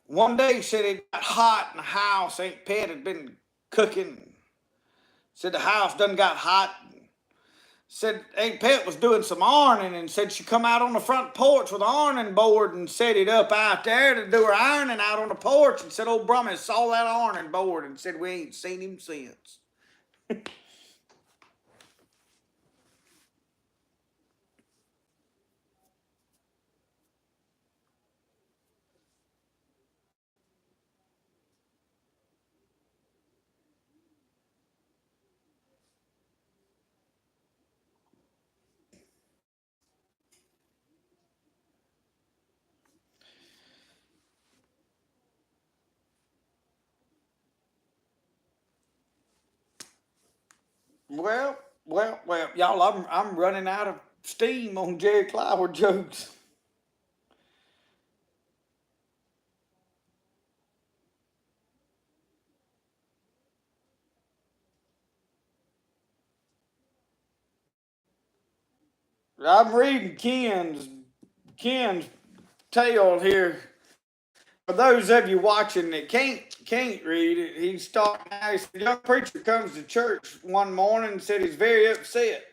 one day, said it got hot in the house. Aunt Pet had been cooking. Said the house done got hot. Said Aunt Pet was doing some ironing and said she come out on the front porch with an ironing board and set it up out there to do her ironing out on the porch, and said old Brummy saw that ironing board and said we ain't seen him since. Well, y'all, I'm running out of steam on Jerry Clower jokes. I'm reading Ken's tale here. For those of you watching that can't read it, he's starting out. He said, a young preacher comes to church one morning and said he's very upset.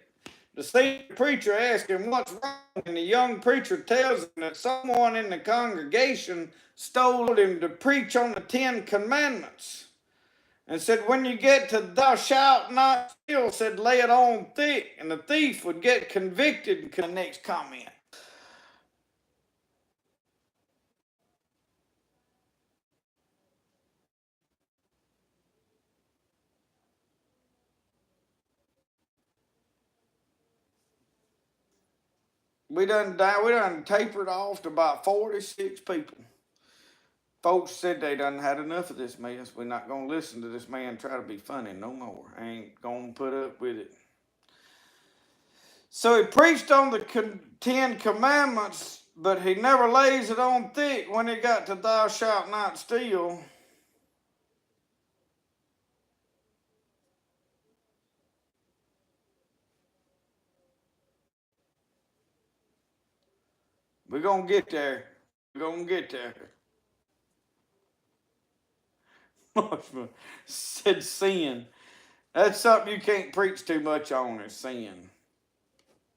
The senior preacher asks him what's wrong, and the young preacher tells him that someone in the congregation stole him to preach on the 10 Commandments. And said, when you get to thou shalt not steal, said, lay it on thick, and the thief would get convicted. The next comment. We done tapered off to about 46 people. Folks said they done had enough of this mess. We're not gonna listen to this man try to be funny no more. Ain't gonna put up with it. So he preached on the 10 Commandments, but he never lays it on thick when he got to thou shalt not steal. We're gonna get there. We're gonna get there. Marshman said sin. That's something you can't preach too much on, is sin.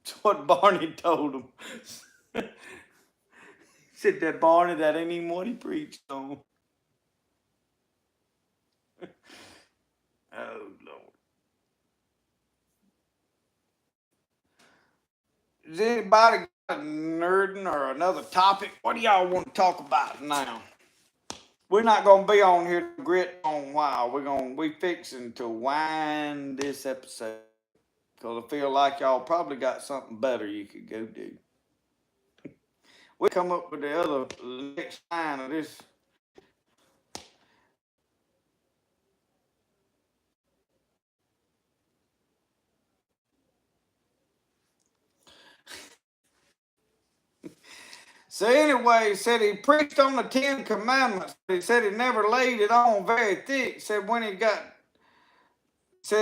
That's what Barney told him. He said that Barney, that ain't even what he preached on. Oh, Lord. Is anybody got a nerding or another topic? What do y'all want to talk about now? We're not gonna be on here to grit on a while. We fixing to wind this episode because I feel like y'all probably got something better you could go do. We come up with the next line of this. So anyway, he said he preached on the 10 Commandments. He said he never laid it on very thick. Said when he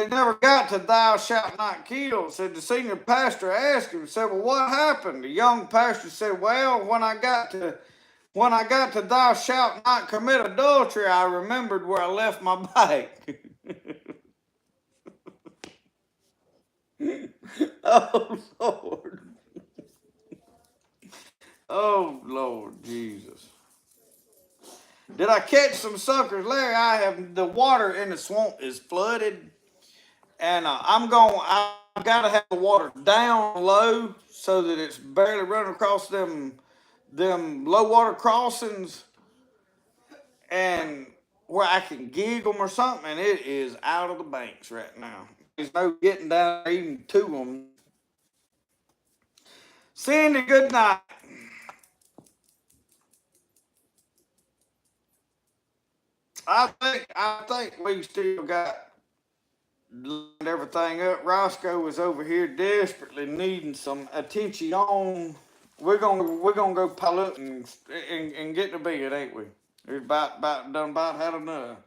never got to thou shalt not kill. Said the senior pastor asked him, said, well, what happened? The young pastor said, well, when I got to thou shalt not commit adultery, I remembered where I left my bike. Oh, Lord. Oh, Lord Jesus. Did I catch some suckers? Larry, the water in the swamp is flooded. And I've got to have the water down low so that it's barely running across them low water crossings and where I can gig them or something. And it is out of the banks right now. There's no getting down even to them. Cindy, good night. I think we still got lined everything up. Roscoe was over here desperately needing some attention on. We're gonna go pile up and get to bed, ain't we? We're about had enough.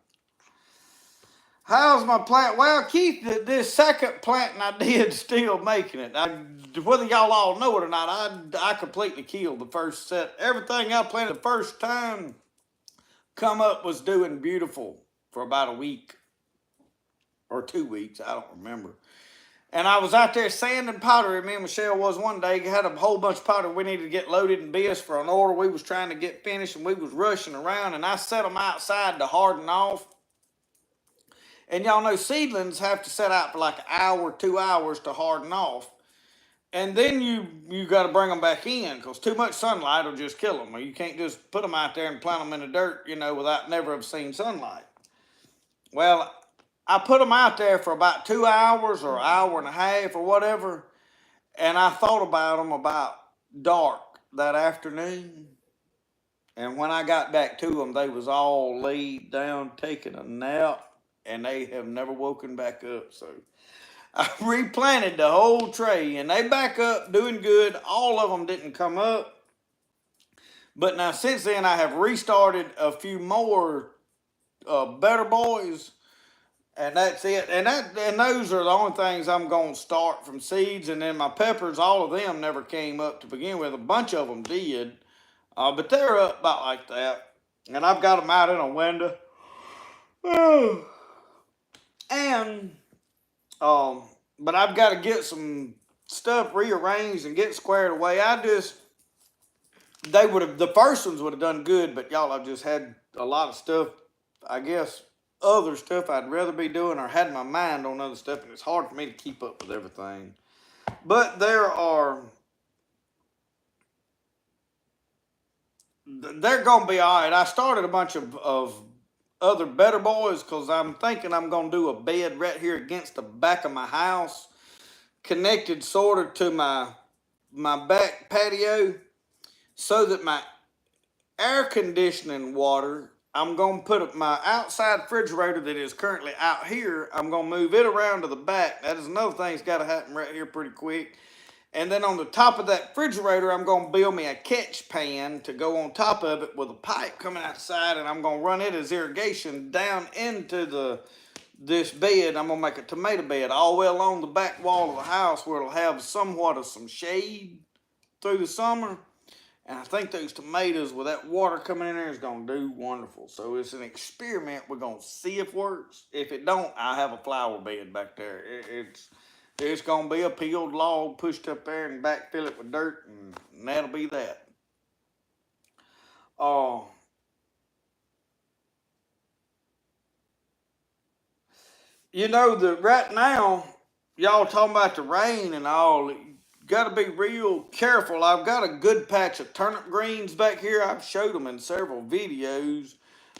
How's my plant? Well, Keith, this second planting I did still making it. Whether y'all all know it or not, I completely killed the first set. Everything I planted the first time come up was doing beautiful for about a week or 2 weeks. I don't remember. And I was out there sanding pottery. Me and Michelle was one day. Had a whole bunch of pottery we needed to get loaded in bins for an order we was trying to get finished, and we was rushing around. And I set them outside to harden off. And y'all know seedlings have to set out for like an hour, 2 hours to harden off. And then you got to bring them back in because too much sunlight will just kill them. Or you can't just put them out there and plant them in the dirt, without never have seen sunlight. Well, I put them out there for about 2 hours or an hour and a half or whatever. And I thought about them about dark that afternoon. And when I got back to them, they was all laid down taking a nap. And they have never woken back up. So I replanted the whole tray, and they back up doing good. All of them didn't come up. But now since then, I have restarted a few more Better Boys, and that's it. And those are the only things I'm going to start from seeds. And then my peppers, all of them never came up to begin with. A bunch of them did, but they're up about like that. And I've got them out in a window. And but I've got to get some stuff rearranged and get squared away. The first ones would have done good, but y'all, I've just had a lot of stuff, I guess, other stuff I'd rather be doing or had my mind on other stuff, and it's hard for me to keep up with everything. But they're going to be all right. I started a bunch of other Better Boys because I'm thinking I'm going to do a bed right here against the back of my house, connected sort of to my my back patio so that my air conditioning water, I'm going to put my outside refrigerator that is currently out here, I'm going to move it around to the back. That is another thing that's got to happen right here pretty quick. And then on the top of that refrigerator, I'm going to build me a catch pan to go on top of it with a pipe coming outside, and I'm going to run it as irrigation down into this bed. I'm going to make a tomato bed all the way along the back wall of the house where it'll have somewhat of some shade through the summer. And I think those tomatoes with that water coming in there is going to do wonderful. So it's an experiment. We're going to see if it works. If it don't, I'll have a flower bed back there. It's going to be a peeled log pushed up there and backfill it with dirt, and that'll be that. You know, right now, y'all talking about the rain and all, got to be real careful. I've got a good patch of turnip greens back here. I've showed them in several videos,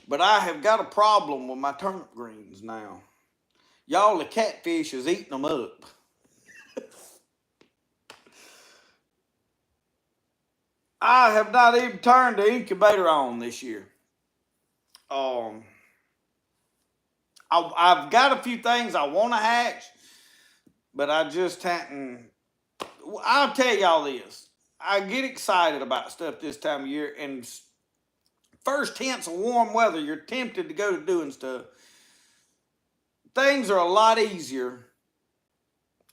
but I have got a problem with my turnip greens now. Y'all, the catfish is eating them up. I have not even turned the incubator on this year. I've got a few things I want to hatch, but I just hadn't. I'll tell y'all this. I get excited about stuff this time of year, and first hints of warm weather, you're tempted to go to doing stuff. Things are a lot easier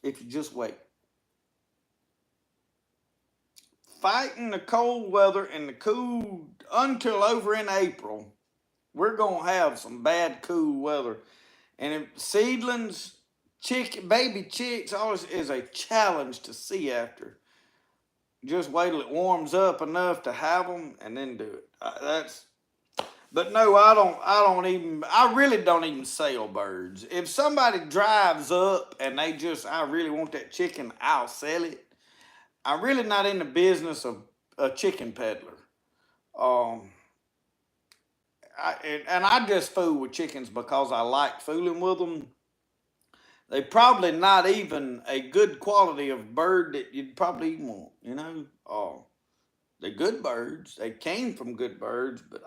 if you just wait. Fighting the cold weather and the cool until over in April, we're going to have some bad cool weather. And if seedlings, baby chicks, always is a challenge to see after. Just wait till it warms up enough to have them and then do it. But no, I really don't even sell birds. If somebody drives up and I really want that chicken, I'll sell it. I'm really not in the business of a chicken peddler. I just fool with chickens because I like fooling with them. They're probably not even a good quality of bird that you'd probably even want, you know? They're good birds. They came from good birds, but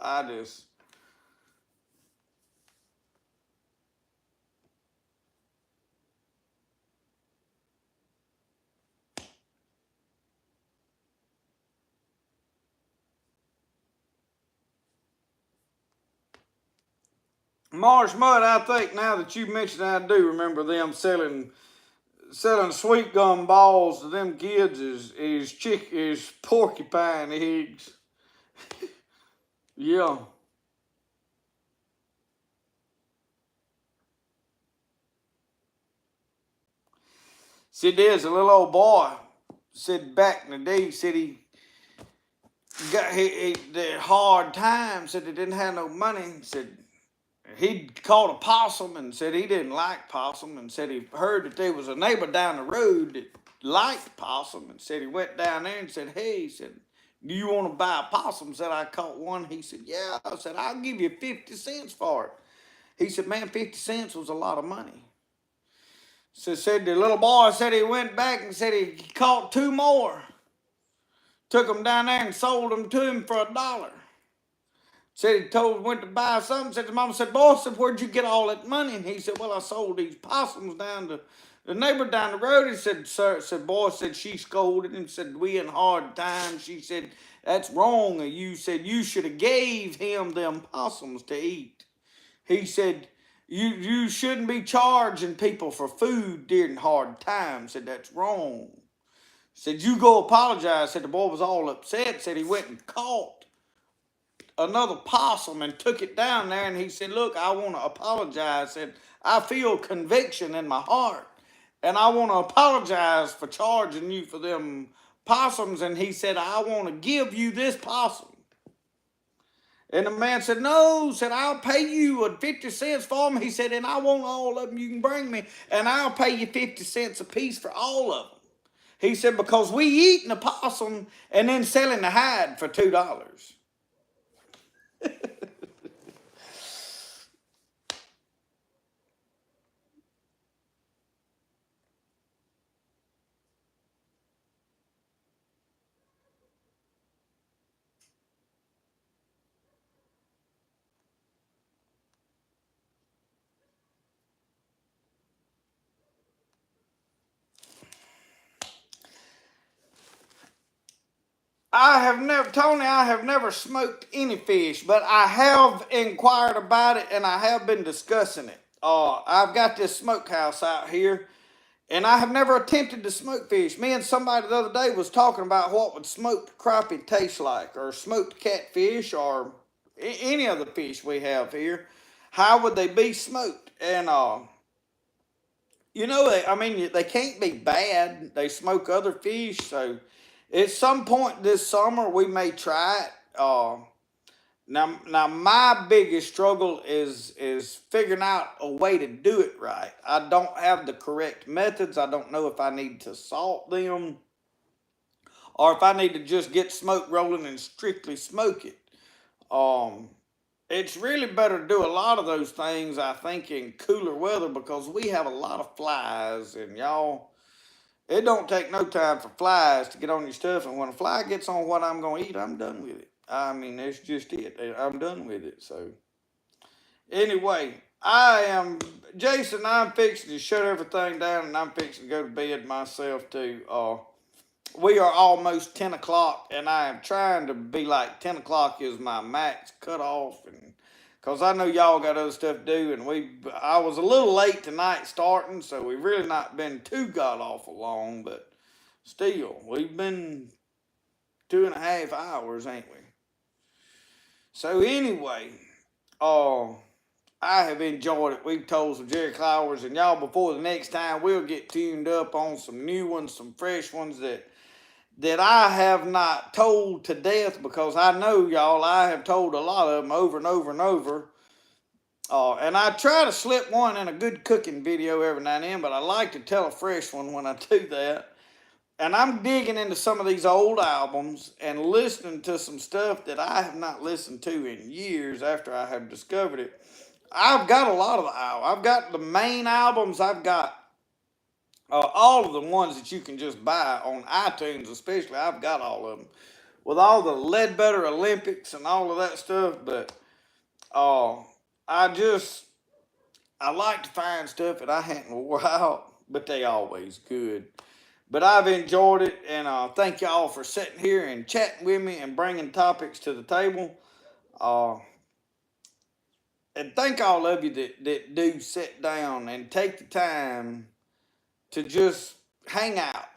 Marsh Mud, I think now that you mentioned, I do remember them selling sweet gum balls to them kids is porcupine eggs. Yeah. See, there's a little old boy said back in the day, said he got the hard times, said he didn't have no money, said he caught a possum and said he didn't like possum, and said he heard that there was a neighbor down the road that liked possum, and said he went down there and said, hey, he said, do you want to buy a possum? Said, I caught one. He said, yeah. I said, I'll give you 50 cents for it. He said, man, 50 cents was a lot of money. So said the little boy said he went back and said he caught two more. Took them down there and sold them to him for $1. Said went to buy something. Said the mama said, boy, said, where'd you get all that money? And he said, well, I sold these possums down to the neighbor down the road. He said, sir, said, boy, said, she scolded him, said, we in hard times. She said, that's wrong. And you said, you should have gave him them possums to eat. He said, you shouldn't be charging people for food during hard times. Said, that's wrong. Said, you go apologize. Said, the boy was all upset. Said, he went and caught another possum and took it down there, and he said, look, I want to apologize. Said, I feel conviction in my heart, and I want to apologize for charging you for them possums. And he said, I want to give you this possum. And the man said, no, said, I'll pay you 50 cents for them. He said, and I want all of them you can bring me, and I'll pay you 50 cents a piece for all of them. He said, because we eating a possum and then selling the hide for $2. I have never, Tony, I have never smoked any fish, but I have inquired about it and I have been discussing it. I've got this smokehouse out here and I have never attempted to smoke fish. Me and somebody the other day was talking about what would smoked crappie taste like, or smoked catfish, or any of the fish we have here. How would they be smoked? And I mean, they can't be bad. They smoke other fish, so at some point this summer we may try it. Now, my biggest struggle is figuring out a way to do it right. I don't have the correct methods. I don't know if I need to salt them or if I need to just get smoke rolling and strictly smoke it. It's really better to do a lot of those things, I think, in cooler weather because we have a lot of flies, and y'all, it don't take no time for flies to get on your stuff, and when a fly gets on what I'm gonna eat, I'm done with it. I mean, that's just it. I'm done with it. So, anyway, Jason, I'm fixing to shut everything down, and I'm fixing to go to bed myself, too. We are almost 10 o'clock, and I am trying to be like 10 o'clock is my max cutoff, and because I know y'all got other stuff to do, and I was a little late tonight starting, so we've really not been too god awful long, but still, we've been 2.5 hours, ain't we? So anyway, I have enjoyed it. We've told some Jerry Clowers, and y'all, before the next time, we'll get tuned up on some new ones, some fresh ones that I have not told to death, because I know, y'all, I have told a lot of them over and over and over. And I try to slip one in a good cooking video every now and then, but I like to tell a fresh one when I do that. And I'm digging into some of these old albums and listening to some stuff that I have not listened to in years after I have discovered it. I've got a lot of the albums. I've got the main albums. I've got all of the ones that you can just buy on iTunes, especially. I've got all of them with all the Ledbetter Olympics and all of that stuff. But I like to find stuff that I hadn't wore out, but they always good. But I've enjoyed it, and thank y'all for sitting here and chatting with me and bringing topics to the table. And thank all of you that do sit down and take the time to just hang out.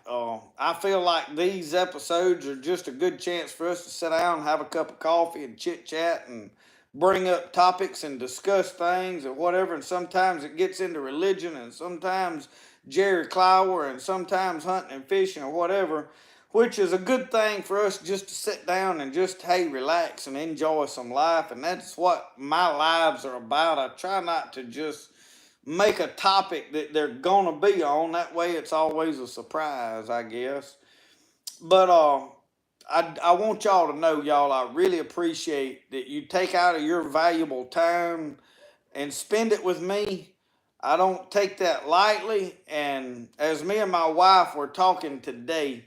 I feel like these episodes are just a good chance for us to sit down, have a cup of coffee, and chit chat and bring up topics and discuss things or whatever. And sometimes it gets into religion, and sometimes Jerry Clower, and sometimes hunting and fishing or whatever, which is a good thing for us just to sit down and just, hey, relax and enjoy some life. And that's what my lives are about. I try not to just make a topic that they're gonna be on. That way it's always a surprise, I guess. But I want y'all to know, y'all, I really appreciate that you take out of your valuable time and spend it with me. I don't take that lightly. And as me and my wife were talking today,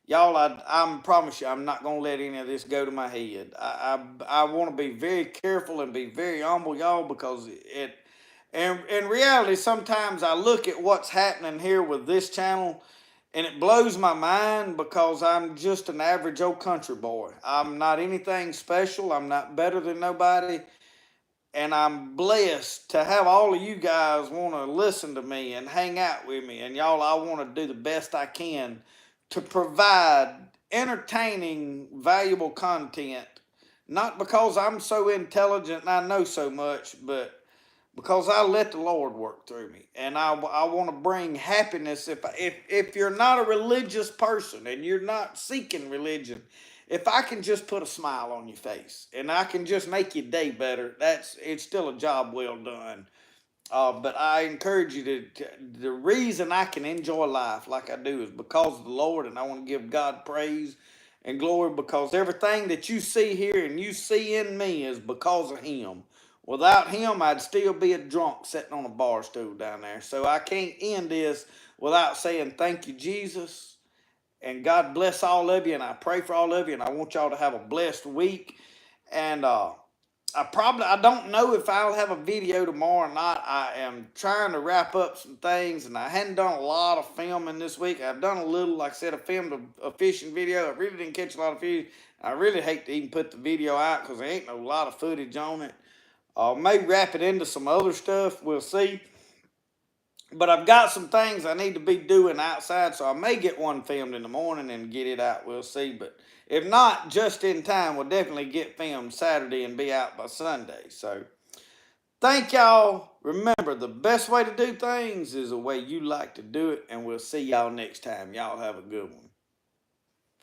y'all, I promise you, I'm not going to let any of this go to my head. I want to be very careful and be very humble, y'all, because and in reality, sometimes I look at what's happening here with this channel, and it blows my mind because I'm just an average old country boy. I'm not anything special. I'm not better than nobody. And I'm blessed to have all of you guys want to listen to me and hang out with me. And y'all, I want to do the best I can to provide entertaining, valuable content. Not because I'm so intelligent and I know so much, but because I let the Lord work through me. And I want to bring happiness. If you're not a religious person and you're not seeking religion, if I can just put a smile on your face and I can just make your day better, it's still a job well done. But I encourage you the reason I can enjoy life like I do is because of the Lord, and I want to give God praise and glory, because everything that you see here and you see in me is because of Him. Without Him, I'd still be a drunk sitting on a bar stool down there. So I can't end this without saying thank you, Jesus. And God bless all of you, and I pray for all of you, and I want y'all to have a blessed week. And I don't know if I'll have a video tomorrow or not. I am trying to wrap up some things, and I hadn't done a lot of filming this week. I've done a little, like I said, I filmed a fishing video. I really didn't catch a lot of fish. I really hate to even put the video out because there ain't a lot of footage on it. May wrap it into some other stuff. We'll see. But I've got some things I need to be doing outside, so I may get one filmed in the morning and get it out. We'll see. But if not, just in time, we'll definitely get filmed Saturday and be out by Sunday. So thank y'all. Remember, the best way to do things is the way you like to do it, and we'll see y'all next time. Y'all have a good one.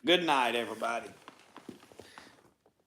Good night, everybody.